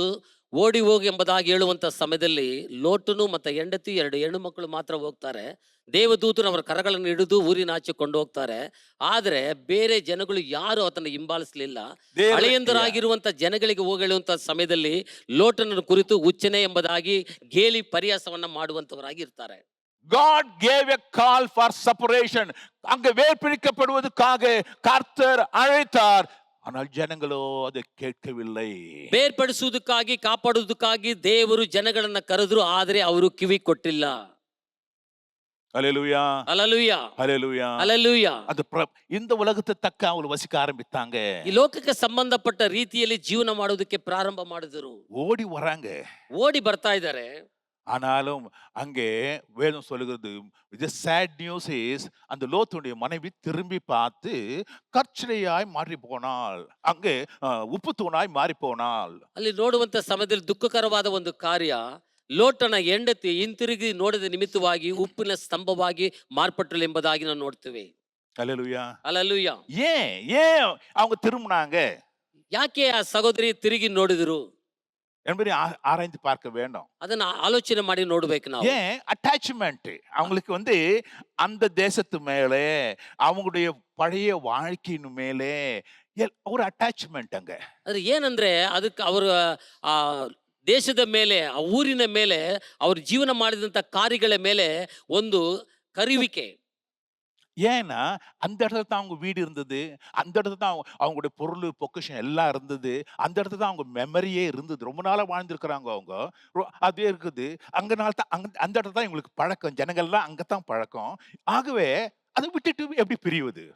ಓಡಿ ಹೋಗಿ ಎಂಬುದಾಗಿ ಹೇಳುವಂತ ಸಮಯದಲ್ಲಿ ಲೋಟನು ಮತ್ತೆ ಹೆಂಡತಿ 2 ಹೆಣ್ಣು ಮಕ್ಕಳು ಮಾತ್ರ ಹೋಗ್ತಾರೆ. ದೇವದೂತರು ಅವರ ಕರಗಳನ್ನು ಹಿಡಿದು ಊರಿನಾಚೆ ಕೊಂಡು ಹೋಗ್ತಾರೆ. ಆದ್ರೆ ಬೇರೆ ಜನಗಳು ಯಾರು ಆತನ ಹಿಂಬಾಲಿಸಲಿಲ್ಲ. ದೇವ್ರ- ಹಳೆಯಂದರಾಗಿರುವಂತ ಜನಗಳಿಗೆ ಹೋಗಿ ಹೇಳುವಂತ ಸಮಯದಲ್ಲಿ ಲೋಟನನ್ನು ಕುರಿತು ಹುಚ್ಚನೆ ಎಂಬುದಾಗಿ ಗೇಲಿ ಪರಿಹಾಸವನ್ನ ಮಾಡುವಂತವರಾಗಿ ಇರ್ತಾರೆ. God gave a call for separation. அங்க வேர்பிரிக்கப்படுவதற்காக கர்த்தர் அழைத்தார். ஆனால் ஜனங்களோ அதை கேட்கவில்லை. ಬೇರ್ಪಡಿಸುವುದಕ್ಕಾಗಿ ಕಾಪಾಡುವುದಕ್ಕಾಗಿ ದೇವರು ಜನಗಳನ್ನ ಕರೆದ್ರು, ಆದರೆ ಅವರು ಕಿವಿ ಕೊಟ್ಟಿಲ್ಲ. ஹல்லேலூயா, ಅಲಲುಯ್ಯ ஹல்லேலூயா. ಅಲಲುಯ್ಯ. அந்த இந்த உலகத்தை தக்க அவங்க வசிக்க ஆரம்பித்தாங்க. ಈ ಲೋಕಕ್ಕೆ ಸಂಬಂಧಪಟ್ಟ ರೀತಿಯಲ್ಲಿ ಜೀವನ ಮಾಡುವುದಕ್ಕೆ ಪ್ರಾರಂಭ ಮಾಡಿದರು. ஓடி வராங்க. ಓಡಿ ಬರ್ತಾ ಇದ್ದಾರೆ. ஆனாலும் அங்கே வேதம் சொல்லுகிறது, the sad news is, அந்த லோத்துடைய மனைவி திரும்பி பார்த்து கற்சனையாய் மாறி போனாள். அங்கே உப்பு தூணாய் மாறி போனாள். ಅಲ್ಲಿ ನೋಡುವಂತ ಸಮಯದಲ್ಲಿ ದುಃಖಕರವಾದ ಒಂದು ಕಾರ್ಯ, ಲೋಟನ ಹೆಂಡತಿ ಹಿಂತಿರುಗಿ ನೋಡಿದ ನಿಮಿತ್ತವಾಗಿ ಉಪ್ಪಿನ ಸ್ತಂಭವಾಗಿ ಮಾರ್ಪಟ್ಟಳು ಎಂಬುದಾಗಿ ನಾವು ನೋಡ್ತೇವೆ. ஹல்லேலூயா. ಅಲಲುಯ್ಯ. ஏன் ஏன் அவங்க திரும்பினாங்க ಯಾಕೆ ಆ ಸಹೋದರಿ ತಿರುಗಿ ನೋಡಿದ್ರು என்பதை ஆராய்ந்து பார்க்க வேண்டும். ಅದನ್ನ ಆಲೋಚನೆ ಮಾಡಿ ನೋಡ್ಬೇಕು ನಾವು. ஏன் அட்டாச்மெண்ட் அவங்களுக்கு அந்த தேசத்து மேலே, அவங்களுடைய பழைய வாழ்க்கையின் மேலே ஒரு அட்டாச்மெண்ட் அங்க. ಆದ್ರೆ ಏನಂದ್ರೆ ಅದಕ್ಕೆ ಅವರ ಆ ದೇಶದ ಮೇಲೆ, ಆ ಊರಿನ ಮೇಲೆ, ಅವ್ರ ಜೀವನ ಮಾಡಿದಂತ ಕಾರ್ಯಗಳ ಮೇಲೆ ಒಂದು ಕರಿವಿಕೆ. ஏன்னா அந்த இடத்துல தான் அவங்க வீடு இருந்தது, அந்த இடத்துல தான் அவங்களுடைய பொருள் பொக்கிஷம் எல்லாம் இருந்தது, அந்த இடத்துல தான் அவங்க மெமரியே இருந்தது. ரொம்ப நாளா வாழ்ந்திருக்கிறாங்க அவங்க, அதே இருக்குது. அங்கனால தான் அந்த இடத்துல தான் இவங்களுக்கு பழக்கம், ஜனங்கள்லாம் அங்கதான் பழக்கம். ஆகவே அதை விட்டுட்டு எப்படி பிரிவது?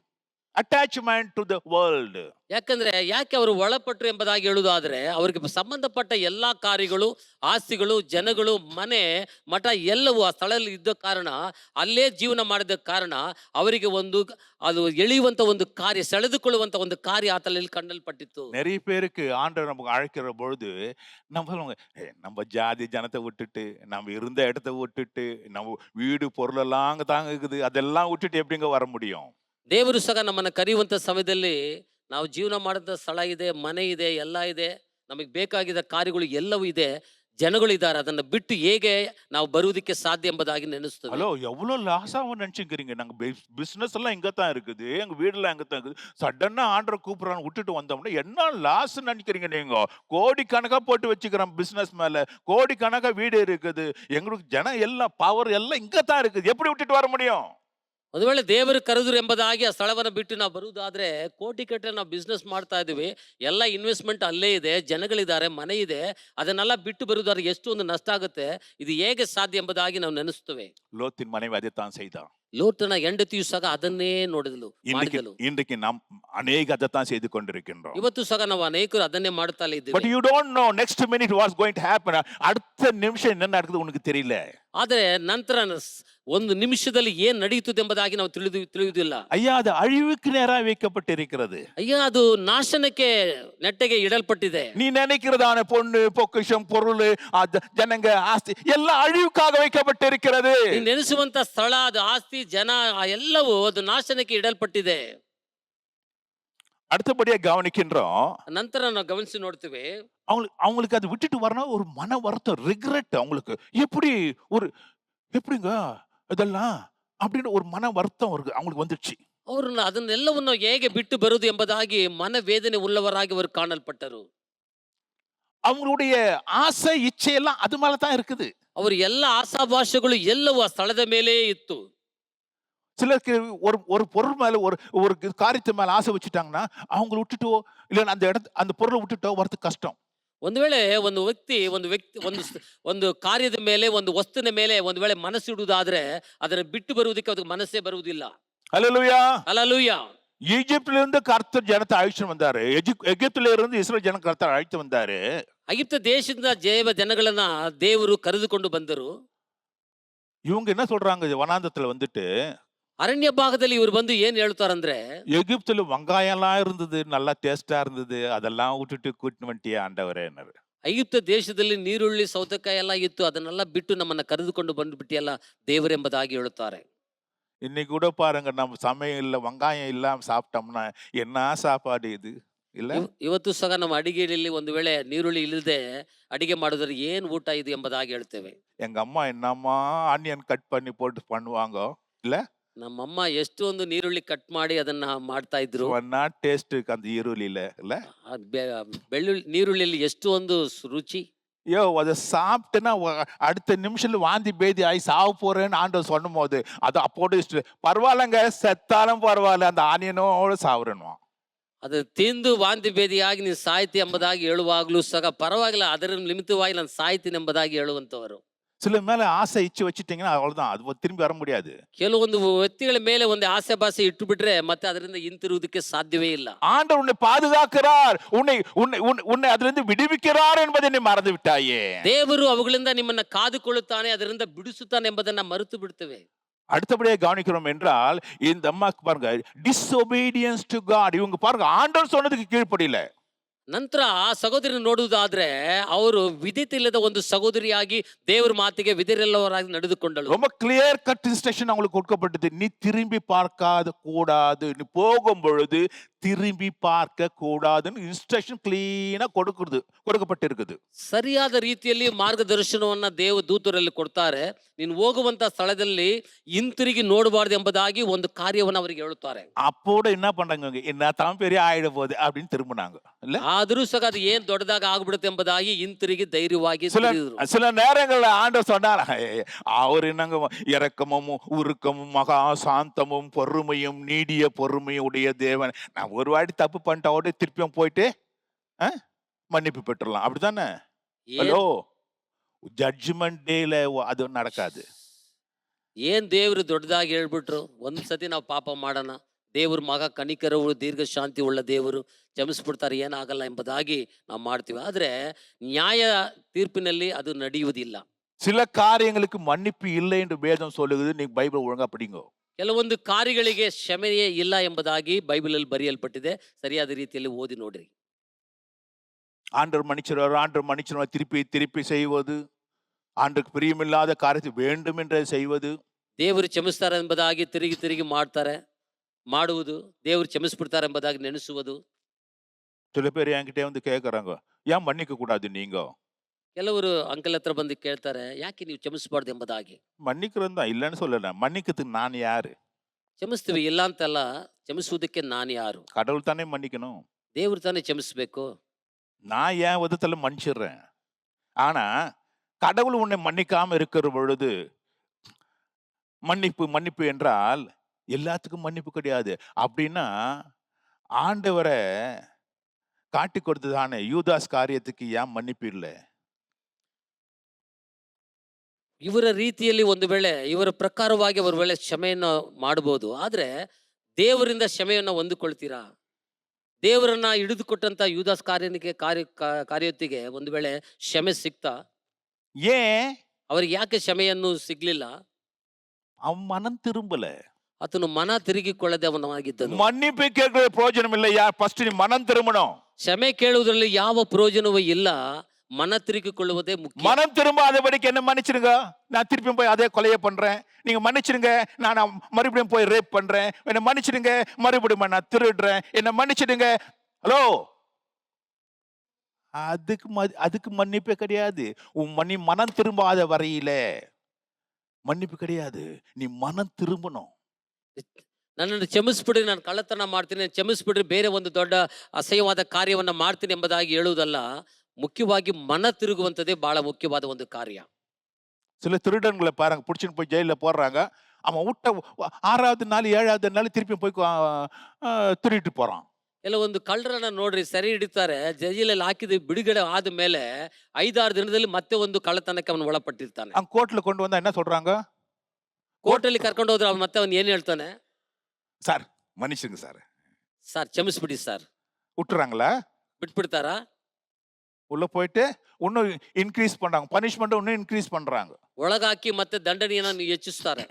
Attachment to the world. ಯಾಕಂದ್ರೆ ಯಾಕೆ ಅವರು ಒಳಪಟ್ರು ಎಂಬುದಾಗಿ ಹೇಳುವುದಾದ್ರೆ, ಅವರಿಗೆ ಸಂಬಂಧಪಟ್ಟ ಎಲ್ಲಾ ಕಾರ್ಯಗಳು, ಆಸ್ತಿಗಳು, ಜನಗಳು, ಮನೆ, ಮಠ ಎಲ್ಲವೂ ಆ ಸ್ಥಳದಲ್ಲಿ ಇದ್ದ ಕಾರಣ, ಅಲ್ಲೇ ಜೀವನ ಮಾಡಿದ ಕಾರಣ ಅವರಿಗೆ ಅದು ಎಳೆಯುವಂತ ಒಂದು ಕಾರ್ಯ, ಸೆಳೆದುಕೊಳ್ಳುವಂತ ಒಂದು ಕಾರ್ಯ ಆತನಲ್ಲಿ ಕಂಡಲ್ಪಟ್ಟಿತ್ತು. நிறைய பேருக்கு ஆண்டவர் நமக்கு அழைக்கிற பொழுது நம்ம ஜாதி ஜனத்தை விட்டுட்டு, நம்ம இருந்த இடத்த விட்டுட்டு, நம்ம வீடு பொருள் எல்லாம் அங்க தாங்க இருக்குது, அதெல்லாம் விட்டுட்டு எப்படிங்க வர முடியும்? ದೇವರು ಸಹ ನಮ್ಮನ್ನ ಕರೆಯುವಂತ ಸಮಯದಲ್ಲಿ, ನಾವು ಜೀವನ ಮಾಡಿದ ಸ್ಥಳ ಇದೆ, ಮನೆ ಇದೆ, ಎಲ್ಲ ಇದೆ, ನಮಗೆ ಬೇಕಾಗಿದ್ದ ಕಾರ್ಯಗಳು ಎಲ್ಲವೂ ಇದೆ, ಜನಗಳು ಇದ್ದಾರೆ, ಅದನ್ನ ಬಿಟ್ಟು ಹೇಗೆ ನಾವು ಬರುವುದಕ್ಕೆ ಸಾಧ್ಯ ಎಂಬುದಾಗಿ ನೆನೆಸ್ತದೆ. ஹலோ, எவ்வளவு லாஸாவும் நினைச்சுக்கிறீங்க? நாங்க பிசினஸ் எல்லாம் இங்க தான் இருக்குது, எங்க வீடுலாம் இங்க தான் இருக்குது. சடனா ஆண்டரை கூப்பிடுறான்னு விட்டுட்டு வந்தோம்னா என்ன லாஸ் நினைக்கிறீங்க நீங்க? கோடி கணக்கா போட்டு வச்சுக்கிறோம் பிசினஸ் மேல, கோடி கணக்கா வீடு இருக்குது, எங்களுக்கு ஜனம் எல்லாம் பவர் எல்லாம் இங்க தான் இருக்குது, எப்படி விட்டுட்டு வர முடியும்? ಒಂದು ವೇಳೆ ದೇವರು ಕರೆದ್ರು ಎಂಬುದಾಗಿ ಆ ಸ್ಥಳವನ್ನು ಬಿಟ್ಟು ನಾವು ಬರುವುದಾದ್ರೆ, ಕೋಟಿ ಕಟ್ಟಲೆ ನಾವು ಬಿಸ್ನೆಸ್ ಮಾಡ್ತಾ ಇದೀವಿ, ಎಲ್ಲ ಇನ್ವೆಸ್ಟ್ಮೆಂಟ್ ಅಲ್ಲೇ ಇದೆ, ಜನಗಳಿದ್ದಾರೆ, ಮನೆ ಇದೆ, ಅದನ್ನೆಲ್ಲ ಬಿಟ್ಟು ಬರುವುದಾದ್ರೆ ಎಷ್ಟು ಒಂದು ನಷ್ಟ ಆಗುತ್ತೆ, ಇದು ಹೇಗೆ ಸಾಧ್ಯ ಎಂಬುದಾಗಿ ನಾವು ನೆನೆಸ್ತೇವೆ. லோத்தின் மனைவி அதைத்தான் செய்தான். ಲೋಟನ ಹೆಂಡತಿಯು ಸಹ ಅದನ್ನೇ ನೋಡಿದಳು, ಮಾಡಿದಳು. இன்றைக்கு நாம் அநேக அதைத்தான் செய்து கொண்டிருக்கின்றோம். ಇವತ್ತು ಸಹ ನಾವು ಅನೇಕರು ಅದನ್ನೇ ಮಾಡುತ್ತಲೇ But ಇದ್ದೀವಿ. you don't know next minute what's going to happen. அடுத்த நிமிஷம் என்ன நடக்குது உனக்கு தெரியல. ಆದರೆ ನಂತರ ಒಂದು ನಿಮಿಷದಲ್ಲಿ ಏನ್ ನಡೆಯುತ್ತದೆ ಎಂಬುದಾಗಿ ನಾವು ತಿಳಿಯುವುದಿಲ್ಲ. ஐயா, அது அழிவுக்கு நேரா வைக்கப்பட்டிருக்கிறது. ಅಯ್ಯ, ಅದು ನಾಶನಕ್ಕೆ ನೆಟ್ಟಗೆ ಇಡಲ್ಪಟ್ಟಿದೆ. நீ நினைக்கிறதான பொண்ணு பொக்கிஷம் பொருள் ஜனங்க ஆஸ்தி எல்லாம் அழிவுக்காக வைக்கப்பட்டிருக்கிறது. ನೀನು ನೆನೆಸುವಂತ ಸ್ಥಳ, ಅದು ಆಸ್ತಿ, ಜನ, ಆ ಎಲ್ಲವೂ ಅದು ನಾಶನಕ್ಕೆ ಇಡಲ್ಪಟ್ಟಿದೆ. அடுத்தபடியா கவனிக்கின்றோம், ನಂತರ ನಾವು ಗಮನಿಸಿ ನೋಡ್ತೀವಿ, அவங்களுக்கு அது விட்டுட்டு வரணும் ஒரு மன வருத்தம், ரிக்ரெட். அவங்களுக்கு எப்படிங்க இதெல்லாம் அப்படின்னு ஒரு மன வருத்தம் அவங்களுக்கு வந்துடுச்சு. ಅವ್ರನ್ನ ಅದನ್ನೆಲ್ಲವನ್ನು ಹೇಗೆ ಬಿಟ್ಟು ಬರುವುದು ಎಂಬುದಾಗಿ ಮನವೇದನೆ உள்ளவராಗಿ ಅವರು ಕಾಣಲ್ಪಟ್ಟರು. அவங்களுடைய ஆசை, இச்சை எல்லாம் அது மேல தான் இருக்குது. ಅವರ ಎಲ್ಲ ಆಶಾಭಾಷೆಗಳು ಎಲ್ಲವೂ ಆ ಸ್ಥಳದ ಮೇಲೇ ಇತ್ತು. சிலருக்கு ஒரு ஒரு பொருள் மேல ஒரு ஒரு காரியத்து மேல ஆசை வச்சுட்டாங்கன்னா, அவங்கள விட்டுட்டோ, இல்ல அந்த பொருளை விட்டுட்டோ வரதுக்கு கஷ்டம். ಒಂದು ವೇಳೆ ಒಂದು ಕಾರ್ಯದ ಮೇಲೆ, ಒಂದು ವಸ್ತುವಿನ ಮೇಲೆ ಒಂದು ವೇಳೆ ಮನಸ್ಸಿಡುವುದಾದ್ರೆ ಅದನ್ನು ಬಿಟ್ಟು ಬರುವುದಕ್ಕೆ ಅದಕ್ಕೆ ಮನಸ್ಸೇ ಬರುವುದಿಲ್ಲ. ஹல்லேலூயா. ಹಲ್ಲೆಲೂಯಾ. ஈஜிப்தில இருந்து கர்த்தர் ஜனத்தை அழைச்சிட்டு வந்தாரு. எகிப்தில இருந்து இஸ்ரேல் ஜன கர்த்தர் அழைத்து வந்தாரு. ಐಗುಪ್ತ ದೇಶದಿಂದ ಜನಗಳನ್ನ ದೇವರು ಕರೆದುಕೊಂಡು ಬಂದರು. இவங்க என்ன சொல்றாங்க வனாந்தத்துல வந்துட்டு, ಅರಣ್ಯ ಭಾಗದಲ್ಲಿ ಇವರು ಬಂದು ಏನ್ ಹೇಳ್ತಾರಂದ್ರೆ, எகிப்துல வெங்காயம் எல்லாம் இருந்தது, நல்லா டேஸ்டா இருந்தது, அதெல்லாம் விட்டுட்டு கூட்டிட்டு வந்துட்டியே ஆண்டவரேன்னாரு. ಐಗುಪ್ತ ದೇಶದಲ್ಲಿ ನೀರುಳ್ಳಿ ಸೌತೆಕಾಯಿ ಎಲ್ಲ ಇತ್ತು, ಅದನ್ನೆಲ್ಲ ಬಿಟ್ಟು ನಮ್ಮನ್ನ ಕರೆದುಕೊಂಡು ಬಂದ್ಬಿಟ್ಟಿಯಲ್ಲ ದೇವರೆಂಬುದಾಗಿ ಹೇಳುತ್ತಾರೆ. இன்னைக்கு கூட பாருங்க, நம்ம சமையல்ல வெங்காயம் இல்லாம சாப்பிட்டோம்னா என்ன சாப்பாடு இது இல்ல? ಇವತ್ತು ಸಹ ನಮ್ಮ ಅಡಿಗೆಯಲ್ಲಿ ಒಂದು ವೇಳೆ ನೀರುಳ್ಳಿ ಇಲ್ಲದೆ ಅಡಿಗೆ ಮಾಡಿದ್ರೆ ಏನ್ ಊಟ ಇದು ಎಂಬುದಾಗಿ ಹೇಳ್ತೇವೆ. எங்க அம்மா என்னம்மா ஆனியன் கட் பண்ணி போட்டு பண்ணுவாங்க இல்ல? ನಮ್ಮಮ್ಮ ಎಷ್ಟೊಂದು ನೀರುಳ್ಳಿ ಕಟ್ ಮಾಡಿ ಅದನ್ನ ಮಾಡ್ತಾ ಇದ್ರು. ஒன்னா டேஸ்ட் இருக்கு அந்த ஈருளில இல்ல? ಬೆಳ್ಳುಳ್ಳಿ ನೀರುಳ್ಳಿಯಲ್ಲಿ ಎಷ್ಟು ಒಂದು ರುಚಿ. ஐயோ, அதை சாப்பிட்டேன்னா அடுத்த நிமிஷத்துல வாந்தி பேதி ஆகி சாவு போறேன்னு ஆண்டவர் சொன்னும் போது அது அப்போட பரவாயில்லங்க, செத்தாலும் பரவாயில்ல, அந்த ஆனியனோட சாவுறேன்னுவா. ಅದು ತಿಂದು ವಾಂತಿ ಭೇದಿಯಾಗಿ ನೀನು ಸಾಯ್ತಿ ಎಂಬುದಾಗಿ ಹೇಳುವಾಗ್ಲೂ ಸಹ ಪರವಾಗಿಲ್ಲ, ಅದರ ನಿಮಿತ್ತವಾಗಿ ನಾನು ಸಾಯ್ತೀನಿ ಎಂಬುದಾಗಿ ಹೇಳುವಂತವರು. சில மேல ஆசை இச்சு வச்சுட்டீங்கன்னா அவ்வளவுதான், அது திரும்பி வர முடியாது. ಕೆಲವೊಂದು ವ್ಯಕ್ತಿಗಳ ಮೇಲೆ ಒಂದು ಆಸೆ ಭಾಸೆ ಇಟ್ಟು ಬಿಟ್ರೆ ಮತ್ತೆ ಅದರಿಂದ ಹಿಂತಿರುವುದಕ್ಕೆ ಸಾಧ್ಯವೇ ಇಲ್ಲ. ஆண்டவர் உன்னை பாதுகாக்கிறார், உன்னை உன்னை உன்னை அதிலிருந்து விடுவிக்கிறார் என்பதை நீ மறந்து விட்டாயே. ದೇವರು ಅವುಗಳಿಂದ ನಿಮ್ಮನ್ನ ಕಾದುಕೊಳ್ಳುತ್ತಾನೆ, ಅದರಿಂದ ಬಿಡಿಸುತ್ತಾನೆ ಎಂಬುದನ್ನ ಮರೆತು ಬಿಡ್ತೇವೆ. அடுத்தபடியாக கவனிக்கிறோம் என்றால், இந்த அம்மாக்கு பாருங்க, disobedience to God. இவங்க பாருங்க, ஆண்டவர் சொன்னதுக்கு கீழ்ப்படியல. ನಂತರ ಆ ಸಹೋದರಿ ನೋಡುವುದಾದ್ರೆ ಅವರು ವಿಧಿತಿಲ್ಲದ ಒಂದು ಸಹೋದರಿಯಾಗಿ ದೇವರ ಮಾತಿಗೆ ವಿಧಿರಿಲ್ಲವರಾಗಿ ನಡೆದುಕೊಂಡಳು. ரொம்ப கிளியர் கட் இன்ஸ்ட்ரக்ஷன் அவங்களுக்கு கொடுக்கப்பட்டது. நீ திரும்பி பார்க்காத கூடாது, நீ போகும் பொழுது திரும்பி பார்க்க கூடாதுன்னு இன்ஸ்ட்ரக்ஷன் கிளீனா கொடுக்கப்பட்டிருக்குது. ಸರಿಯಾದ ರೀತಿಯಲ್ಲಿ ಮಾರ್ಗದರ್ಶನವನ್ನ ದೂತರಲ್ಲಿ ಕೊಡ್ತಾರೆ. ನೀನು ಹೋಗುವಂತ ಸ್ಥಳದಲ್ಲಿ ಹಿಂತಿರುಗಿ ನೋಡಬಾರ್ದು ಎಂಬುದಾಗಿ ಒಂದು ಕಾರ್ಯವನ್ನು ಅವರಿಗೆ ಹೇಳುತ್ತಾರೆ. அப்போட என்ன பண்றாங்க, என்ன தான் பெரிய ஆயிட போகுது அப்படின்னு திரும்பினாங்க இல்ல? ಆದರೂ ಸಹ ಅದು ಏನ್ ದೊಡ್ಡದಾಗ ಆಗ್ಬಿಡುತ್ತೆ ಎಂಬುದಾಗಿ ಹಿಂತಿರುಗಿ ಧೈರ್ಯವಾಗಿ சில நேரங்கள்ல ஆண்டவர் சொன்னார், அவர் என்னங்க இரக்கமும் உருக்கமும் மகா சாந்தமும் பொறுமையும் நீடிய பொறுமையும் உடைய தேவன். நான் ஒரு வாட்டி தப்பு பண்ணிட்டோட திருப்பியும் போயிட்டு மன்னிப்பு பெற்றுலாம், அப்படித்தானே? ஹலோ, ஜட்ஜ்மெண்ட் டேல அது நடக்காது. ಏನ್ ದೇವರು ದೊಡ್ಡದಾಗಿ ಹೇಳ್ಬಿಟ್ರು, ಒಂದ್ಸತಿ ನಾವು ಪಾಪ ಮಾಡೋಣ, ದೇವರು ಮಗ ಕನಿಕರವು ದೀರ್ಘ ಶಾಂತಿ ಉಳ್ಳ ದೇವರು ಕ್ಷಮಿಸ್ಬಿಡ್ತಾರೆ, ಏನಾಗಲ್ಲ ಎಂಬುದಾಗಿ ನಾವು ಮಾಡ್ತೀವಿ. ಆದ್ರೆ ನ್ಯಾಯ ತೀರ್ಪಿನಲ್ಲಿ ಅದು ನಡೆಯುವುದಿಲ್ಲ. சில காரியங்களுக்கு மன்னிப்பு இல்லை என்று வேதம் சொல்லுகிறது. நீங்க பைபிள் ஒழுங்கா படிங்க. ಕೆಲವೊಂದು ಕಾರ್ಯಗಳಿಗೆ ಕ್ಷಮೆಯೇ ಇಲ್ಲ ಎಂಬುದಾಗಿ ಬೈಬಲಲ್ಲಿ ಬರೆಯಲ್ಪಟ್ಟಿದೆ. ಸರಿಯಾದ ರೀತಿಯಲ್ಲಿ ಓದಿ ನೋಡ್ರಿ. ஆண்டவர் மன்னிச்சிருவார் திருப்பி திருப்பி செய்வது, ஆண்டருக்கு பிரியமில்லாத காரியத்தை வேண்டும் என்றே செய்வது. ದೇವರು ಕ್ಷಮಿಸ್ತಾರೆ ಎಂಬುದಾಗಿ ತಿರುಗಿ ತಿರುಗಿ ಮಾಡುವುದು, ದೇವರು ಕ್ಷಮಿಸ್ಬಿಡ್ತಾರೆ ಎಂಬುದಾಗಿ ನೆನೆಸುವುದು. சில பேர் என்கிட்ட வந்து கேட்கறாங்க, ஏன் மன்னிக்க கூடாது நீங்க? ಕೆಲವರು ಅಂಕಲ್ ಹತ್ರ ಬಂದು ಕೇಳ್ತಾರೆ, ಯಾಕೆ ನೀವು ಕ್ಷಮಿಸಬಾರ್ದು ಎಂಬುದಾಗಿ. மன்னிக்கிறது தான் இல்லைன்னு சொல்லல, மன்னிக்கிறதுக்கு நான் யாரு? ಕ್ಷಮಿಸ್ತೀವಿ, ಇಲ್ಲ ಅಂತಲ್ಲ, ಕ್ಷಮಿಸುವುದಕ್ಕೆ ನಾನು ಯಾರು? கடவுள் தானே மன்னிக்கணும். ದೇವ್ರು ತಾನೇ ಕ್ಷಮಿಸ್ಬೇಕು. நான் என் விதத்துல மன்னிச்சிடுறேன். ஆனா கடவுள் உன்னை மன்னிக்காம இருக்கிற பொழுது, மன்னிப்பு என்றால் எல்லாத்துக்கும் மன்னிப்பு கிடையாது. அப்படின்னா ஆண்டவரை காட்டி கொடுத்ததானே யூதாஸ் காரியத்துக்கு ஏன் மன்னிப்பு இல்லை? ಇವರ ರೀತಿಯಲ್ಲಿ ಒಂದು ವೇಳೆ ಇವರ ಪ್ರಕಾರವಾಗಿ ಅವರ ವೇಳೆ ಕ್ಷಮೆಯನ್ನು ಮಾಡಬಹುದು, ಆದ್ರೆ ದೇವರಿಂದ ಕ್ಷಮೆಯನ್ನ ಹೊಂದಿಕೊಳ್ತೀರಾ? ದೇವರನ್ನ ಹಿಡಿದುಕೊಟ್ಟಂತ ಯೂದಾಸ್ ಕಾರ್ಯೊತ್ತಿಗೆ ಒಂದು ವೇಳೆ ಕ್ಷಮೆ ಸಿಕ್ತಾ? ஏன் ಅವರಿಗೆ ಯಾಕೆ ಕ್ಷಮೆಯನ್ನು ಸಿಗ್ಲಿಲ್ಲ? அவன் மனம் திரும்பல. ಆತನು ಮನ ತಿರುಗಿಕೊಳ್ಳದೆ ಅವನಾಗಿದ್ದನು. மன்னிப்பு கேட்கிற பிரயோஜனம் இல்லையா? ஃபர்ஸ்ட் நீ மனம் திரும்பணும். ಕ್ಷಮೆ ಕೇಳುವುದರಲ್ಲಿ ಯಾವ ಪ್ರಯೋಜನವೂ ಇಲ್ಲ, மன திருக்கிக்கொள்வதே முக்கியம். மனம் திரும்பாதபடிக்கு என்ன மன்னிச்சிருங்க, நான் திருப்பியும் போய் அதே கொலையை பண்றேன், நீங்க மன்னிச்சிடுங்க, நான் மறுபடியும் போய் ரேப் பண்றேன், என்ன மன்னிச்சிடுங்க, மறுபடியும் நான் திருடுறேன், என்ன மன்னிச்சிடுங்க. ஹலோ, அதுக்கு மன்னிப்பே கிடையாது. நீ மனம் திரும்பாத வரையில மன்னிப்பு கிடையாது. நீ மனம் திரும்பணும். ನನ್ನನ್ನು ಕ್ಷಮಿಸ್ಬಿಡ್ರಿ, ನಾನು ಕಳ್ಳತನ ಮಾಡ್ತೀನಿ, ಕ್ಷಮಿಸ್ಬಿಡ್ರಿ, ಬೇರೆ ಒಂದು ದೊಡ್ಡ ಅಸಹ್ಯವಾದ ಕಾರ್ಯವನ್ನ ಮಾಡ್ತೀನಿ ಎಂಬುದಾಗಿ ಹೇಳುವುದಲ್ಲ. ಮುಖ್ಯವಾಗಿ ಮನ ತಿರುಗುವಂಥದ್ದೇ ಬಹಳ ಮುಖ್ಯವಾದ ಒಂದು ಕಾರ್ಯ. சில திருடன்களை பாருங்க, புடிச்சுன்னு போய் ஜெயில போடுறாங்க. அவன் விட்ட 6வது நாள் 7வது நாள் திருப்பி போய் திருடிட்டு போறான். ಕೆಲವೊಂದು ಕಳ್ಳರನ್ನ ನೋಡ್ರಿ, ಸೆರೆ ಹಿಡಿತಾರೆ, ಜೈಲಲ್ಲಿ ಹಾಕಿದ ಬಿಡುಗಡೆ ಆದ ಮೇಲೆ 5-6 ದಿನದಲ್ಲಿ ಮತ್ತೆ ಒಂದು ಕಳ್ಳತನಕ್ಕೆ ಅವನು ಒಳಪಟ್ಟಿರ್ತಾನೆ. அங்க கோர்ட்ல கொண்டு வந்தா என்ன சொல்றாங்க? ಕೋರ್ಟಲ್ಲಿ ಕರ್ಕೊಂಡು ಹೋದ್ರೆ ಅವ್ನು ಮತ್ತೆ ಅವನು ಏನ್ ಹೇಳ್ತಾನೆ? சார் மன்னிச்சுங்க சார். ಸರ್ ಕ್ಷಮಿಸ್ಬಿಡಿ ಸರ್. விட்டுறாங்களா? ಬಿಟ್ಬಿಡ್ತಾರಾ? உள்ள போயிட்டு இன்னும் இன்க்ரீஸ் பண்றாங்க, பனிஷ்மெண்ட் இன்னும் இன்க்ரீஸ் பண்றாங்க. ಒಳಗಾಕಿ ಮತ್ತೆ ದಂಡನೆಯನ್ನ ಹೆಚ್ಚಿಸ್ತಾರೆ.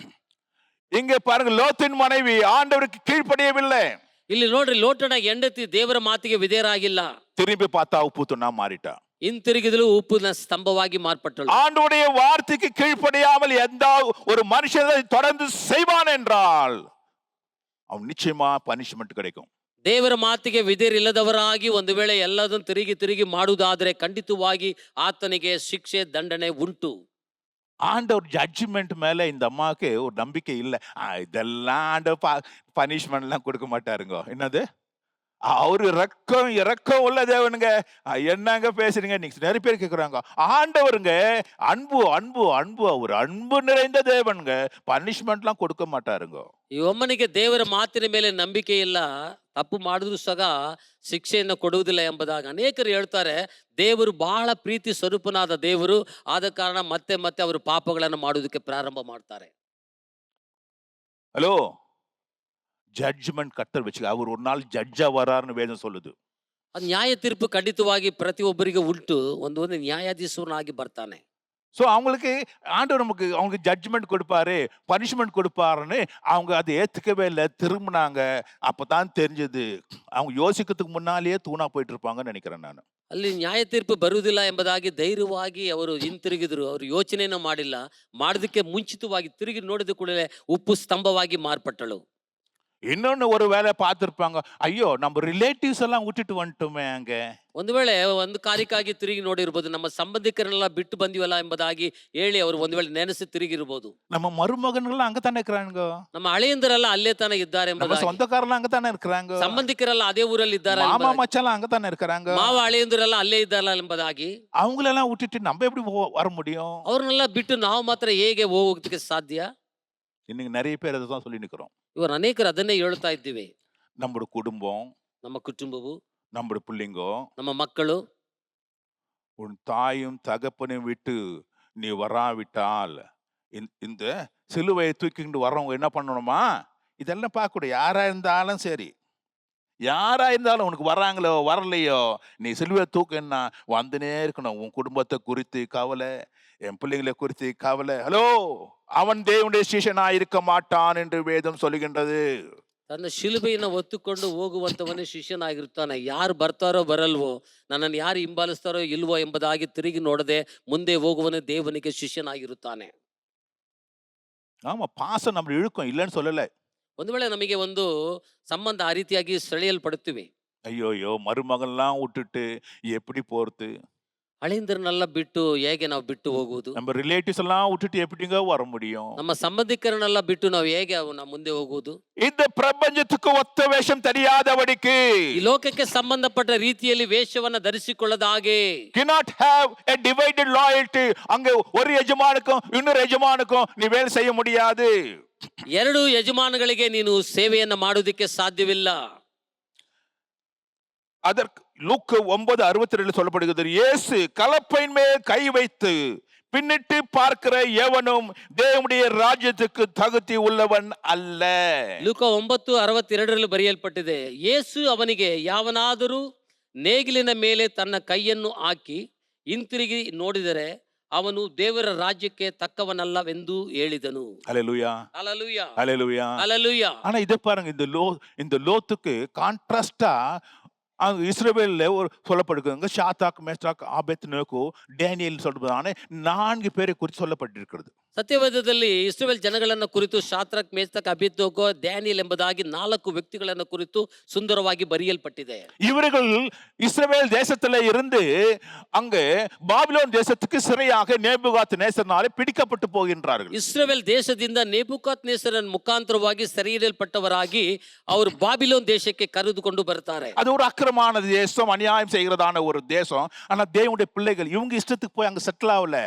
இங்க பாருங்க, லோத்தின் மனைவி ஆண்டவருக்கு கீழ்ப்படியவில்லை. ಇಲ್ಲಿ ನೋಡ್ರಿ, ಲೋಟನ ಹೆಂಡತಿ ದೇವರ ಮಾತಿಗೆ ವಿಧೇಯರಾಗಿಲ್ಲ. திரும்பி பார்த்தா உப்பு துண்ணா மாறிட்டா. ಹಿಂತಿರುಗಿದಳು, ಉಪ್ಪಿನ ಸ್ತಂಭವಾಗಿ ಮಾರ್ಪಟ್ಟಳು. ஆண்டவருடைய வார்த்தைக்கு கீழ்ப்படியாமல் எந்த ஒரு மனுஷனை தொடர்ந்து செய்வான் என்றால் அவன் நிச்சயமா பனிஷ்மெண்ட் கிடைக்கும். ದೇವರ ಮಾತಿಗೆ ವಿಧೇಯರಿಲ್ಲದವರಾಗಿ ಒಂದು ವೇಳೆ ಎಲ್ಲದನ್ನು ತಿರುಗಿ ತಿರುಗಿ ಮಾಡುವುದಾದರೆ ಖಂಡಿತವಾಗಿ ಆತನಿಗೆ ಶಿಕ್ಷೆ, ದಂಡನೆ ಉಂಟು. ஆண்டவர் ஜட்ஜ்மெண்ட் மேல இந்த அம்மாவுக்கு ஒரு நம்பிக்கை இல்லை. இதெல்லாம் ஆண்டவர் பனிஷ்மெண்ட்லாம் கொடுக்க மாட்டாருங்க. என்னது, அவரு இரக்கம் உள்ள தேவனுங்க. என்னங்க பேசுறீங்க நீங்க? நிறைய பேர் கேக்குறாங்க. ஆண்டவருங்க அன்பு அன்பு அன்பு, அவர் அன்பு நிறைந்த தேவனுங்க, பனிஷ்மெண்ட்லாம் கொடுக்க மாட்டாருங்க. ಈ ಒಮ್ಮನಿಗೆ ದೇವರ ಮಾತಿನ ಮೇಲೆ ನಂಬಿಕೆ ಇಲ್ಲ, ತಪ್ಪು ಮಾಡಿದ್ರು ಸಹ ಶಿಕ್ಷೆಯನ್ನು ಕೊಡುವುದಿಲ್ಲ ಎಂಬುದಾಗಿ ಅನೇಕರು ಹೇಳ್ತಾರೆ. ದೇವರು ಬಹಳ ಪ್ರೀತಿ ಸ್ವರೂಪನಾದ ದೇವರು, ಆದ ಕಾರಣ ಮತ್ತೆ ಮತ್ತೆ ಅವರು ಪಾಪಗಳನ್ನು ಮಾಡುವುದಕ್ಕೆ ಪ್ರಾರಂಭ ಮಾಡ್ತಾರೆ. ஹலோ, ஜட்ஜ்மெண்ட் கர்த்தர் வச்சுக்க. அவர் ஒரு நாள் ஜட்ஜா வராருன்னு வேதம் சொல்லுது. ಅದು ನ್ಯಾಯ ತೀರ್ಪು ಖಂಡಿತವಾಗಿ ಪ್ರತಿಯೊಬ್ಬರಿಗೆ ಉಂಟು. ಒಂದು ನ್ಯಾಯಾಧೀಶನಾಗಿ ಬರ್ತಾನೆ. ஸோ அவங்களுக்கு ஆண்டவர் நமக்கு அவங்க ஜட்ஜ்மெண்ட் கொடுப்பாரு, பனிஷ்மெண்ட் கொடுப்பாருன்னு அவங்க அதை ஏத்துக்கவே இல்லை, திரும்பினாங்க. அப்பதான் தெரிஞ்சது அவங்க யோசிக்கிறதுக்கு முன்னாலேயே தூணா போயிட்டு இருப்பாங்கன்னு நினைக்கிறேன் நான். ಅಲ್ಲಿ ನ್ಯಾಯ ತೀರ್ಪು ಬರುವುದಿಲ್ಲ ಎಂಬುದಾಗಿ ಧೈರ್ಯವಾಗಿ ಅವರು ಹಿಂತಿರುಗಿದ್ರು. ಅವರು ಯೋಚನೆಯನ್ನು ಮಾಡಿಲ್ಲ. ಮಾಡೋದಕ್ಕೆ ಮುಂಚಿತವಾಗಿ ತಿರುಗಿ ನೋಡಿದ ಕೂಡಲೇ ಉಪ್ಪು ಸ್ತಂಭವಾಗಿ ಮಾರ್ಪಟ್ಟಳು. இன்னொன்னு ஒரு வேலை பார்த்திருப்பாங்க, ஐயோ நம்ம ரிலேட்டிவ்ஸ் எல்லாம் விட்டுட்டு வந்துட்டோமே அங்க. ಒಂದು ವೇಳೆ ಒಂದು ಕಾರ್ಯಕ್ಕಾಗಿ ತಿರುಗಿ ನೋಡಿರ್ಬೋದು, ನಮ್ಮ ಸಂಬಂಧಿಕರನ್ನೆಲ್ಲ ಬಿಟ್ಟು ಬಂದಿವಲ್ಲ ಎಂಬುದಾಗಿ ಹೇಳಿ ಅವರು ಒಂದು ವೇಳೆ ನೆನೆಸಿ ತಿರುಗಿರ್ಬೋದು. நம்ம மருமகன்கள் அங்கதானே இருக்கிறாங்க, ನಮ್ಮ ಹಳೆಯಂದರೆಲ್ಲ ಅಲ್ಲೇ ತಾನೇ ಇದ್ದಾರೆ நம்ம ಎಂಬುದಾಗಿ, சொந்தக்காரலாம் அங்கதானே இருக்கிறாங்க, ಸಂಬಂಧಿಕರೆಲ್ಲ ಅದೇ ಊರಲ್ಲಿ ಇದ್ದಾರೆ, மாமா மச்சாலாம் அங்கதானே இருக்கிறாங்க, ಮಾವ ಹಳೆಯಂದರೆಲ್ಲ ಅಲ್ಲೇ ಇದ್ದಾರಲ್ಲ ಎಂಬುದಾಗಿ. அவங்களெல்லாம் விட்டுட்டு நம்ம எப்படி வர முடியும்? ಅವ್ರನ್ನೆಲ್ಲ ಬಿಟ್ಟು ನಾವು ಮಾತ್ರ ಹೇಗೆ ಹೋಗೋದಕ್ಕೆ ಸಾಧ್ಯ? இன்னைக்கு நிறைய பேர் அதை தான் சொல்லி நிக்கிறோம். ಇವರು ಅನೇಕರು ಅದನ್ನೇ ಹೇಳ್ತಾ ಇದ್ದೀವಿ. நம்மளோட குடும்பம், ನಮ್ಮ ಕುಟುಂಬವು, நம்மளோட பிள்ளைங்கோ, ನಮ್ಮ ಮಕ್ಕಳು, உன் தாயும் தகப்பனையும் விட்டு நீ வராவிட்டால் இந்த சிலுவையை தூக்கிட்டு வர்றவங்க என்ன பண்ணணுமா? இதெல்லாம் பார்க்கக்கூடாது. யாரா இருந்தாலும் சரி, யாரா இருந்தாலும் உனக்கு வர்றாங்களோ வரலையோ, நீ சிலுவையை தூக்குன்னா வந்துனே இருக்கணும். உன் குடும்பத்தை குறித்து கவலை, என் பிள்ளைங்களை குறித்து கவலை. ஹலோ, அவன் தேவனுடைய ಶಿಷ್ಯனா இருக்க மாட்டான் என்று வேதம் சொல்லுகின்றது. ತನ್ನ ಶಿಲುಬೆಯನ್ನು ಹೊತ್ತುಕೊಂಡು ಹೋಗುವಂತವನೇ ಶಿಷ್ಯನಾಗಿರ್ತಾನೆ. ಯಾರು ಬರ್ತಾರೋ ಬರಲ್ವೋ, ನನ್ನನ್ನು ಯಾರು ಹಿಂಬಾಲಿಸ್ತಾರೋ ಇಲ್ವೋ ಎಂಬುದಾಗಿ ತಿರುಗಿ ನೋಡದೆ ಮುಂದೆ ಹೋಗುವನು ದೇವನಿಗೆ ಶಿಷ್ಯನಾಗಿರುತ್ತಾನೆ. ஆமா, பாசம் நம்ம இழுக்கும், இல்லைன்னு சொல்லல. ಒಂದು ವೇಳೆ ನಮಗೆ ಒಂದು ಸಂಬಂಧ ಆ ರೀತಿಯಾಗಿ ಸೆಳೆಯಲ್ಪಡುತ್ತಿವೆ. ஐயோ மருமகன்லாம் விட்டுட்டு எப்படி போறது? ಹಳೆಯಂದರನ್ನೆಲ್ಲ ಬಿಟ್ಟು ಹೇಗೆ ನಾವು ಬಿಟ್ಟು ಹೋಗುವುದು? நம்ம ரிலேட்டிவ்ஸ் எல்லாம் விட்டுட்டு எப்படிங்க வர முடியும்? ನಮ್ಮ ಸಂಬಂಧಿಕರನ್ನೆಲ್ಲ ಬಿಟ್ಟು ನಾವು ಹೇಗೆ ನಾವು ಮುಂದೆ ಹೋಗುವುದು? இந்த பிரபஞ்சத்துக்கு ஒத்த வேஷம் தெரியாதவடிக்கு, ಈ ಲೋಕಕ್ಕೆ ಸಂಬಂಧಪಟ್ಟ ರೀತಿಯಲ್ಲಿ ವೇಷವನ್ನ ಧರಿಸಿಕೊಳ್ಳದ ಹಾಗೆ, cannot have a divided loyalty. அங்க ஒரு எஜமானுக்கும் இன்னொரு எஜமானுக்கும் நீ வேலை செய்ய முடியாது. ಎರಡು ಯಜಮಾನಗಳಿಗೆ ನೀನು ಸೇವೆಯನ್ನ ಮಾಡುವುದಕ್ಕೆ ಸಾಧ್ಯವಿಲ್ಲ. அதற்கு லூக்கா 9:62 சொல்லப்படுகிறது, இயேசு கலப்பையின் மேல் கை வைத்து பின்னிட்டு பார்க்கிற எவனும் தேவனுடைய ராஜ்யத்துக்கு தகுதி உள்ளவன் அல்ல. ಲೂಕ 9:62 ಬರೆಯಲ್ಪಟ್ಟಿದೆ, ಯೇಸು ಅವನಿಗೆ, ಯಾವನಾದರೂ ನೇಗಿಲಿನ ಮೇಲೆ ತನ್ನ ಕೈಯನ್ನು ಹಾಕಿ ಹಿಂತಿರುಗಿ ನೋಡಿದರೆ ಅವನು ದೇವರ ರಾಜ್ಯಕ್ಕೆ ತಕ್ಕವನಲ್ಲವೆಂದು ಹೇಳಿದನು. ஹல்லேலூயா, ஹல்லேலூயா, ஹல்லேலூயா. ஹல்லேலூயா. ஆனா இதை பாருங்க, இந்த லோத்துக்கு கான்ட்ராஸ்டா அங்க இஸ்ரவேல்ல ஒரு சொல்லப்படுகிறதுங்க ஷாத்தாக், மேஷாக், ஆபேத்நேகோ, டேனியேல் சொல்றதான 4 பேரை குறித்து சொல்லப்பட்டிருக்கிறது. ಸತ್ಯವೇದದಲ್ಲಿ ಇಸ್ರೇಲ್ ಜನಗಳನ್ನ ಕುರಿತು ಶಾತ್ರಕ್, ಮೇಸ್ತಕ್, ಅಬೇದ್ನೆಗೋ, ಡ್ಯಾನಿಯೇಲ್ ಎಂಬುದಾಗಿ 4 ವ್ಯಕ್ತಿಗಳನ್ನ ಕುರಿತು ಸುಂದರವಾಗಿ ಬರೆಯಲ್ಪಟ್ಟಿದೆ. இவர்கள் இஸ்ரவேல் தேசத்திலே இருந்து அங்கே பாபிலோன் தேசத்துக்கு சிறையாக நேபுகாத்நேசர்னாலே பிடிக்கப்பட்டு போகின்றார்கள். ಇಸ್ರೇಲ್ ದೇಶದಿಂದ ನೆಬೂಕದ್ನೆಚ್ಚರನ ಮುಖಾಂತರವಾಗಿ ಸೆರೆಹಿಡಿಯಲ್ಪಟ್ಟವರಾಗಿ ಅವರು ಬಾಬಿಲೋನ್ ದೇಶಕ್ಕೆ ಕರೆದುಕೊಂಡು ಬರ್ತಾರೆ. அது ஒரு அக்கிரமான தேசம், அநியாயம் செய்கிறதான ஒரு தேசம். ஆனா தேவனுடைய பிள்ளைகள் இவங்க இஷ்டத்துக்கு போய் அங்க செட்டில் ஆகல.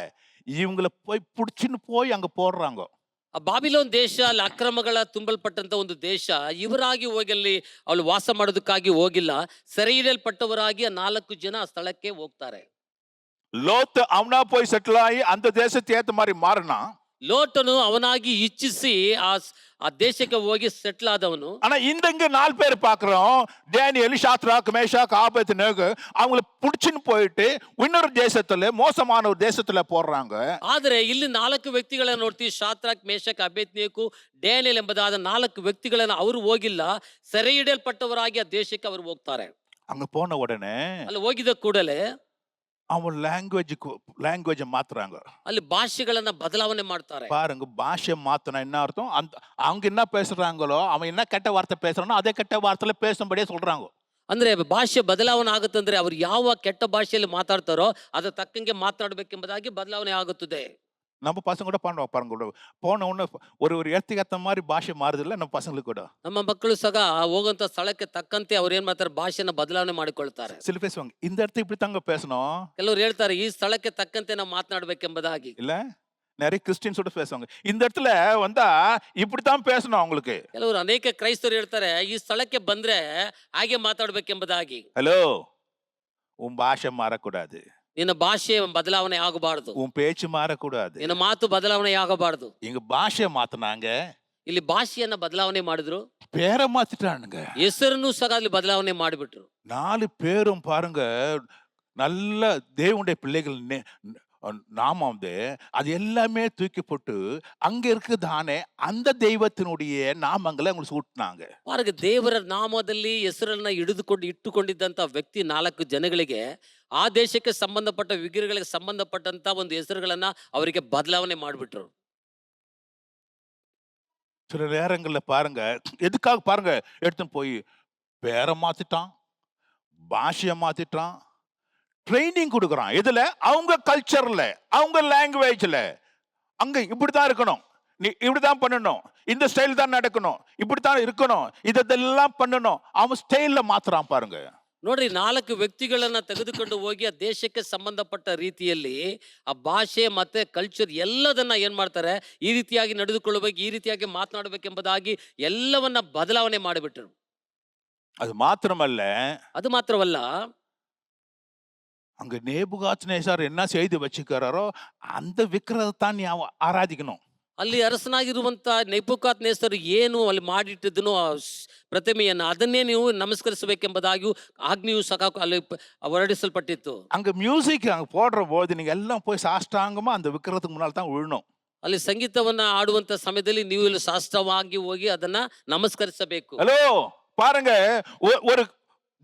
இவங்கள போய் புடிச்சுன்னு போய் அங்க போடுறாங்க. ಆ ಬಾಬಿಲೋನ್ ದೇಶ ಅಲ್ಲಿ ಅಕ್ರಮಗಳ ತುಂಬಲ್ಪಟ್ಟಂತ ಒಂದು ದೇಶ. ಇವರಾಗಿ ಹೋಗಿ ಅಲ್ಲಿ ಅವಳು ವಾಸ ಮಾಡೋದಕ್ಕಾಗಿ ಹೋಗಿಲ್ಲ. ಸೆರೆಹಿಡಿಯಲ್ಪಟ್ಟವರಾಗಿ ಆ 4 ಜನ ಆ ಸ್ಥಳಕ್ಕೆ ಹೋಗ್ತಾರೆ. லோத்து அவனா போய் செட்டில் ஆகி அந்த தேசத்தை ஏத்த மாதிரி மாறினா. ಲೋಟನು ಅವನಾಗಿ ಇಚ್ಛಿಸಿ ಆ ದೇಶಕ್ಕೆ ಹೋಗಿ ಸೆಟ್ಲ್ ಆದವನು. ஆனா இங்க 4 பேர் பாக்குறோம். டேனியேல், ஷாத்ராக், மேஷாக், ஆபேத்நேகோ அவங்கள புடிச்சுன்னு போயிட்டு இன்னொரு தேசத்துல மோசமான ஒரு தேசத்துல போடுறாங்க. ಆದರೆ ಇಲ್ಲಿ 4 ವ್ಯಕ್ತಿಗಳನ್ನ ನೋಡ್ತೀವಿ. ಶಾತ್ರಾಕ್, ಮೇಷಕ್, ಅಬೇದ್ನೆಗೋ, ಡೇನಿಯೇಲ್ ಎಂಬುದಾದ 4 ವ್ಯಕ್ತಿಗಳನ್ನ ಅವರು ಹೋಗಿಲ್ಲ. ಸೆರೆ ಹಿಡಿಯಲ್ಪಟ್ಟವರಾಗಿ ಆ ದೇಶಕ್ಕೆ ಅವರು ಹೋಗ್ತಾರೆ. அங்க போன உடனே ಅಲ್ಲಿ ಹೋಗಿದ ಕೂಡಲೇ அவன் லாங்குவேஜ் மாத்துறாங்க. ಅಲ್ಲಿ ಭಾಷೆಗಳನ್ನ ಬದಲಾವಣೆ ಮಾಡ್ತಾರೆ. பாருங்க, பாஷை மாத்தினா என்ன அர்த்தம்? அவங்க என்ன பேசுறாங்களோ, அவன் என்ன கெட்ட வார்த்தை பேசுறானோ அதே கெட்ட வார்த்தையில பேசும்படியே சொல்றாங்க. ಅಂದ್ರೆ ಭಾಷೆ ಬದಲಾವಣೆ ಆಗುತ್ತಂದ್ರೆ ಅವ್ರು ಯಾವ ಕೆಟ್ಟ ಭಾಷೆಯಲ್ಲಿ ಮಾತಾಡ್ತಾರೋ ಅದ್ರ ತಕ್ಕಂಗೆ ಮಾತಾಡ್ಬೇಕೆಂಬುದಾಗಿ ಬದಲಾವಣೆ ಆಗುತ್ತದೆ. நம்ம பசங்க கூட பண்ணுவோம் பாருங்க. போன உடனே ஒரு இடத்துக்கு ஏத்த மாதிரி பாஷை மாறுது இல்ல நம்ம பசங்களுக்கு கூட. ನಮ್ಮ ಮಕ್ಕಳು ಸಹ ಹೋಗುವಂತ ಸ್ಥಳಕ್ಕೆ ತಕ್ಕಂತೆ ಅವ್ರು ಏನ್ ಮಾಡ್ತಾರೆ, ಭಾಷೆನ ಬದಲಾವಣೆ ಮಾಡಿಕೊಳ್ತಾರೆ. சில பேசுவாங்க, இந்த இடத்துல இப்படி தாங்க பேசணும் ಕೆಲವರು ಹೇಳ್ತಾರೆ ಈ ಸ್ಥಳಕ್ಕೆ ತಕ್ಕಂತೆ ನಾವು ಮಾತನಾಡಬೇಕೆಂಬುದಾಗಿ. இல்ல. நிறைய கிறிஸ்டியன்ஸோட பேசுவாங்க, இந்த இடத்துல வந்தா இப்படித்தான் பேசணும் அவங்களுக்கு. ಕೆಲವರು ಅನೇಕ ಕ್ರೈಸ್ತರು ಹೇಳ್ತಾರೆ ಈ ಸ್ಥಳಕ್ಕೆ ಬಂದ್ರೆ ಹಾಗೆ ಮಾತಾಡ್ಬೇಕೆಂಬುದಾಗಿ. ஹலோ, உன் பாஷை மாறக்கூடாது, ನಿನ್ನ ಭಾಷೆ ಬದಲಾವಣೆ ಆಗಬಾರದು, உன் பேச்சு மாறக்கூடாது. ನಿನ್ನ ಮಾತು ಬದಲಾವಣೆ ಆಗಬಾರದು. எங்க பாஷையை மாத்தினாங்க, ಇಲ್ಲಿ ಭಾಷೆಯನ್ನ ಬದಲಾವಣೆ ಮಾಡಿದ್ರು, பேரை மாத்திட்டானுங்க. ಹೆಸರನ್ನು ಸಹ ಅಲ್ಲಿ ಬದಲಾವಣೆ ಮಾಡಿಬಿಟ್ರು. 4 பேரும் பாருங்க நல்ல தேவனுடைய பிள்ளைகள் நாமம் அது எல்லாமே தூக்கி போட்டு அங்க இருக்குதானே அந்த தெய்வத்தினுடைய நாமங்களை அவங்க சூட்டினாங்க. பாருங்க, ದೇವರ ನಾಮದಲ್ಲಿ ಹೆಸರನ್ನ ಇಟ್ಟುಕೊಂಡಿದ್ದಂತ ವ್ಯಕ್ತಿ 4 ಜನಗಳಿಗೆ ಆ ದೇಶಕ್ಕೆ ಸಂಬಂಧಪಟ್ಟ ವಿಗ್ರಹಗಳಿಗೆ ಸಂಬಂಧಪಟ್ಟಂತ ಒಂದು ಹೆಸರುಗಳನ್ನ ಅವರಿಗೆ ಬದಲಾವಣೆ ಮಾಡಿಬಿಟ್ರು. சில நேரங்கள்ல பாருங்க, எதுக்காக பாருங்க எடுத்துன்னு போய் பேரை மாத்திட்டான், பாஷையை மாத்திட்டான், ட்ரைனிங் கொடுக்குறான். இதுல அவங்க கல்ச்சர்ல, அவங்க லாங்குவேஜ்ல அங்க இப்படித்தான் இருக்கணும், நீ இப்படிதான் பண்ணணும், இந்த ஸ்டைல் தான் நடக்கணும், இப்படித்தான் இருக்கணும், இதெல்லாம் பண்ணணும். அவன் ஸ்டைல்ல மாத்துறான் பாருங்க. ನೋಡ್ರಿ, 4 ವ್ಯಕ್ತಿಗಳನ್ನ ತೆಗೆದುಕೊಂಡು ಹೋಗಿ ಆ ದೇಶಕ್ಕೆ ಸಂಬಂಧಪಟ್ಟ ರೀತಿಯಲ್ಲಿ ಆ ಭಾಷೆ ಮತ್ತೆ ಕಲ್ಚರ್ ಎಲ್ಲದನ್ನ ಏನ್ ಮಾಡ್ತಾರೆ, ಈ ರೀತಿಯಾಗಿ ನಡೆದುಕೊಳ್ಳಬೇಕು, ಈ ರೀತಿಯಾಗಿ ಮಾತನಾಡಬೇಕೆಂಬುದಾಗಿ ಎಲ್ಲವನ್ನ ಬದಲಾವಣೆ ಮಾಡಿಬಿಟ್ರು. அது மாத்திரமல்ல, ಅದು ಮಾತ್ರವಲ್ಲ, அங்க நேபுகாத்நேச்சார் என்ன செய்து வச்சுக்கிறாரோ அந்த விக்கிரகத்தான் நீ ஆராதிக்கணும். ಅಲ್ಲಿ ಅರಸನಾಗಿರುವಂತ ನೆಬೂಕದ್ನೆಚ್ಚರ್ ಏನು ಅಲ್ಲಿ ಮಾಡಿಟ್ಟಿದ್ದನೋ ಆ ಪ್ರತಿಮೆಯನ್ನ ಅದನ್ನೇ ನೀವು ನಮಸ್ಕರಿಸಬೇಕೆಂಬುದಾಗಿಯೂ ಆಜ್ಞೆಯೂ ಸಹ ಅಲ್ಲಿ ಹೊರಡಿಸಲ್ಪಟ್ಟಿತ್ತು. அங்க மியூசிக் அங்க போடுற போது நீங்க எல்லாம் போய் சாஷ்டாங்கமா அந்த விக்கிரகத்துக்கு முன்னால தான் விழணும். ಅಲ್ಲಿ ಸಂಗೀತವನ್ನ ಆಡುವಂತ ಸಮಯದಲ್ಲಿ ನೀವು ಇಲ್ಲಿ ಸಾಷ್ಟಾಂಗವಾಗಿ ಹೋಗಿ ಅದನ್ನ ನಮಸ್ಕರಿಸಬೇಕು. ஹலோ, பாருங்க, ஒரு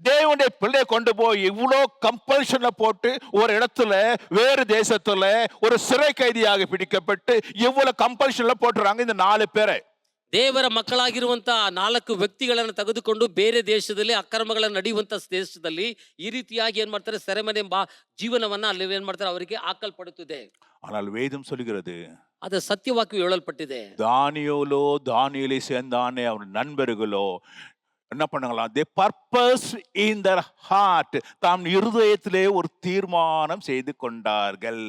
தேவனுடைய பிள்ளை கொண்டு போய் இவ்வளோ கம்பல்ஷன்ல போட்டு ஒரு இடத்துல வேறு தேசத்துல ஒரு சிறை கைதியாக பிடிக்கப்பட்டு இவ்வளவு கம்பல்ஷன்ல போட்டுறாங்க இந்த 4 பேரை. ದೇವರ ಮಕ್ಕಳಾಗಿರುವಂತ 4 ವ್ಯಕ್ತಿಗಳನ್ನು ತೆಗೆದುಕೊಂಡು ಬೇರೆ ದೇಶದಲ್ಲಿ ಅಕ್ರಮಗಳನ್ನು ನಡೆಯುವಂತ ದೇಶದಲ್ಲಿ ಈ ರೀತಿಯಾಗಿ ಏನ್ ಮಾಡ್ತಾರೆ, ಸೆರೆಮನೆ ಜೀವನವನ್ನ ಅಲ್ಲಿ ಏನ್ ಮಾಡ್ತಾರೆ, ಅವರಿಗೆ ಹಾಕಲ್ಪಡುತ್ತದೆ. ஆனால் வேதம் சொல்கிறது, ಅದು ಸತ್ಯವಾಕ್ಯವು ಹೇಳಲ್ಪಟ್ಟಿದೆ. தானியேலை சேர்ந்தானே அவன் நண்பர்களோ என்ன பண்ணாங்களாம், they purpose in their heart, தாம் இருதயத்திலே ஒரு தீர்மானம் செய்து கொண்டார்கள்.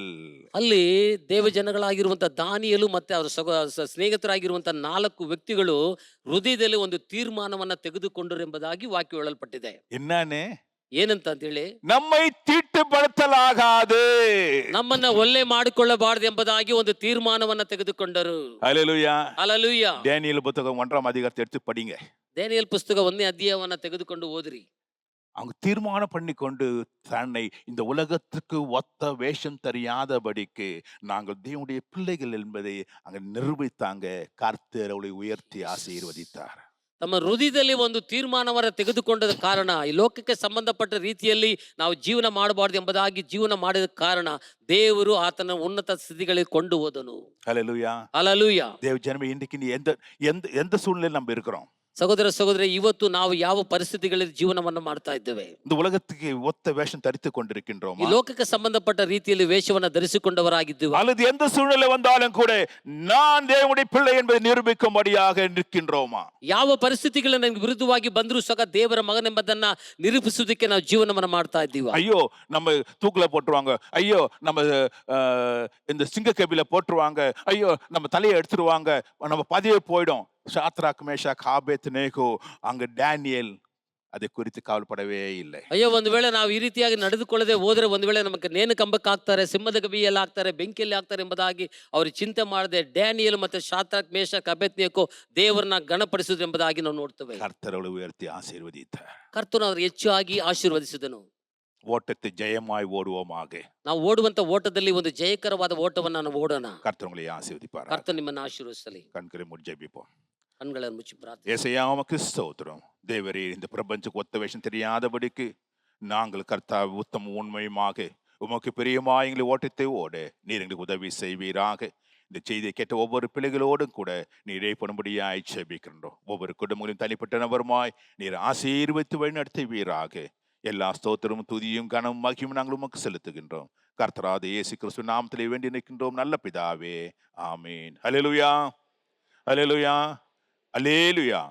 ಅಲ್ಲಿ ದೇವ ಜನಗಳಾಗಿರುವಂತ ದಾನಿಯೇಲು ಮತ್ತೆ ಅವರ ಸ್ನೇಹಿತರಾಗಿರುವಂತ 4 ವ್ಯಕ್ತಿಗಳು ಹೃದಯದಲ್ಲಿ ಒಂದು ತೀರ್ಮಾನವನ್ನ ತೆಗೆದುಕೊಂಡರು ಎಂಬುದಾಗಿ ವಾಕ್ಯ ಹೇಳಲ್ಪಟ್ಟಿದೆ. என்னன்னு, ಏನಂತ ಹೇಳಿ, நம்மை தீட்டுப்படுத்தலாகாது, ನಮ್ಮನ್ನ ಒಳ್ಳೆ ಮಾಡಿಕೊಳ್ಳಬಾರದು ಎಂಬುದಾಗಿ ಒಂದು ತೀರ್ಮಾನವನ್ನ ತೆಗೆದುಕೊಂಡರು. ஹல்லேலூயா. ಹಲ್ಲೆಲೂಯಾ. டேனியேல் புத்தகம் 1ஆம் அதிகாரத்தை எடுத்து படிங்க. ದಾನಿಯೇಲ್ ಪುಸ್ತಕ 1ನೇ ಅಧ್ಯಾಯವನ್ನ ತೆಗೆದುಕೊಂಡು ಓದ್ರಿ. அவங்க தீர்மானம் பண்ணி கொண்டு தன்னை இந்த உலகத்துக்கு ஒத்த வேஷம் தெரியாதபடிக்கு நாங்கள் தேவனுடைய பிள்ளைகள் என்பதை அங்க நிரூபித்தாங்க. கர்த்தர் அவளை உயர்த்தி ஆசீர்வதித்தார். ತಮ್ಮ ಹೃದಯದಲ್ಲಿ ಒಂದು ತೀರ್ಮಾನವನ್ನು ತೆಗೆದುಕೊಂಡದ ಕಾರಣ ಈ ಲೋಕಕ್ಕೆ ಸಂಬಂಧಪಟ್ಟ ರೀತಿಯಲ್ಲಿ ನಾವು ಜೀವನ ಮಾಡಬಾರ್ದು ಎಂಬುದಾಗಿ ಜೀವನ ಮಾಡಿದ ಕಾರಣ ದೇವರು ಆತನ ಉನ್ನತ ಸ್ಥಿತಿಗಳಿಗೆ ಕೊಂಡು ಹೋದನು. ஹalleluya. ಹಲ್ಲೆಲೂಯಾ. தேவ ஜனமே, இன்னைக்கு நீ எந்த எந்த எந்த சூழ்நிலையில் நம்ம இருக்கிறோம்? ಸಹೋದರ ಸಹೋದರಿ, ಇವತ್ತು ನಾವು ಯಾವ ಪರಿಸ್ಥಿತಿಗಳಲ್ಲಿ ಜೀವನವನ್ನು ಮಾಡ್ತಾ ಇದ್ದೇವೆ? இந்த உலகத்துக்கு ஒத்த வேஷம் தரித்து ಈ கொண்டிருக்கின்றோமா? ಲೋಕಕ್ಕೆ ಸಂಬಂಧಪಟ್ಟ ರೀತಿಯಲ್ಲಿ ವೇಷವನ್ನು ಧರಿಸಿಕೊಂಡವರಾಗಿದ್ದೇವೆ. அல்லது எந்த சூழ்நிலை வந்தாலும் கூட நான் தேவனுடைய பிள்ளை என்பதை நிரூபிக்கும்படியாக நிற்கின்றோமா? ಯಾವ ಪರಿಸ್ಥಿತಿಗಳು ನಮಗೆ ವಿರುದ್ಧವಾಗಿ ಬಂದರೂ ಸಹ ದೇವರ ಮಗನೆಂಬುದನ್ನ ನಿರೂಪಿಸುವುದಕ್ಕೆ ನಾವು ಜೀವನವನ್ನು ಮಾಡ್ತಾ ಇದ್ದೀವಿ. ஐயோ நம்ம தூக்குல போட்டுருவாங்க, ஐயோ நம்ம இந்த சிங்க கபில போட்டுருவாங்க, ஐயோ நம்ம தலையை எடுத்துருவாங்க, நம்ம பதவி போயிடும். ஷாத்ராக் மேஷாக் ஆபேத்நேகோ, அங்க டேனியல் அதை குறித்து கவலைப்படவே இல்லை. ಅಯ್ಯೋ, ಒಂದು ವೇಳೆ ನಾವು ಈ ರೀತಿಯಾಗಿ ನಡೆದುಕೊಳ್ಳದೆ ಹೋದ್ರೆ ಒಂದು ವೇಳೆ ನಮಗೆ ನೇಣು ಕಂಬಕ್ಕೆ ಹಾಕ್ತಾರೆ, ಸಿಂಹದ ಗವಿಯಲ್ಲಿ ಹಾಕ್ತಾರೆ, ಬೆಂಕಿಯಲ್ಲಿ ಹಾಕ್ತಾರೆ ಎಂಬುದಾಗಿ ಅವರು ಚಿಂತೆ ಮಾಡದೆ ಡ್ಯಾನಿಯಲ್ ಮತ್ತೆ ಶಾದ್ರಕ್ ಮೇಷಕ್ ಅಬೇದ್ನೆಗೋ ದೇವರನ್ನ ಗಣಪಡಿಸುವುದು ಎಂಬುದಾಗಿ ನಾವು ನೋಡ್ತೇವೆ. கர்த்தரை உயர்த்தி ஆசீர்வதித்தார். ಕರ್ತನು ಅವರು ಹೆಚ್ಚಾಗಿ ಆಶೀರ್ವದಿಸಿದನು. ஓட்டத்தை ஜெயமாய் ஓடுவோமாக. ನಾವು ಓಡುವಂತ ಓಟದಲ್ಲಿ ಒಂದು ಜಯಕರವಾದ ಓಟವನ್ನು ನಾವು ಓಡೋಣ. கர்த்தர் உங்களை ஆசீர்வதிப்பார். ಕರ್ತನು ನಿಮ್ಮನ್ನು ಆಶೀರ್ವದಿಸಲಿ. கண்களை மூடி ஜெபிப்போம். ಕಣ್ಗಳನ್ನು ಮುಚ್ಚಿ ಪ್ರಾರ್ಥನೆ. ஏசையா உமக்கு ஸ்தோத்திரம். தேவரே, இந்த பிரபஞ்சக்கு ஒத்த வேஷம் தெரியாதபடிக்கு நாங்கள் கர்த்தாவை உத்தம உண்மையுமாக உமக்கு பிரியமாய் எங்களை ஓட்டத்தை ஓட நீர் எங்களுக்கு உதவி செய்வீராக. இந்த செய்தியை கேட்ட ஒவ்வொரு பிள்ளைகளோடும் கூட நீரே பண்ணும்படியாய் ஜெபிக்கின்றோம். ஒவ்வொரு குடும்பங்களையும் தனிப்பட்ட நபருமாய் நீர் ஆசீர்வதித்து வழி நடத்துவீராக. எல்லா ஸ்தோத்திரமும் துதியும் கனமும் மகிமையும் நாங்கள் உமக்கு செலுத்துகின்றோம். கர்த்தராகிய இயேசு கிறிஸ்து நாமத்திலே வேண்டி நிற்கின்றோம் நல்ல பிதாவே, ஆமீன். ஹல்லேலூயா, ஹல்லேலூயா, ஹல்லேலூயா.